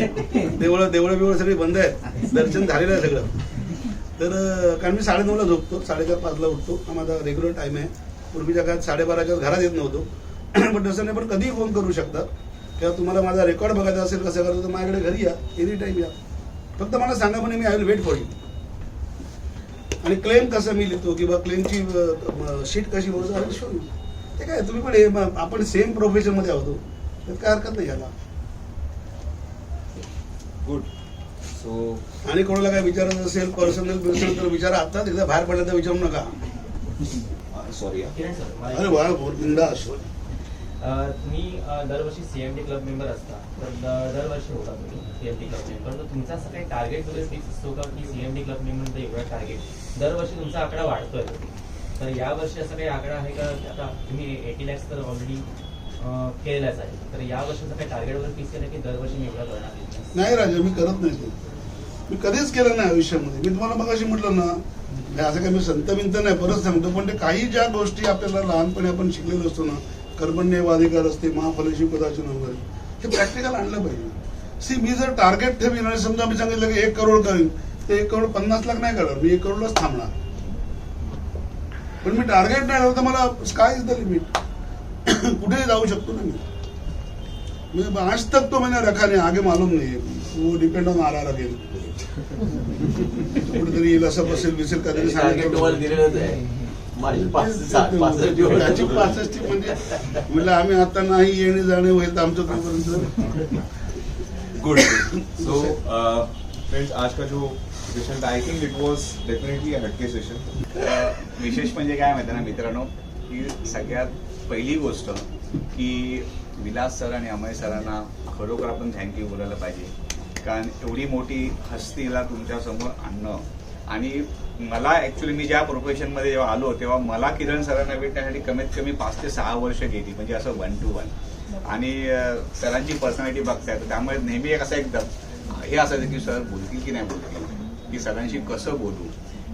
देवळं बिवळं सगळी बंद आहेत, दर्शन झालेलं आहे सगळं. तर कारण मी 9:30ला झोपतो, 4:30-5ला उठतो, हा माझा रेग्युलर टाइम आहे. पूर्वीच्या काळात 12:30च्या घरात येत नव्हतो. पण तसं नाही, पण कधीही फोन करू शकता. किंवा तुम्हाला माझा रेकॉर्ड बघायचा असेल कसं करायचं तर माझ्याकडे घरी या, एनी टाइम या. फक्त मला सांगा, पण मी I will wait for you. आणि क्लेम कसं मी लिहितो किंवा क्लेमची शीट कशी बोलतो शो, ते काय तुम्ही पण आपण सेम प्रोफेशन मध्ये आहोत, त्यात काय हरकत नाही याला. गुड. सो आणि कोणाला काय विचारायचं असेल पर्सनल तर विचारा. आता एकदा बाहेर पडलं तर विचारू नका. सॉरी, अरे वा, बिंदास. तुम्ही दरवर्षी सीएमडी क्लब मेंबर असता, तर दरवर्षी होता तुम्ही सीएमडी क्लब मेंबर, तर तुमचा असं काही टार्गेट वगैरे फिक्स असतो का की सीएमडी क्लब मेंबरचं एवढा टार्गेट दरवर्षी तुमचा आकडा वाढतोय? तर यावर्षी असं काही आकडा आहे का? आता तुम्ही 80 lakhs तर ऑलरेडी केलेलाच आहे, तर या वर्षाचं काही टार्गेट वगैरे फिक्स केलं की दरवर्षी मी एवढा करणार? नाही राजा, मी करत नाही ते. मी कधीच केलं नाही आयुष्यामध्ये. मी तुम्हाला मगाशी म्हटलं ना, असं काही मी संत बिंत नाही, परत सांगतो. पण ते काही ज्या गोष्टी आपल्याला लहानपणी आपण शिकलेलो असतो ना, कर्मण्येव अधिकार असते, महाफलेषु कदाचन वगैरे, हे प्रॅक्टिकल आणलं पाहिजे. सी, मी जर टार्गेट ठेवीन आणि समजा मी सांगितलं की 1 करोड करीन, ते 1 करोड 50 लाख नाही करणार, मी 1 करोडलाच थांबणार. पण मी टार्गेट नाही ठेवलं तर मला स्काय इज द लिमिट, कुठेही जाऊ शकतो ना मी. आज तक तो मैंने रखा नहीं, आगे मालूम नहीं, वो डिपेंड ऑन आर अगेन. कुठेतरी येईल असं बसेल बिसेल कधी तुम्हाला दिलेलंच आहे. माझी 65 म्हणजे म्हणलं आम्ही आता नाही येणे जाणे होईल तर आमचं तोपर्यंत. गुड. सो फ्रेंड्स, आज का जो Dishant, I think it was definitely a हटके सेशन. विशेष म्हणजे काय माहिती ना मित्रांनो, की सगळ्यात पहिली गोष्ट की विलास सर आणि अमय सरांना खरोखर आपण थँक्यू बोलायला पाहिजे. कारण एवढी मोठी हस्तीला तुमच्यासमोर आणणं, आणि मला ॲक्च्युली मी ज्या प्रोफेशनमध्ये जेव्हा आलो तेव्हा मला किरण सरांना भेटण्यासाठी कमीत कमी 5 ते 6 वर्ष गेली, म्हणजे असं 1 to 1. आणि सरांची पर्सनॅलिटी बघताय, तर त्यामुळे नेहमी एक असं एकदम हे असायचं की सर बोलतील की नाही बोलतील, की सरांशी कसं बोलू.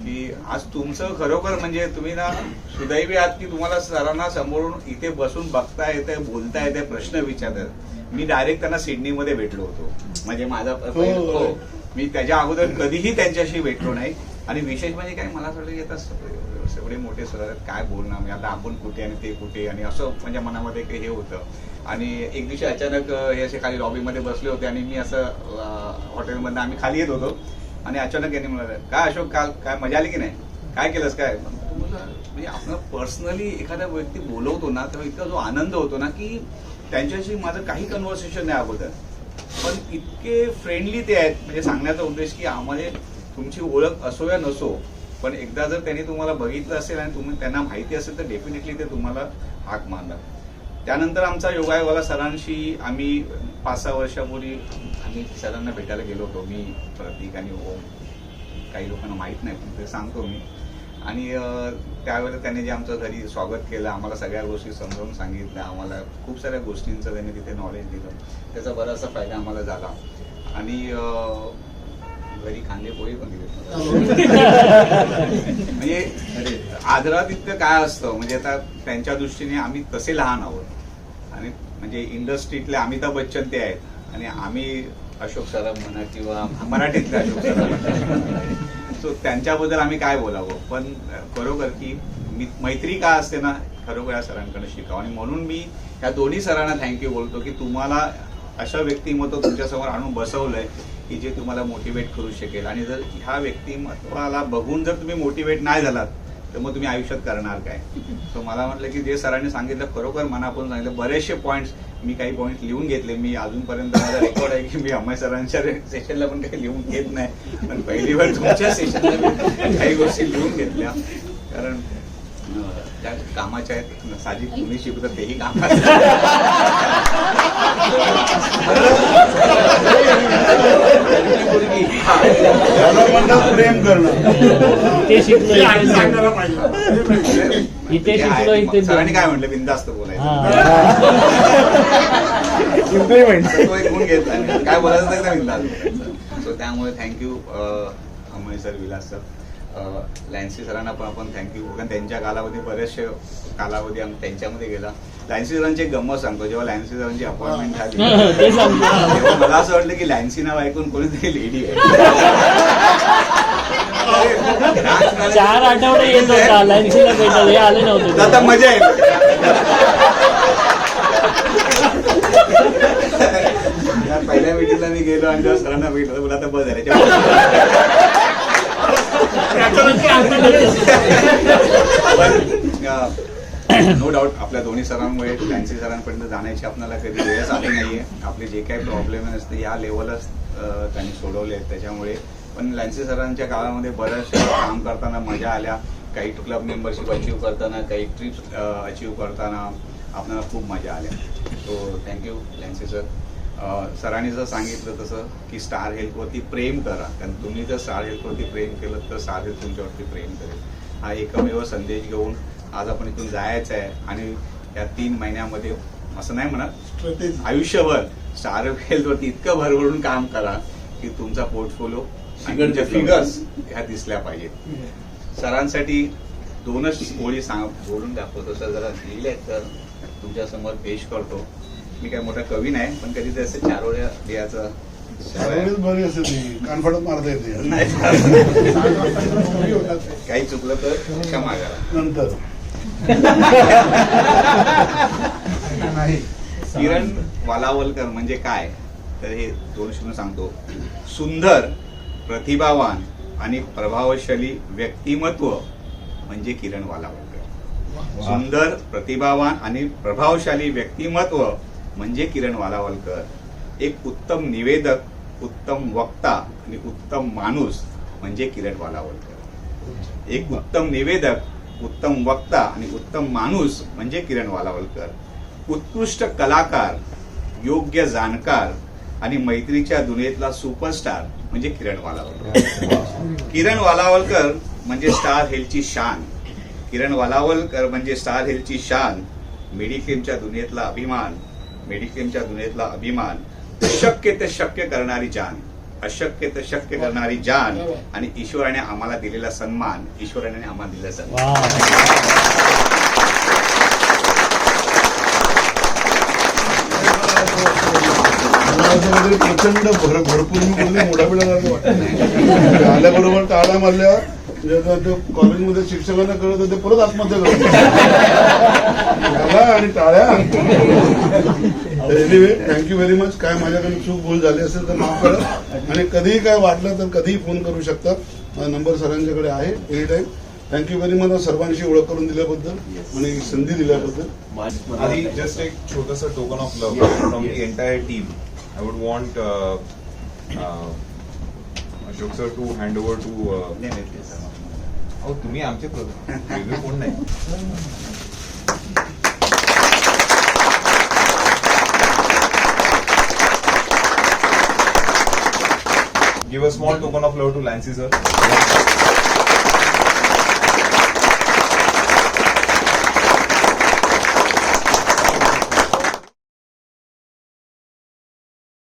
की आज तुमचं खरोखर म्हणजे तुम्ही ना सुदैवी आहात की तुम्हाला सरांना समोरून इथे बसून बघता येते, बोलता येते, प्रश्न विचारतात. मी डायरेक्ट त्यांना सिडनीमध्ये भेटलो होतो, म्हणजे माझा हो, मी त्याच्या अगोदर कधीही त्यांच्याशी भेटलो नाही. आणि विशेष म्हणजे काय, मला असं येतात एवढे मोठे सर आहेत, काय बोलणार मी आता, आपण कुठे आणि ते कुठे, आणि असं म्हणजे मनामध्ये काही हे होतं. आणि एक दिवशी अचानक हे असे खाली लॉबीमध्ये बसले होते आणि मी असं हॉटेलमधनं आम्ही खाली येत होतो आणि अचानक यांनी म्हणाले, काय अशोक काल काय मजा आली की नाही, काय केलंस काय. म्हणजे आपण पर्सनली एखादा व्यक्ती बोलवतो ना तेव्हा इतका जो आनंद होतो ना, की त्यांच्याशी माझं काही कन्व्हर्सेशन नाही अगोदर, पण इतके फ्रेंडली ते आहेत. म्हणजे सांगण्याचा उद्देश की आम्हाला तुमची ओळख असो या नसो, पण एकदा जर त्यांनी तुम्हाला बघितलं असेल आणि तुम्ही त्यांना माहिती असेल तर डेफिनेटली ते तुम्हाला हाक मारणार. त्यानंतर आमचा योगायोगाला सरांशी आम्ही 5-6 वर्षापूर्वी आम्ही सरांना भेटायला गेलो होतो, मी, प्रतीक आणि ओम. काही लोकांना माहीत नाही पण ते सांगतो मी. आणि त्यावेळेला त्याने जे आमचं घरी स्वागत केलं, आम्हाला सगळ्या गोष्टी समजावून सांगितल्या, आम्हाला खूप साऱ्या गोष्टींचं त्याने तिथे नॉलेज दिलं, त्याचा बराचसा फायदा आम्हाला झाला. आणि घरी कांदे पोळी पण दिले. म्हणजे आदरात इतकं काय असतं, म्हणजे आता त्यांच्या दृष्टीने आम्ही तसे लहान आहोत, आणि म्हणजे इंडस्ट्रीतले अमिताभ बच्चन ते आहेत आणि आम्ही अशोक सराफ म्हणा किंवा मराठीतले अशोक सराफ. सो त्यांच्याबद्दल आम्ही काय बोलावं, पण खरोखर की मैत्री का असते ना, खरोखर या सरांकडे शिकावं. आणि म्हणून मी या दोन्ही सरांना थँक्यू बोलतो की तुम्हाला असं व्यक्तिमत्व तुमच्यासमोर आणून बसवलंय की जे तुम्हाला मोटिवेट करू शकेल. आणि जर ह्या व्यक्तिमत्वाला बघून जर तुम्ही मोटिवेट नाही झालात तर मग तुम्ही आयुष्यात करणार काय. सो मला म्हटलं की जे सरांनी सांगितलं खरोखर मनापासून सांगितलं. बरेचसे पॉईंट्स मी काही पॉईंट लिहून घेतले. मी अजूनपर्यंत माझा रेकॉर्ड आहे की मी अमय सरांच्या सेशनला पण काही लिहून घेत नाही, पण पहिली वेळ तुमच्या सेशनला काही गोष्टी लिहून घेतल्या, कारण त्या कामाच्या आहेत. साहजिक कुणी शिकवतं तेही काम प्रेम करणं इथे शिकलो इथे शिकलो इथे सरांनी काय म्हटलं, बिनधास्त बोलायचं. इम्प्लिमेंट तो एक गुण घेतला, काय बोलायचं तर एकदम बिनधास्त बोलायचं. सो त्यामुळे thank you Amay sir, Vilas sir, Lancy सरांना पण आपण थँक्यू. कारण त्यांच्या कालावधी बरेचसे कालावधी त्यांच्यामध्ये गेला. लॅन्सी सरांची एक गंमत सांगतो. जेव्हा लॅन्सी सरांची अपॉइंटमेंट झाली तेव्हा मला असं वाटलं की लॅन्सी नाव ऐकून कोणीतरी लेडी आहे. 4 आठवडे येत होता लॅन्सीला भेटायला, हे आले नव्हते. आता मजा येईल. पहिल्या मीटिंगला मी गेलो आणि जेव्हा सरांना भेटलं बोला आता बस झालं. नो डाऊट आपल्या दोन्ही सरांमुळे लॅन्सी सरांपर्यंत जाण्याची आपल्याला कधी वेळच आली नाहीये. आपले जे काही प्रॉब्लेम असते या लेवलच त्यांनी सोडवले आहेत त्याच्यामुळे. पण लॅन्सी सरांच्या काळामध्ये बऱ्याचशा काम करताना मजा आल्या. काही क्लब मेंबरशिप अचीव करताना, काही ट्रिप्स अचीव करताना आपल्याला खूप मजा आल्या. So thank you Lancy sir. सरांनी जर सांगितलं तसं की स्टार हेल्थवरती प्रेम करा, कारण तुम्ही जर स्टार हेल्थवरती प्रेम केलं तर स्टार हेल्थ तुमच्यावरती प्रेम करेल. हा एकमेव संदेश घेऊन आज आपण इथून जायचं आहे. आणि या 3 महिन्यामध्ये असं नाही म्हणा, आयुष्यभर स्टार हेल्थवरती इतकं भरभरून काम करा की तुमचा पोर्टफोलिओ आणि फिगर्स ह्या दिसल्या पाहिजेत. सरांसाठी 2च ओळी बोलून दाखवतो. सर जरा लिहिले तर तुमच्यासमोर पेश करतो. मी काय मोठा कवी नाही, पण कधी ते असं 4 ओळ्या लिहायचं बरी असते ती, कानफडत मारता येते. काही चुकलं तर क्षमा करा. नंतर किरण वालावलकर म्हणजे काय, तर हे 2 शब्द सांगतो. सुंदर, प्रतिभावान आणि प्रभावशाली व्यक्तिमत्व म्हणजे किरण वालावलकर. सुंदर, प्रतिभावान आणि प्रभावशाली व्यक्तिमत्व म्हणजे किरण वालावलकर. एक उत्तम निवेदक, उत्तम वक्ता आणि उत्तम माणूस म्हणजे किरण वालावलकर. एक उत्तम निवेदक, उत्तम वक्ता आणि उत्तम माणूस म्हणजे किरण वालावलकर. उत्कृष्ट कलाकार, योग्य जाणकार आणि मैत्रीच्या दुनियेतला सुपरस्टार म्हणजे किरण वालावलकर. किरण वालावलकर म्हणजे स्टार हेल्थची शान. किरण वालावलकर म्हणजे स्टार हेल्थची शान, मेडिक्लेमच्या दुनियेतला अभिमान, मेडिक्लेमच्या दुनियेतला अभिमान, शक्य ते शक्य करणारी जान, अशक्य ते शक्य करणारी जान आणि ईश्वराने आम्हाला दिलेला सन्मान, ईश्वराने आम्हाला दिलेला सन्मान. मला असं काहीतरी प्रचंड भरपूर मी बोलले मोठा पिढा वाटत आल्याबरोबर टाळ्या मारल्या. कॉलेजमध्ये शिक्षकांना कळत ते परत आत्महत्या करत आणि टाळ्या. Anyway thank you very much. काय माझ्याकडे चूक भूल झाली असेल तर माफ करा आणि कधीही काय वाटलं तर कधीही फोन करू शकता. माझा नंबर सरांच्याकडे आहे any time. Thank you very much सर्वांशी ओळख करून दिल्याबद्दल आणि संधी दिल्याबद्दल. आधी जस्ट एक छोटंसं token of love from the entire team. I would want Ashok sir to hand over to. अहो तुम्ही आमचे वेगळे कोण नाही. Give a small token of love to Lancy sir.